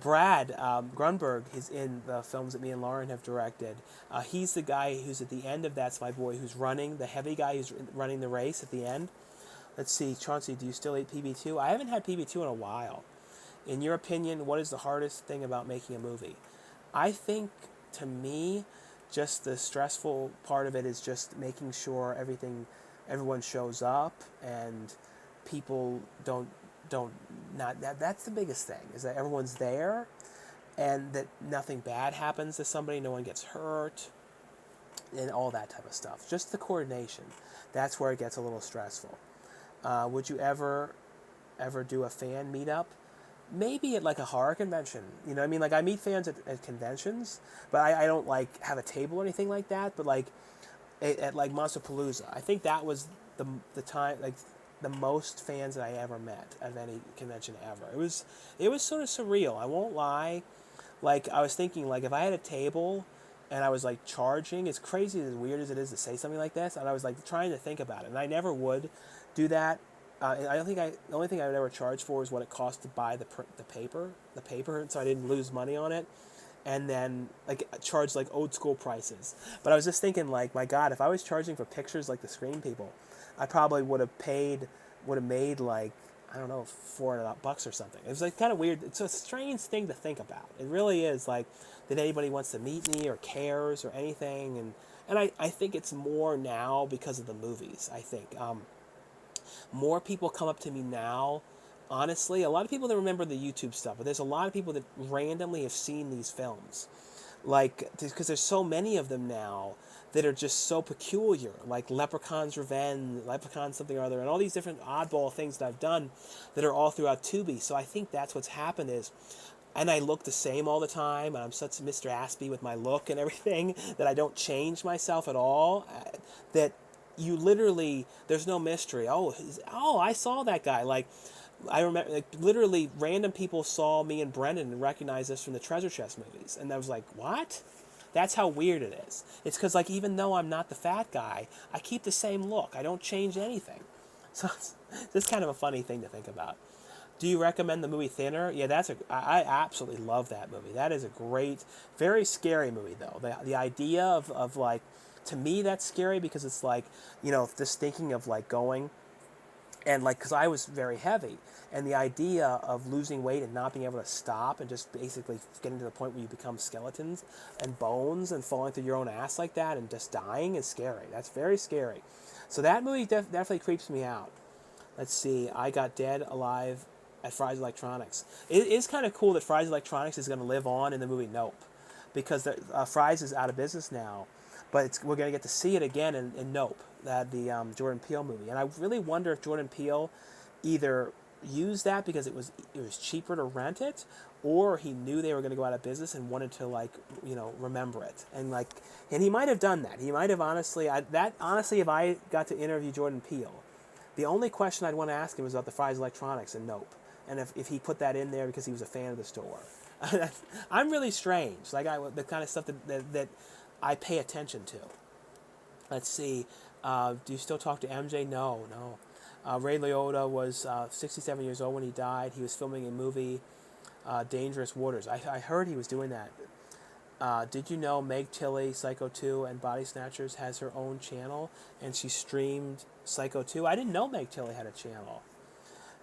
Brad Grunberg is in the films that me and Lauren have directed. He's the guy who's at the end of That's My Boy, who's running, the heavy guy who's running the race at the end. Let's see, Chauncey, do you still eat PB2? I haven't had PB2 in a while. In your opinion, what is the hardest thing about making a movie? I think, to me, just the stressful part of it is just making sure everyone shows up, and people don't not that's the biggest thing, is that everyone's there, and that nothing bad happens to somebody, no one gets hurt, and all that type of stuff. Just the coordination. That's where it gets a little stressful. Would you ever do a fan meetup? Maybe at like a horror convention. You know what I mean? Like I meet fans at conventions, but I don't like have a table or anything like that. But like at like Monsterpalooza, I think that was the time, like the most fans that I ever met at any convention ever. It was sort of surreal. I won't lie. Like I was thinking, like if I had a table and I was like charging, it's crazy as weird as it is to say something like this, and I was like trying to think about it, and I never would do that. I don't think the only thing I would ever charge for is what it cost to buy the paper, so I didn't lose money on it, and then like charge like old school prices. But I was just thinking, like, my God, if I was charging for pictures like the Scream people, I probably would have made like, I don't know, $400 or something. It was like kind of weird. It's a strange thing to think about. It really is. Like, that anybody wants to meet me or cares or anything, and I think it's more now because of the movies. I think more people come up to me now. Honestly, a lot of people that remember the YouTube stuff, but there's a lot of people that randomly have seen these films, like, because there's so many of them now that are just so peculiar, like Leprechaun's Revenge, Leprechaun something or other, and all these different oddball things that I've done that are all throughout Tubi. So I think that's what's happened is, and I look the same all the time, and I'm such Mr. Aspie with my look and everything, that I don't change myself at all, that you literally, there's no mystery. Oh, I saw that guy. Like, I remember, like, literally random people saw me and Brendan and recognized us from the Treasure Chest movies, and I was like, what? That's how weird it is. It's because, like, even though I'm not the fat guy, I keep the same look. I don't change anything. So it's just kind of a funny thing to think about. Do you recommend the movie Thinner? Yeah, I absolutely love that movie. That is a great, very scary movie, though. The idea of like, to me, that's scary because it's like, just thinking of like going, and like, because I was very heavy, and the idea of losing weight and not being able to stop and just basically getting to the point where you become skeletons and bones and falling through your own ass like that and just dying is scary. That's very scary. So that movie definitely creeps me out. Let's see. I Got Dead Alive at Fry's Electronics. It is kind of cool that Fry's Electronics is going to live on in the movie Nope, because Fry's is out of business now, but we're going to get to see it again in Nope, the Jordan Peele movie. And I really wonder if Jordan Peele either used that because it was cheaper to rent it, or he knew they were going to go out of business and wanted to, like, remember it. And he might have done that. He might have honestly, if I got to interview Jordan Peele, the only question I'd want to ask him was about the Fry's Electronics and Nope, and if he put that in there because he was a fan of the store. I'm really strange. Like, the kind of stuff that I pay attention to. Let's see. Do you still talk to MJ? No. Ray Liotta was 67 years old when he died. He was filming a movie, Dangerous Waters. I heard he was doing that. Did you know Meg Tilly, Psycho 2, and Body Snatchers has her own channel, and she streamed Psycho 2? I didn't know Meg Tilly had a channel.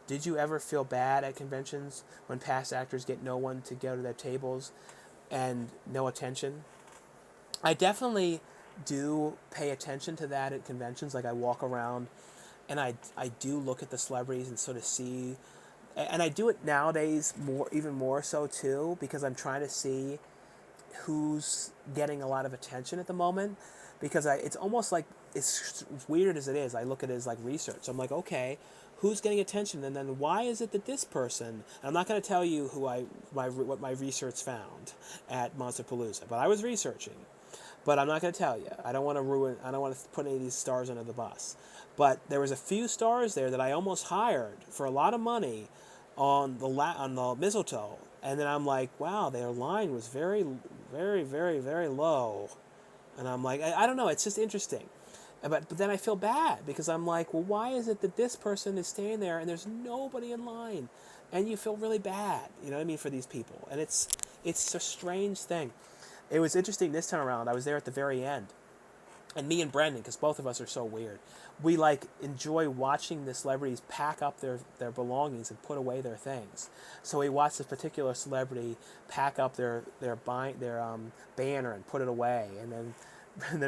Did you ever feel bad at conventions when past actors get no one to go to their tables and no attention? I definitely do pay attention to that at conventions. Like, I walk around and I do look at the celebrities and sort of see, and I do it nowadays even more so too, because I'm trying to see who's getting a lot of attention at the moment, because it's almost like, as weird as it is, I look at it as like research. I'm like, okay, who's getting attention, and then why is it that this person, and I'm not going to tell you what my research found at Monsterpalooza, but I was researching, but I'm not going to tell you. I don't want to put any of these stars under the bus. But there was a few stars there that I almost hired for a lot of money on the mistletoe, and then I'm like, wow, their line was very, very, very, very low, and I'm like, I don't know, it's just interesting. But then I feel bad because I'm like, well, why is it that this person is staying there and there's nobody in line, and you feel really bad, you know what I mean, for these people, and it's a strange thing. It was interesting this time around. I was there at the very end, and me and Brendan, because both of us are so weird, we like enjoy watching the celebrities pack up their belongings and put away their things. So we watched this particular celebrity pack up their banner and put it away, and then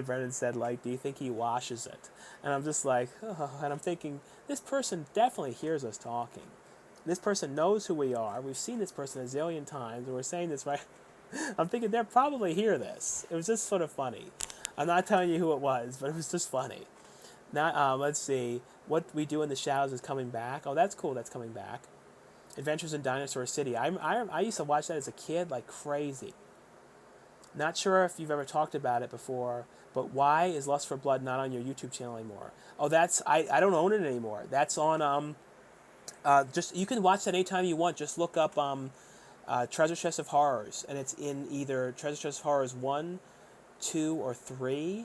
Brendan said, like, do you think he washes it? And I'm just like, oh, and I'm thinking, this person definitely hears us talking. This person knows who we are. We've seen this person a zillion times, and we're saying this right. I'm thinking they'll probably hear this. It was just sort of funny. I'm not telling you who it was, but it was just funny. Now, let's see. What We Do in the Shadows is coming back. Oh, that's cool. That's coming back. Adventures in Dinosaur City. I used to watch that as a kid like crazy. Not sure if you've ever talked about it before, but why is Lust for Blood not on your YouTube channel anymore? Oh, I don't own it anymore. That's on just you can watch that anytime you want. Just look up Treasure Chest of Horrors, and it's in either Treasure Chest of Horrors 1, 2, or 3,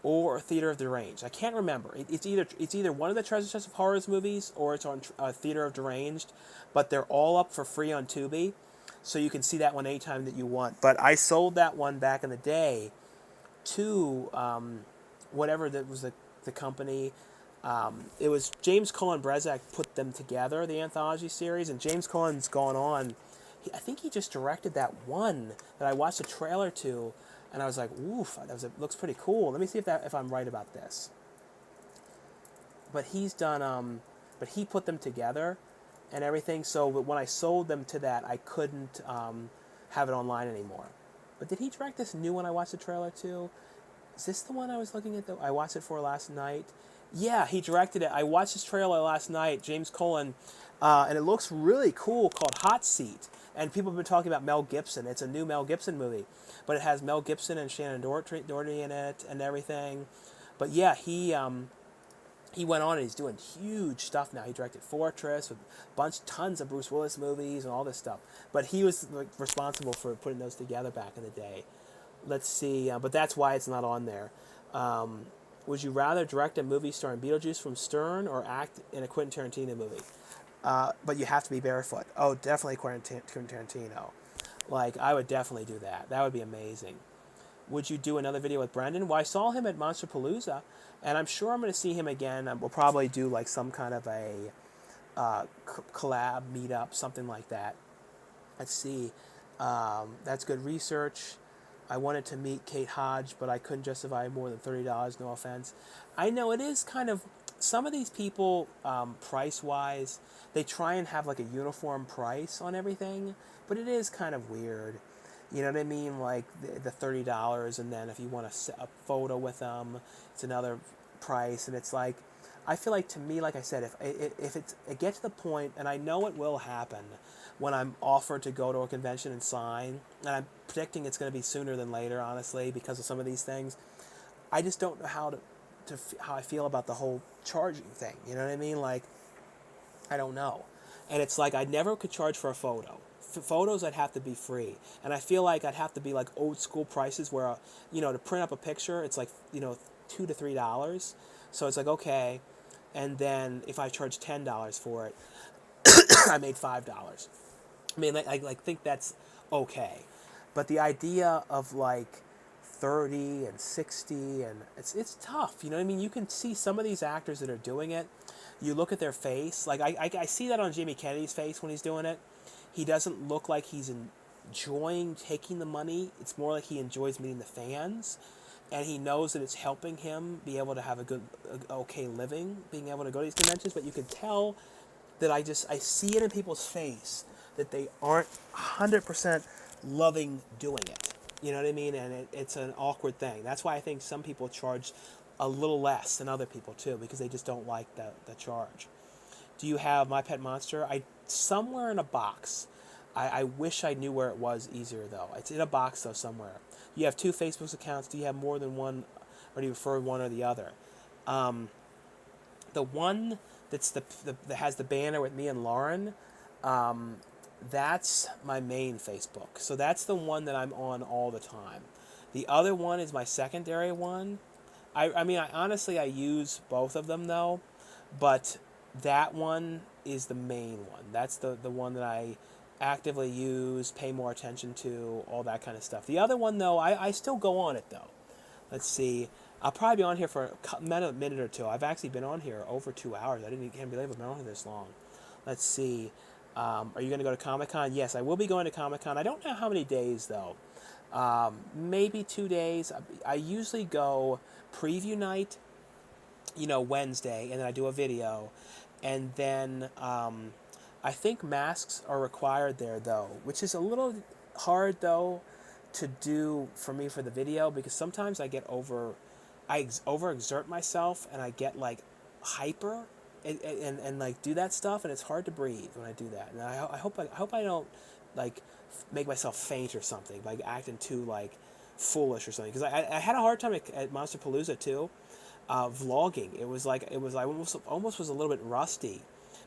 or Theater of Deranged. I can't remember. It's either one of the Treasure Chest of Horrors movies or it's on Theater of Deranged, but they're all up for free on Tubi, so you can see that one anytime that you want. But I sold that one back in the day to whatever that was the company. It was James Cullen Brezak put them together, the anthology series, and James Cullen's gone on. I think he just directed that one that I watched a trailer to, and I was like, oof, it looks pretty cool. Let me see if I'm right about this. But but he put them together and everything, so when I sold them to that, I couldn't have it online anymore. But did he direct this new one I watched the trailer to? Is this the one I was looking at? I watched it for last night. Yeah, he directed it. I watched this trailer last night, James Cullen, and it looks really cool, called Hot Seat. And people have been talking about Mel Gibson. It's a new Mel Gibson movie, but it has Mel Gibson and Shannon Doherty in it and everything. But yeah, he went on and he's doing huge stuff now. He directed Fortress with tons of Bruce Willis movies and all this stuff. But he was like responsible for putting those together back in the day. Let's see, but that's why it's not on there. Would you rather direct a movie starring Beetlejuice from Stern or act in a Quentin Tarantino movie? But you have to be barefoot. Oh, definitely Quentin Tarantino. Like, I would definitely do that. That would be amazing. Would you do another video with Brendan? Well, I saw him at Monsterpalooza, and I'm sure I'm going to see him again. We'll probably do like some kind of a collab meetup, something like that. Let's see. That's good research. I wanted to meet Kate Hodge, but I couldn't justify more than $30, no offense. I know it is kind of, some of these people, price-wise, they try and have like a uniform price on everything, but it is kind of weird. You know what I mean? Like the $30, and then if you want a photo with them, it's another price, and it's like, I feel like, to me, like I said, if it gets to the point, and I know it will happen, when I'm offered to go to a convention and sign, and I'm predicting it's going to be sooner than later, honestly, because of some of these things, I just don't know how I feel about the whole charging thing. You know what I mean? Like, I don't know. And it's like I never could charge for a photo. For photos, I'd have to be free. And I feel like I'd have to be like old school prices where, to print up a picture, it's like, $2 to $3. So it's like, okay. And then if I charge $10 for it, I made $5. I mean, I think that's okay. But the idea of like 30 and 60, and it's tough. You know what I mean? You can see some of these actors that are doing it. You look at their face. Like, I see that on Jamie Kennedy's face when he's doing it. He doesn't look like he's enjoying taking the money. It's more like he enjoys meeting the fans. And he knows that it's helping him be able to have okay living, being able to go to these conventions. But you can tell that I see it in people's face that they aren't 100% loving doing it. You know what I mean? And it's an awkward thing. That's why I think some people charge a little less than other people too, because they just don't like the charge. Do you have My Pet Monster? Somewhere in a box. I wish I knew where it was easier though. It's in a box though somewhere. You have 2 Facebook accounts. Do you have more than one, or do you prefer one or the other? The one that has the banner with me and Lauren, that's my main Facebook. So that's the one that I'm on all the time. The other one is my secondary one. I mean, honestly, I use both of them though, but that one is the main one. That's the one that I actively use, pay more attention to, all that kind of stuff. The other one though, I still go on it though. Let's see. I'll probably be on here for a minute or two. I've actually been on here over 2 hours. Can't believe I've been on here this long. Let's see. Are you going to go to Comic-Con? Yes, I will be going to Comic-Con. I don't know how many days, though. Maybe 2 days. I usually go preview night, Wednesday, and then I do a video. And then I think masks are required there, though, which is a little hard, though, to do for me for the video, because sometimes I overexert myself and I get like hyper and like do that stuff, and it's hard to breathe when I do that. And I hope I don't like make myself faint or something, like acting too like foolish or something. Because I had a hard time at Monsterpalooza too, vlogging. I almost was a little bit rusty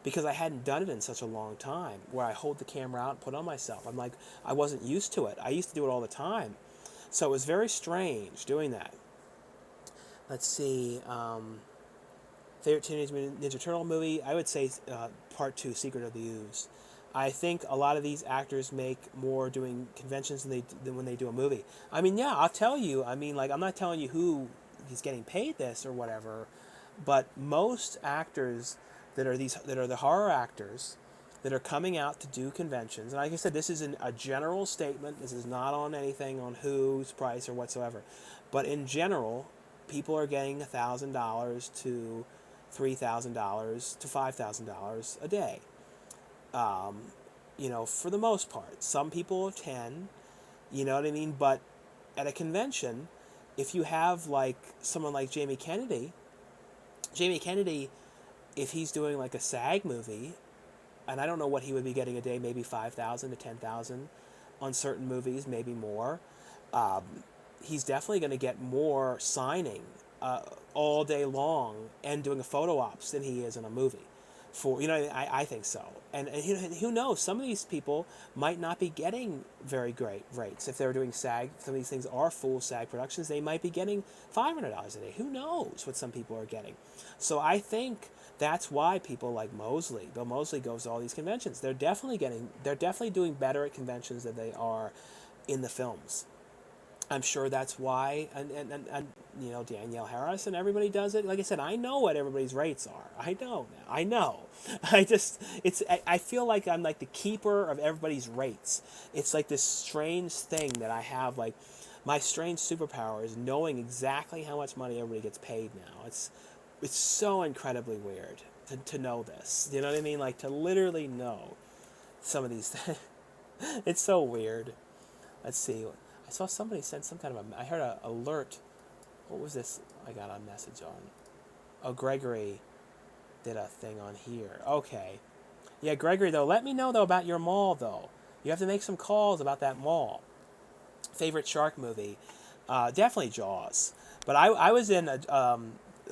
because I hadn't done it in such a long time, where I hold the camera out and put on myself. I'm like, I wasn't used to it. I used to do it all the time. So it was very strange doing that. Let's see. Favorite Teenage Mutant Ninja Turtle movie? I would say Part 2, Secret of the Ooze. I think a lot of these actors make more doing conventions than when they do a movie. I mean, yeah, I'll tell you. I mean, like, I'm not telling you who is getting paid this or whatever, but most actors that are the horror actors that are coming out to do conventions, and like I said, this is a general statement. This is not on anything on whose price or whatsoever, but in general, people are getting $1,000 to $3,000 to $5,000 a day. For the most part. Some people are 10, you know what I mean? But at a convention, if you have like someone like Jamie Kennedy, if he's doing like a SAG movie, and I don't know what he would be getting a day, maybe 5,000 to 10,000 on certain movies, maybe more. He's definitely going to get more signing all day long and doing a photo ops than he is in a movie. I think so. And who knows? Some of these people might not be getting very great rates. If they're doing SAG, some of these things are full SAG productions, they might be getting $500 a day. Who knows what some people are getting? So I think that's why people like Bill Moseley goes to all these conventions. They're definitely doing better at conventions than they are in the films. I'm sure that's why, and Danielle Harris and everybody does it. Like I said, I know what everybody's rates are. I know. I feel like I'm like the keeper of everybody's rates. It's like this strange thing that I have. Like, my strange superpower is knowing exactly how much money everybody gets paid now. It's so incredibly weird to know this. You know what I mean? Like, to literally know some of these things. It's so weird. Let's see. I saw somebody send some kind of I heard an alert. What was this I got a message on? Oh, Gregory did a thing on here. Okay. Yeah, Gregory, though, let me know, though, about your mall, though. You have to make some calls about that mall. Favorite shark movie? Definitely Jaws. But I was in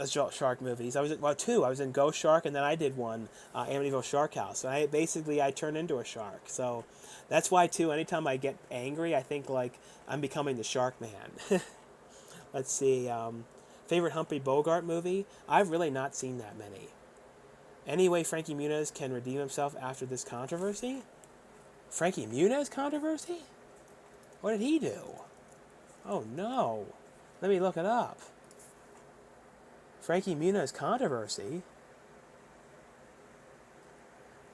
shark movies. I was two. I was in Ghost Shark, and then I did one, Amityville Shark House. And I turned into a shark. So that's why, too, anytime I get angry, I think, like, I'm becoming the Shark Man. Let's see. Favorite Humphrey Bogart movie? I've really not seen that many. Any way Frankie Muniz can redeem himself after this controversy? Frankie Muniz controversy? What did he do? Oh, no. Let me look it up. Frankie Muniz controversy?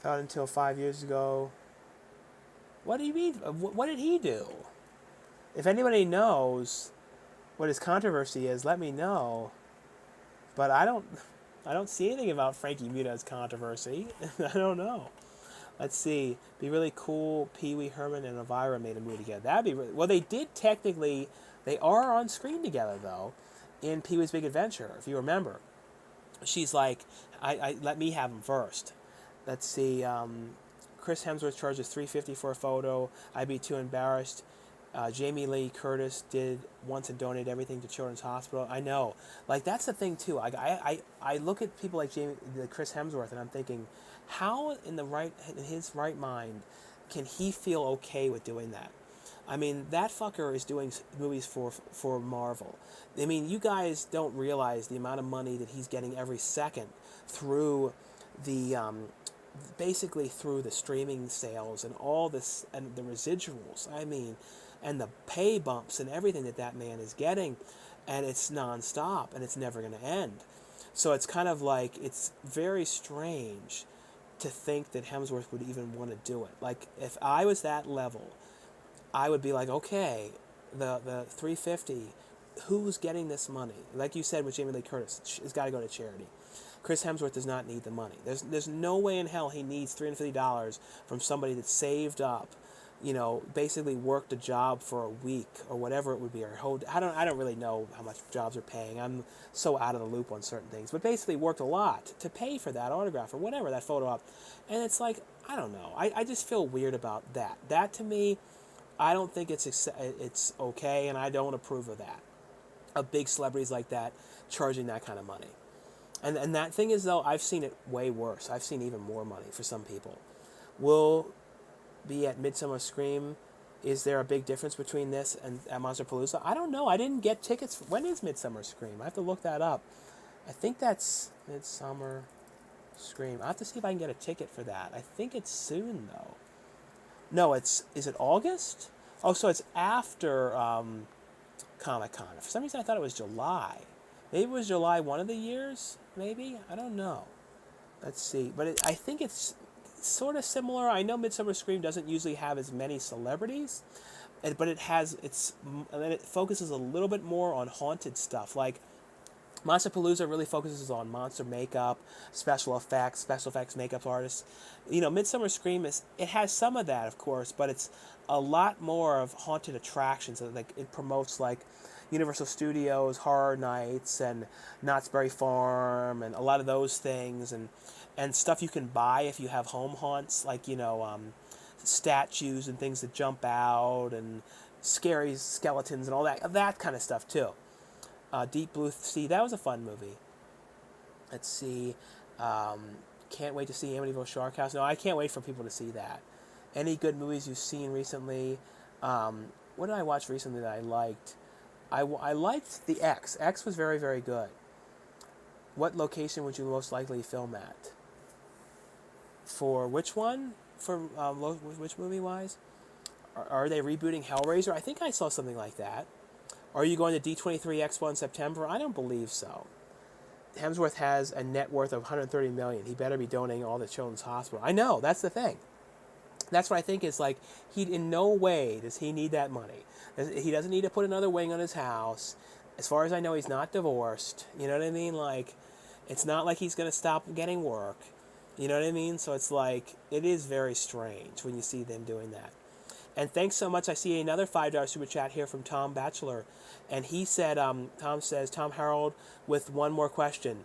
Thought until 5 years ago. What do you mean? What did he do? If anybody knows what his controversy is, let me know. But I don't see anything about Frankie Muniz controversy. I don't know. Let's see. Be really cool. Pee Wee Herman and Elvira made a movie together. That'd be really well. They did technically. They are on screen together though, in Pee Wee's Big Adventure. If you remember, she's like, I let me have him first. Let's see. Chris Hemsworth charges $350 for a photo. I'd be too embarrassed. Jamie Lee Curtis did once and donated everything to Children's Hospital. I know. Like, that's the thing, too. I look at people like Chris Hemsworth, and I'm thinking, how in his right mind can he feel okay with doing that? I mean, that fucker is doing movies for Marvel. I mean, you guys don't realize the amount of money that he's getting every second through the basically through the streaming sales and all this and the residuals. I mean, and the pay bumps and everything that man is getting. and it's nonstop, and it's never going to end. So it's kind of like, it's very strange to think that Hemsworth would even want to do it. Like, if I was that level, I would be like, okay, the 350, who's getting this money? Like you said with Jamie Lee Curtis, it's got to go to charity. Chris Hemsworth does not need the money. There's no way in hell he needs $350 from somebody that saved up, basically worked a job for a week or whatever it would be. Or I don't really know how much jobs are paying. I'm so out of the loop on certain things. But basically worked a lot to pay for that autograph or whatever, that photo op. And it's like, I don't know. I just feel weird about that. That to me, I don't think it's okay, and I don't approve of that. Of big celebrities like that charging that kind of money. And that thing is, though, I've seen it way worse. I've seen even more money for some people. Will be at Midsummer Scream. Is there a big difference between this and at Monsterpalooza? I don't know. I didn't get tickets. When is Midsummer Scream? I have to look that up. I think that's Midsummer Scream. I have to see if I can get a ticket for that. I think it's soon, though. No, is it August? Oh, so it's after Comic-Con. For some reason, I thought it was July. Maybe it was July one of the years? Maybe? I don't know. Let's see. But I think it's sort of similar. I know Midsummer Scream doesn't usually have as many celebrities, but it focuses a little bit more on haunted stuff. Like, Monsterpalooza really focuses on monster makeup, special effects, makeup artists. Midsummer Scream it has some of that, of course, but it's a lot more of haunted attractions. Like, it promotes like Universal Studios Horror Nights and Knott's Berry Farm and a lot of those things, and stuff you can buy if you have home haunts, like statues and things that jump out and scary skeletons and all that kind of stuff too. Deep Blue Sea, that was a fun movie. Let's see. Can't wait to see Amityville Shark House. No, I can't wait for people to see that. Any good movies you've seen recently? What did I watch recently that I liked? I liked The X. X was very, very good. What location would you most likely film at? For which one? For which movie-wise? Are they rebooting Hellraiser? I think I saw something like that. Are you going to D23 Expo in September? I don't believe so. Hemsworth has a net worth of $130 million. He better be donating all to Children's Hospital. I know, that's the thing. That's what I think is like, in no way does he need that money. He doesn't need to put another wing on his house. As far as I know, he's not divorced. You know what I mean? Like, it's not like he's going to stop getting work. You know what I mean? So it's like, it is very strange when you see them doing that. And thanks so much. I see another $5 super chat here from Tom Batchelor. And he said, Tom Harold, with one more question.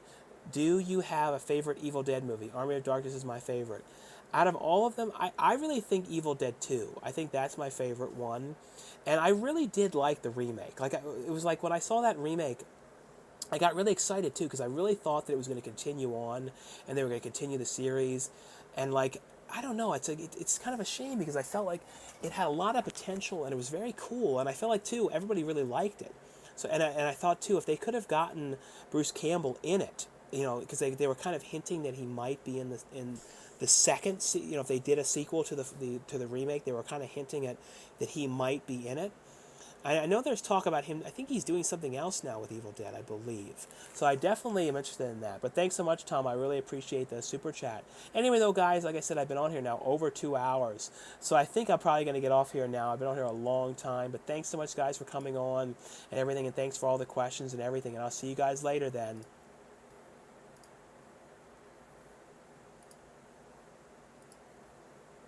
Do you have a favorite Evil Dead movie? Army of Darkness is my favorite. Out of all of them, I really think Evil Dead 2. I think that's my favorite one. And I really did like the remake. It was like when I saw that remake, I got really excited too, because I really thought that it was going to continue on and they were going to continue the series. And like, I don't know, it's kind of a shame because I felt like it had a lot of potential and it was very cool. And I felt like too, everybody really liked it. So and I thought too, if they could have gotten Bruce Campbell in it, because they were kind of hinting that he might be in the second, if they did a sequel to the remake, they were kind of hinting at that he might be in it. I know there's talk about him. I think he's doing something else now with Evil Dead, I believe. So I definitely am interested in that. But thanks so much, Tom. I really appreciate the super chat. Anyway, though, guys, like I said, I've been on here now over 2 hours. So I think I'm probably going to get off here now. I've been on here a long time. But thanks so much, guys, for coming on and everything. And thanks for all the questions and everything. And I'll see you guys later then.